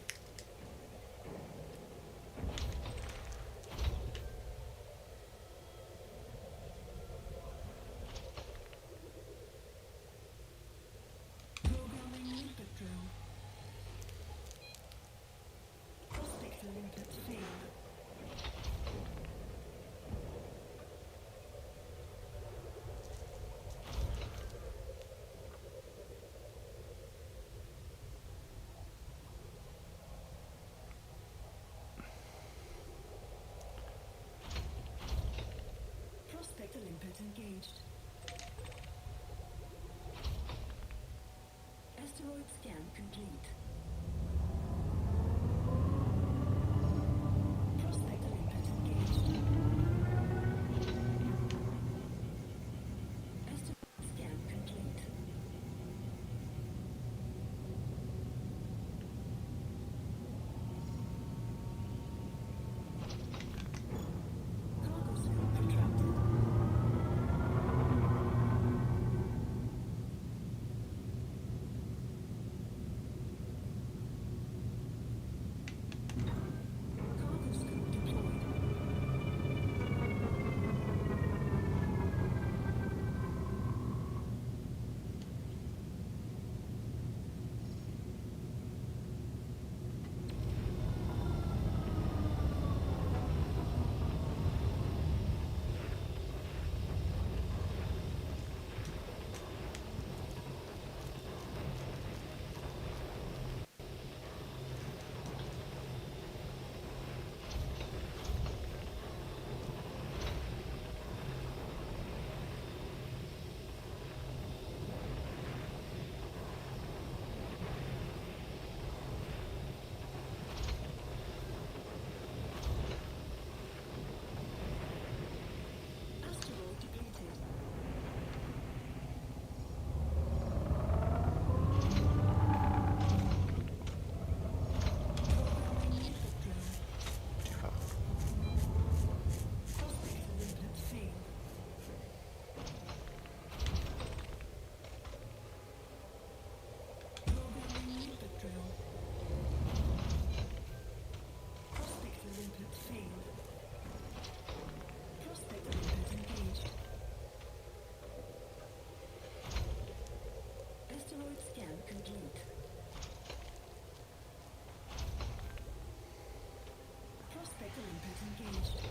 S3: engaged.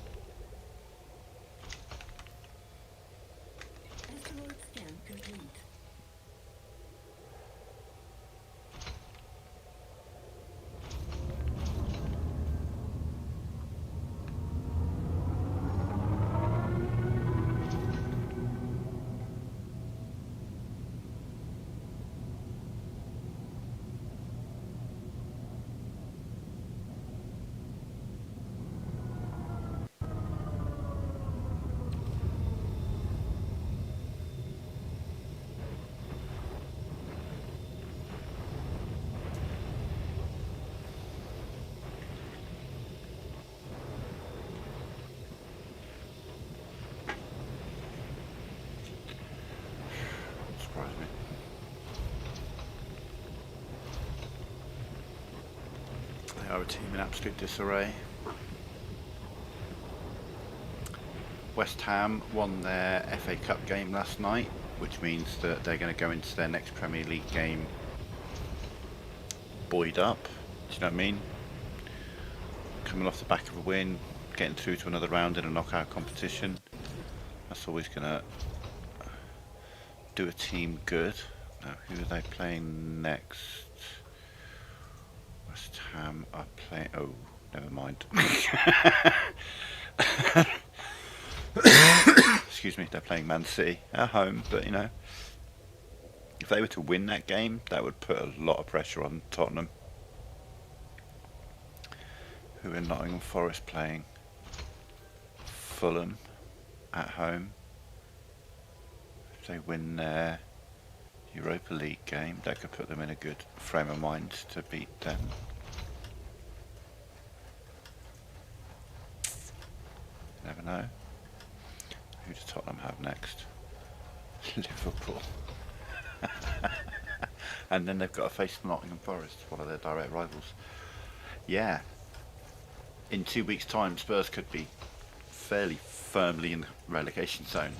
S3: Asteroid scan complete.
S1: Surprise me. They are a team in absolute disarray. West Ham won their FA Cup game last night, which means that they're going to go into their next Premier League game buoyed up. Do you know what I mean? Coming off the back of a win, getting through to another round in a knockout competition. That's always going to do a team good. Now, who are they playing next? West Ham are playing... Oh, never mind. Excuse me, they're playing Man City at home, but you know, if they were to win that game, that would put a lot of pressure on Tottenham, who are Nottingham Forest playing. Fulham at home. If they win their Europa League game, that could put them in a good frame of mind to beat them. Never know. Who does Tottenham have next? Liverpool. And then they've got to face Nottingham Forest, one of their direct rivals. Yeah. In 2 weeks' time, Spurs could be fairly firmly in the relegation zone.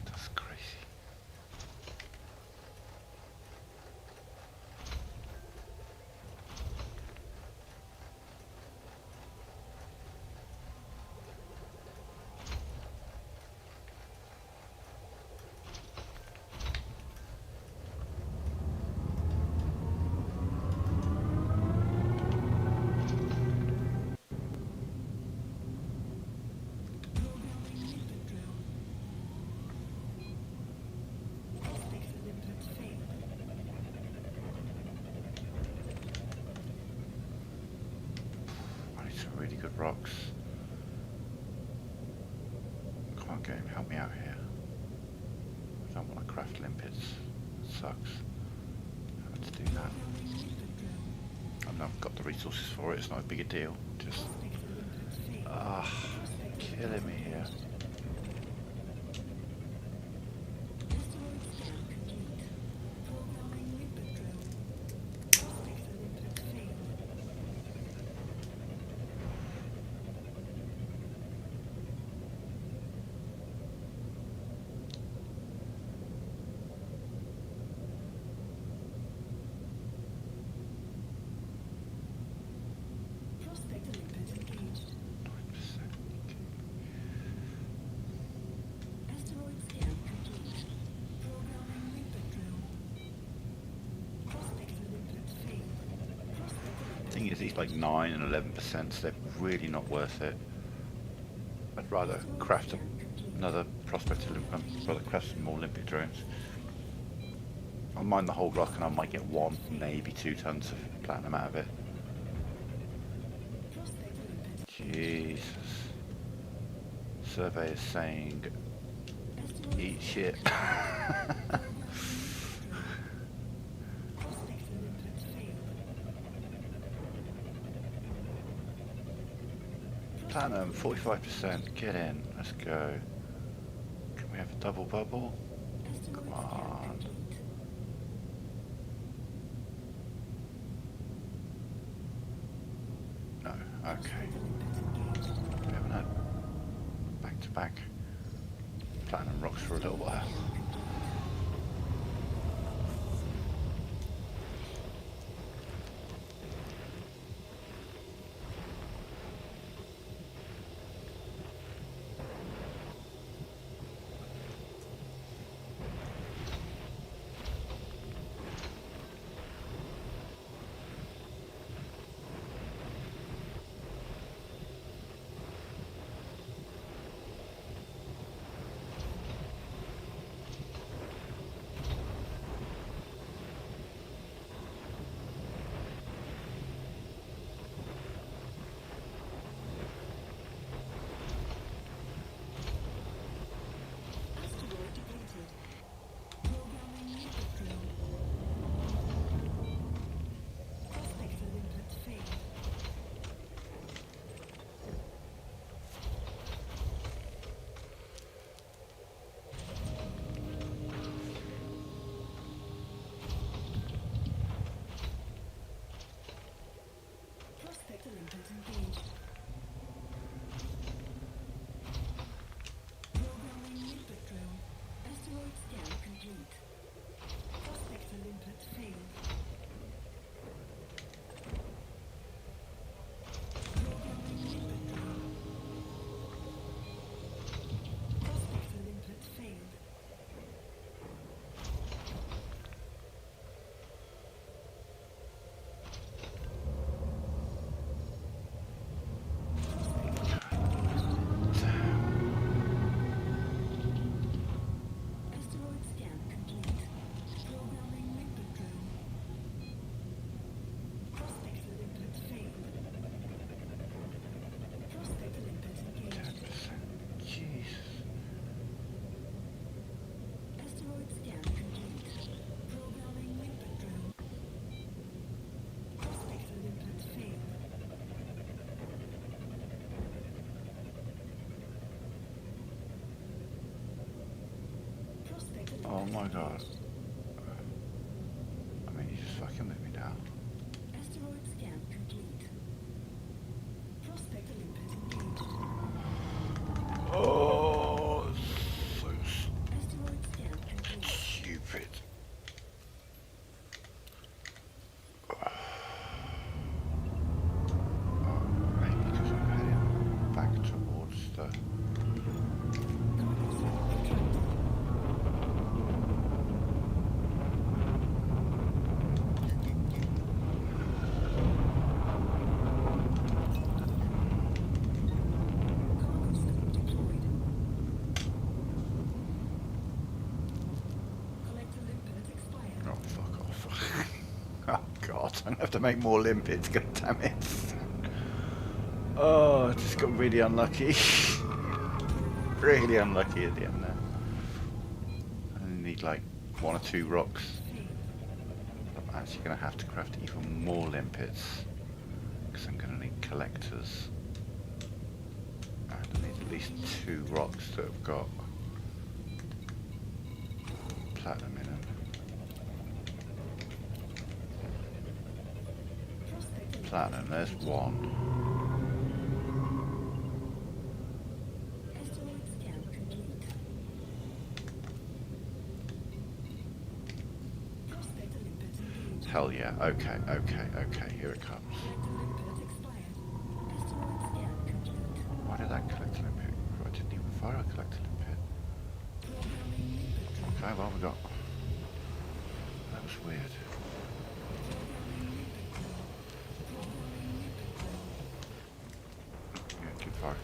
S1: That's crazy. Really good rocks. Come on, game, help me out here. I don't want to craft limpets. It sucks having to do that. I've not got the resources for it, it's not a big a deal. Just killing me here. Thing is, he's like 9 and 11%, so they're really not worth it. I'd rather craft another prospect rather craft some more Olympic drones. I'll mine the whole rock and I might get 1, maybe 2 tons of platinum out of it. Jesus. Survey is saying, eat shit. Platinum, 45%, get in, let's go. Can we have a double bubble? Come on. No, okay. We haven't had back-to-back platinum rocks for a little while. my god. I mean, he's just fucking with me now.
S3: Asteroid scan complete. Prospect Olympus engaged.
S1: Oh, so
S3: Asteroid scan complete.
S1: stupid. Maybe because I'm heading back towards the...
S3: Cargo slot retracted. Cargo scope deployed. Collector limpet expired.
S1: Oh, fuck off. Oh, God. I'm going to have to make more limpets. God damn it. Oh, I just got really unlucky. Really unlucky at the end there. I only need like 1 or 2 rocks. I'm actually going to have to craft even more limpets. Because I'm going to need collectors. And I need at least 2 rocks that have got platinum in them.
S3: Prospect
S1: Platinum, there's 1.
S3: Asteroid scan complete. Prospect Olympus engaged.
S1: Hell yeah, okay, here it comes.
S3: Collector limpet expired. Asteroid scan complete.
S1: Why did that collect a limpet? I didn't even fire a collect a limpet.
S3: Programming limpet drill.
S1: Okay, well we got... That was weird.
S3: Programming limpet drill. Programming limpet drill.
S1: Yeah, keep firing.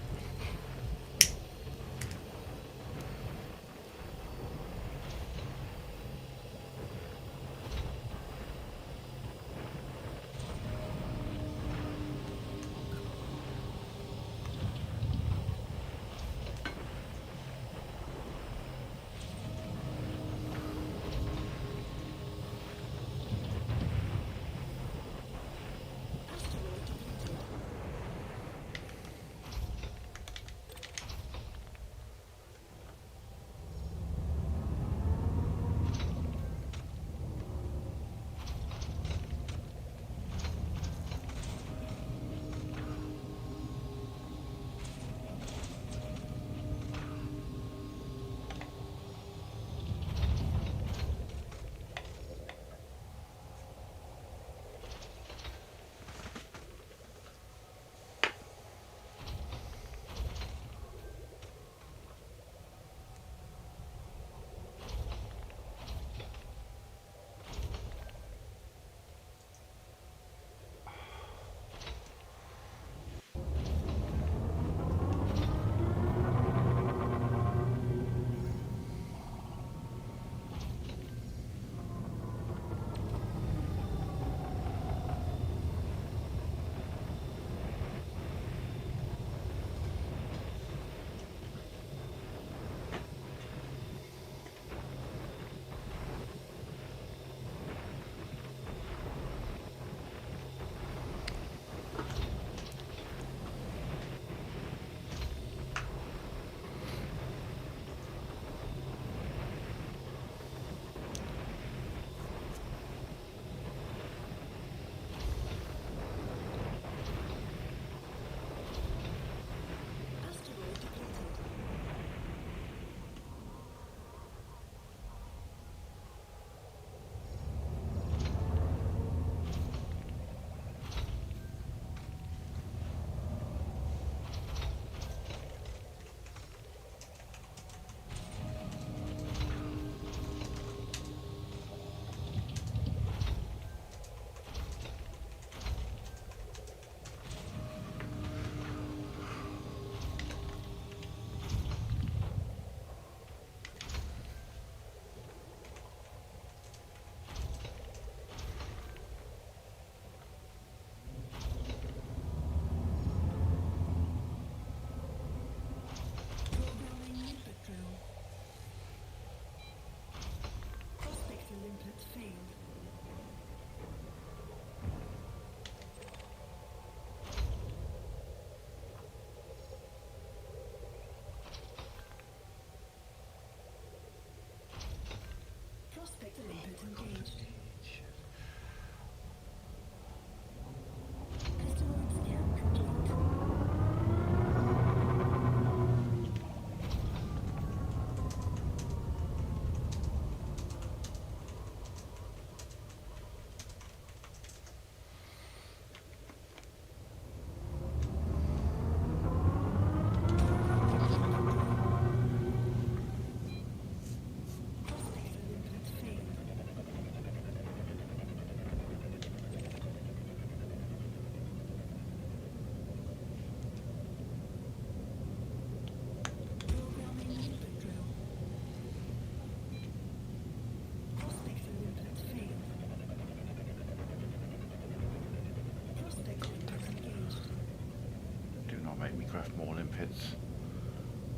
S1: limpets.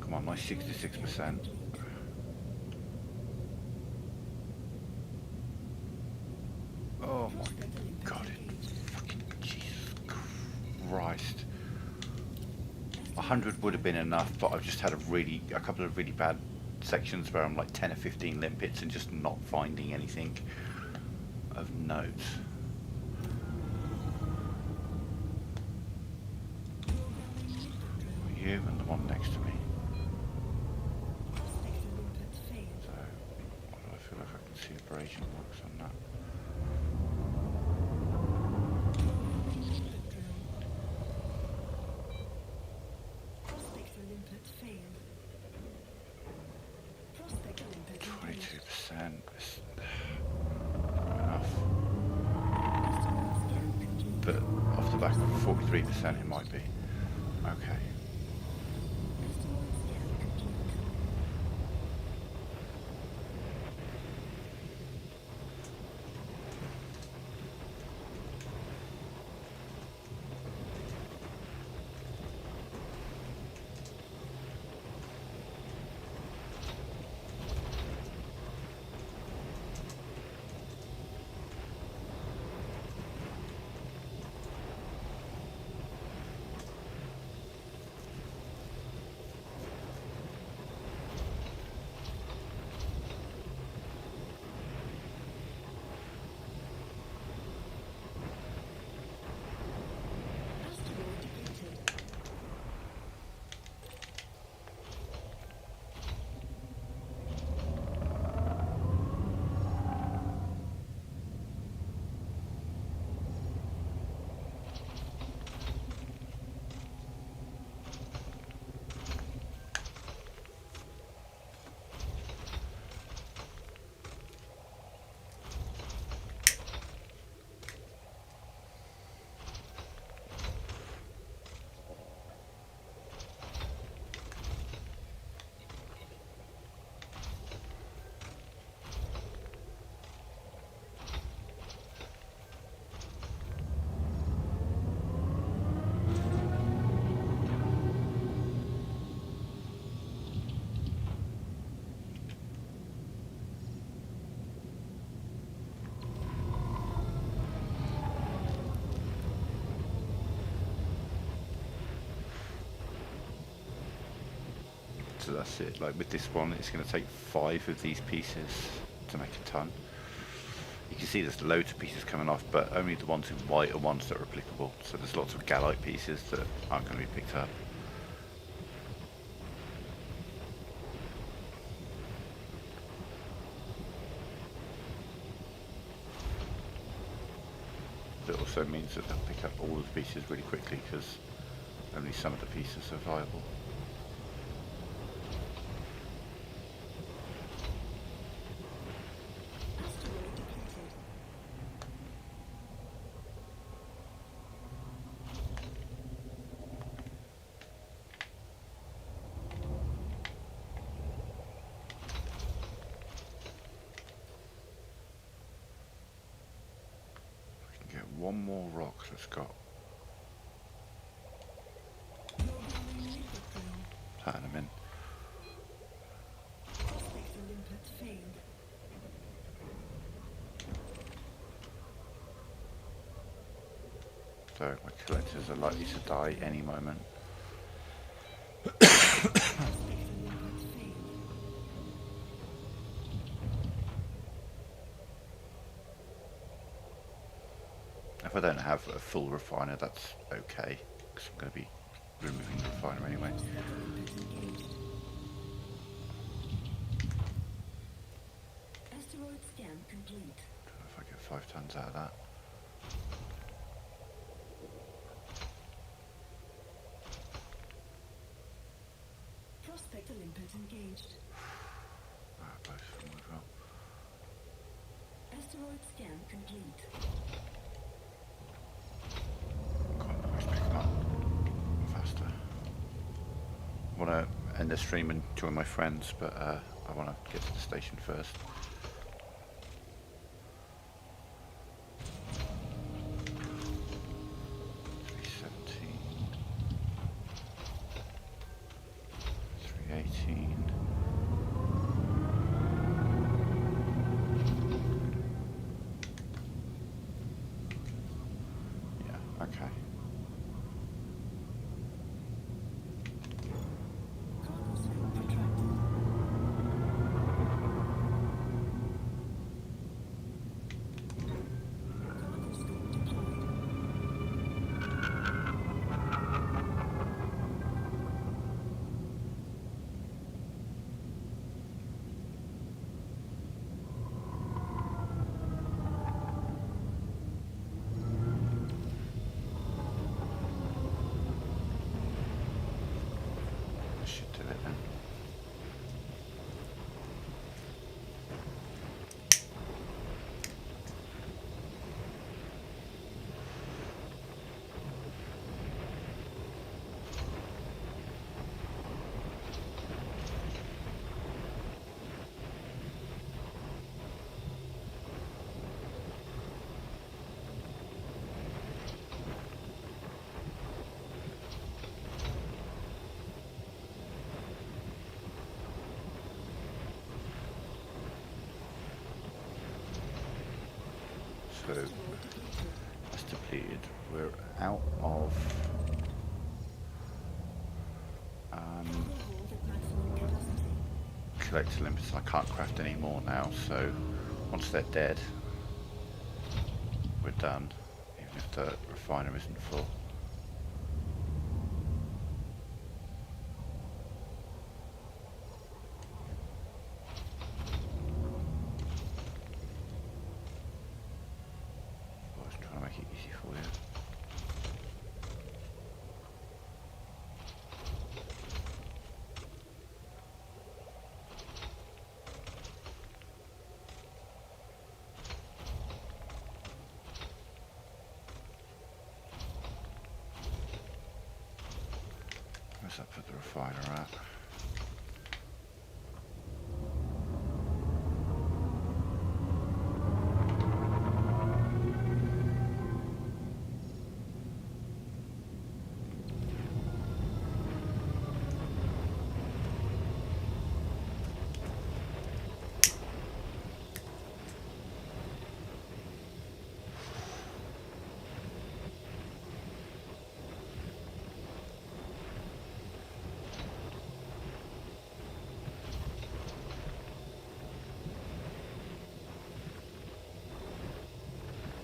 S1: Come on, my 66%. Oh my god, fucking Jesus Christ. 100 would have been enough, but I've just had a couple of really bad sections where I'm like 10 or 15 limpets and just not finding anything of note. You and the one next to me. So, I feel like I can see abrasion marks on that.
S3: Prospector limpet failed. Prospector limpet engaged.
S1: 22%. Enough.
S3: Asteroid scan complete.
S1: But off the back of 43% it might be. Okay.
S3: Asteroid scan complete. Asteroid depleted.
S1: So that's it. Like with this one, it's going to take 5 of these pieces to make a ton. You can see there's loads of pieces coming off, but only the ones in white are ones that are applicable. So there's lots of gallite pieces that aren't going to be picked up. It also means that they'll pick up all of the pieces really quickly because only some of the pieces are viable.
S3: Asteroid depleted.
S1: We can get one more rock that's got platinum in.
S3: Prospector limpet failed.
S1: So my collectors are likely to die any moment.
S3: Prospector limpet failed.
S1: If I don't have a full refiner, that's okay, because I'm going to be removing the refiner anyway.
S3: Prospector limpet engaged. Asteroid scan complete.
S1: Don't know if I get 5 tons out of that.
S3: Prospector limpet engaged.
S1: Both of them as well.
S3: Asteroid scan complete.
S1: Come on, let's pick them up faster. I want to end the stream and join my friends, but I want to get to the station first. Okay.
S3: Cargo scope retracted. Cargo scope deployed.
S1: I should do it then. So
S3: Overload depleted.
S1: that's depleted. We're out of
S3: Cargo hold at maximum capacity.
S1: collector limits. I can't craft any more now, so once they're dead, we're done, even if the refiner isn't full. I was trying to make it easy for you. Where's that put the refiner at?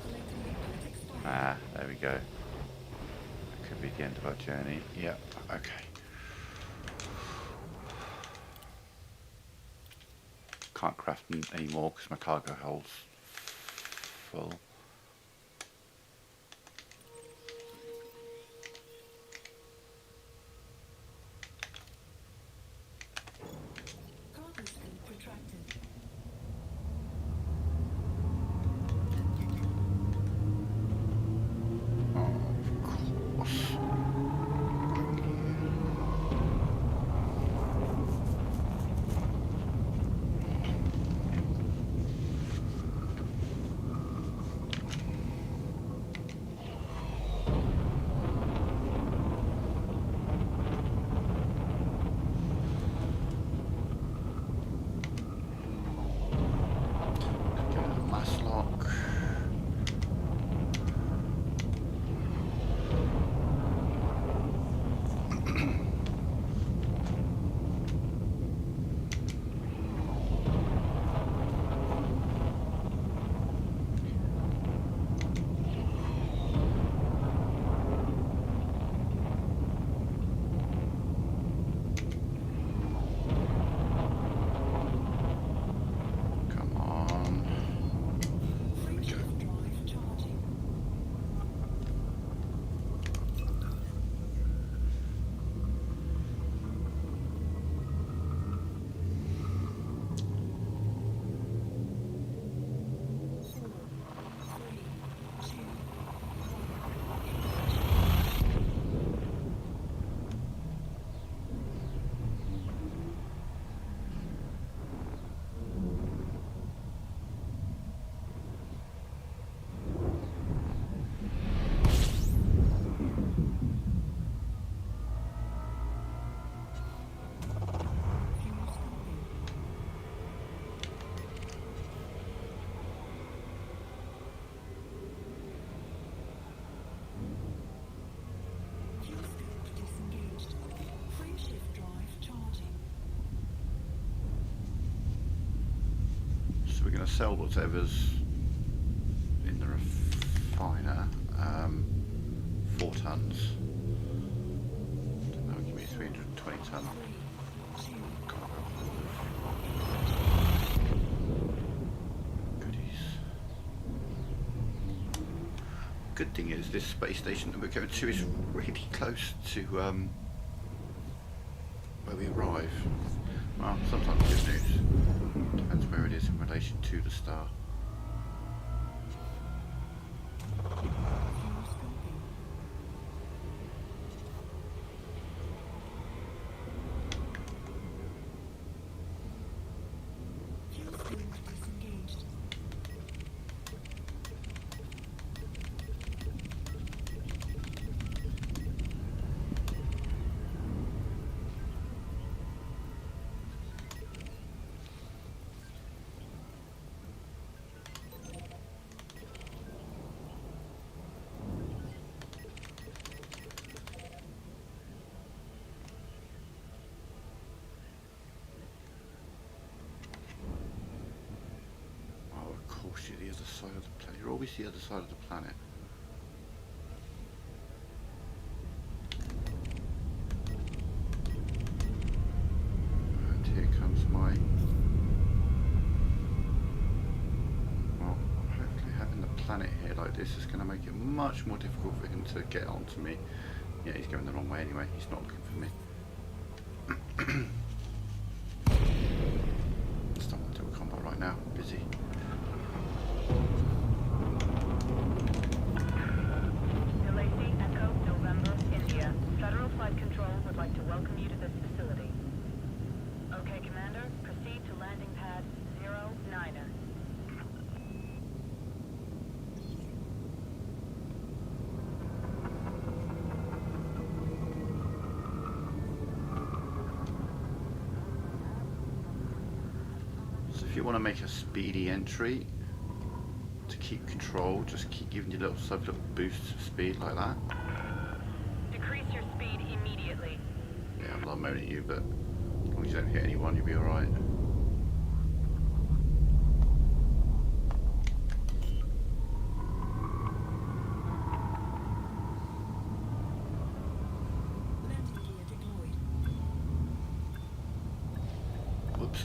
S3: Collector impact expired.
S1: Ah, there we go. That could be the end of our journey. Yep, okay. Can't craft any more because my cargo hold's full.
S3: Cargo scope retracted.
S1: Oh, of course. going to sell whatever's in the refiner. 4 tons. That'll give me 320 ton cargo hold. Goodies. Good thing is this space station that we're going to is really close to where we arrive. Well, sometimes good news. Depends where it is in relation to the star.
S3: Disengaged.
S1: You're the other side of the planet. You're always the other side of the planet. And here comes my... Well, hopefully having the planet here like this is going to make it much more difficult for him to get onto me. Yeah, he's going the wrong way anyway. He's not looking for me. Just don't want to do a combat right now. I'm busy.
S2: DeLacy, Echo, November, India. Federal Flight Control would like to welcome you to this facility. Okay, Commander, proceed to landing pad 09er.
S1: So if you want to make a speedy entry to keep control, just keep giving you little boosts of speed like that.
S2: Decrease your speed immediately.
S1: Yeah, I'm not moaning at you, but as long as you don't hit anyone, you'll be alright.
S3: Landing gear deployed.
S1: Whoops.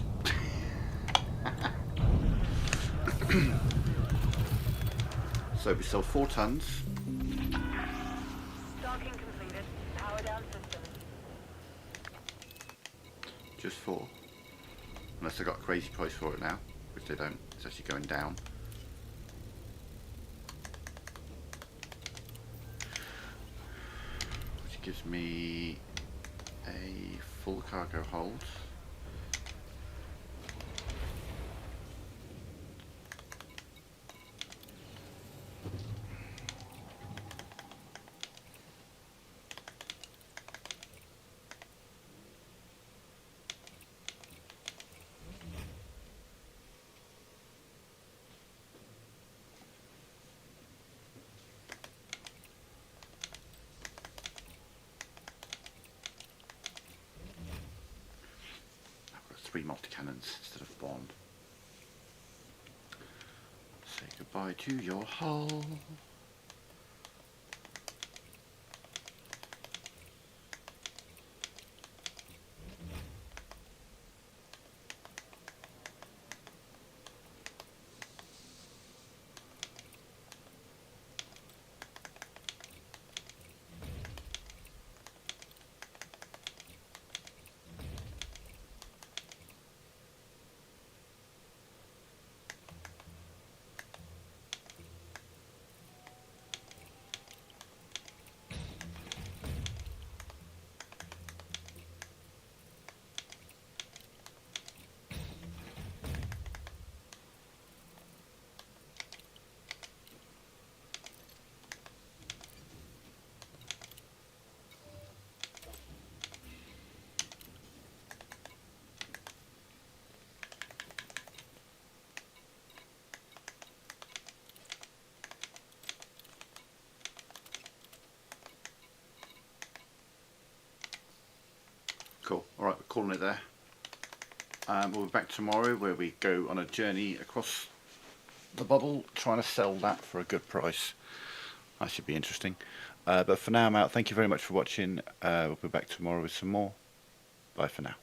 S1: So we sold 4 tons.
S2: Docking completed. Power down systems.
S1: Just 4. Unless they got a crazy price for it now, which they don't. It's actually going down. Which gives me a full cargo hold. I've got 3 multi-cannons instead of 1. Say goodbye to your hull. Cool. Alright, we're calling it there. We'll be back tomorrow where we go on a journey across the bubble, trying to sell that for a good price. That should be interesting. But for now, I'm out. Thank you very much for watching. We'll be back tomorrow with some more. Bye for now.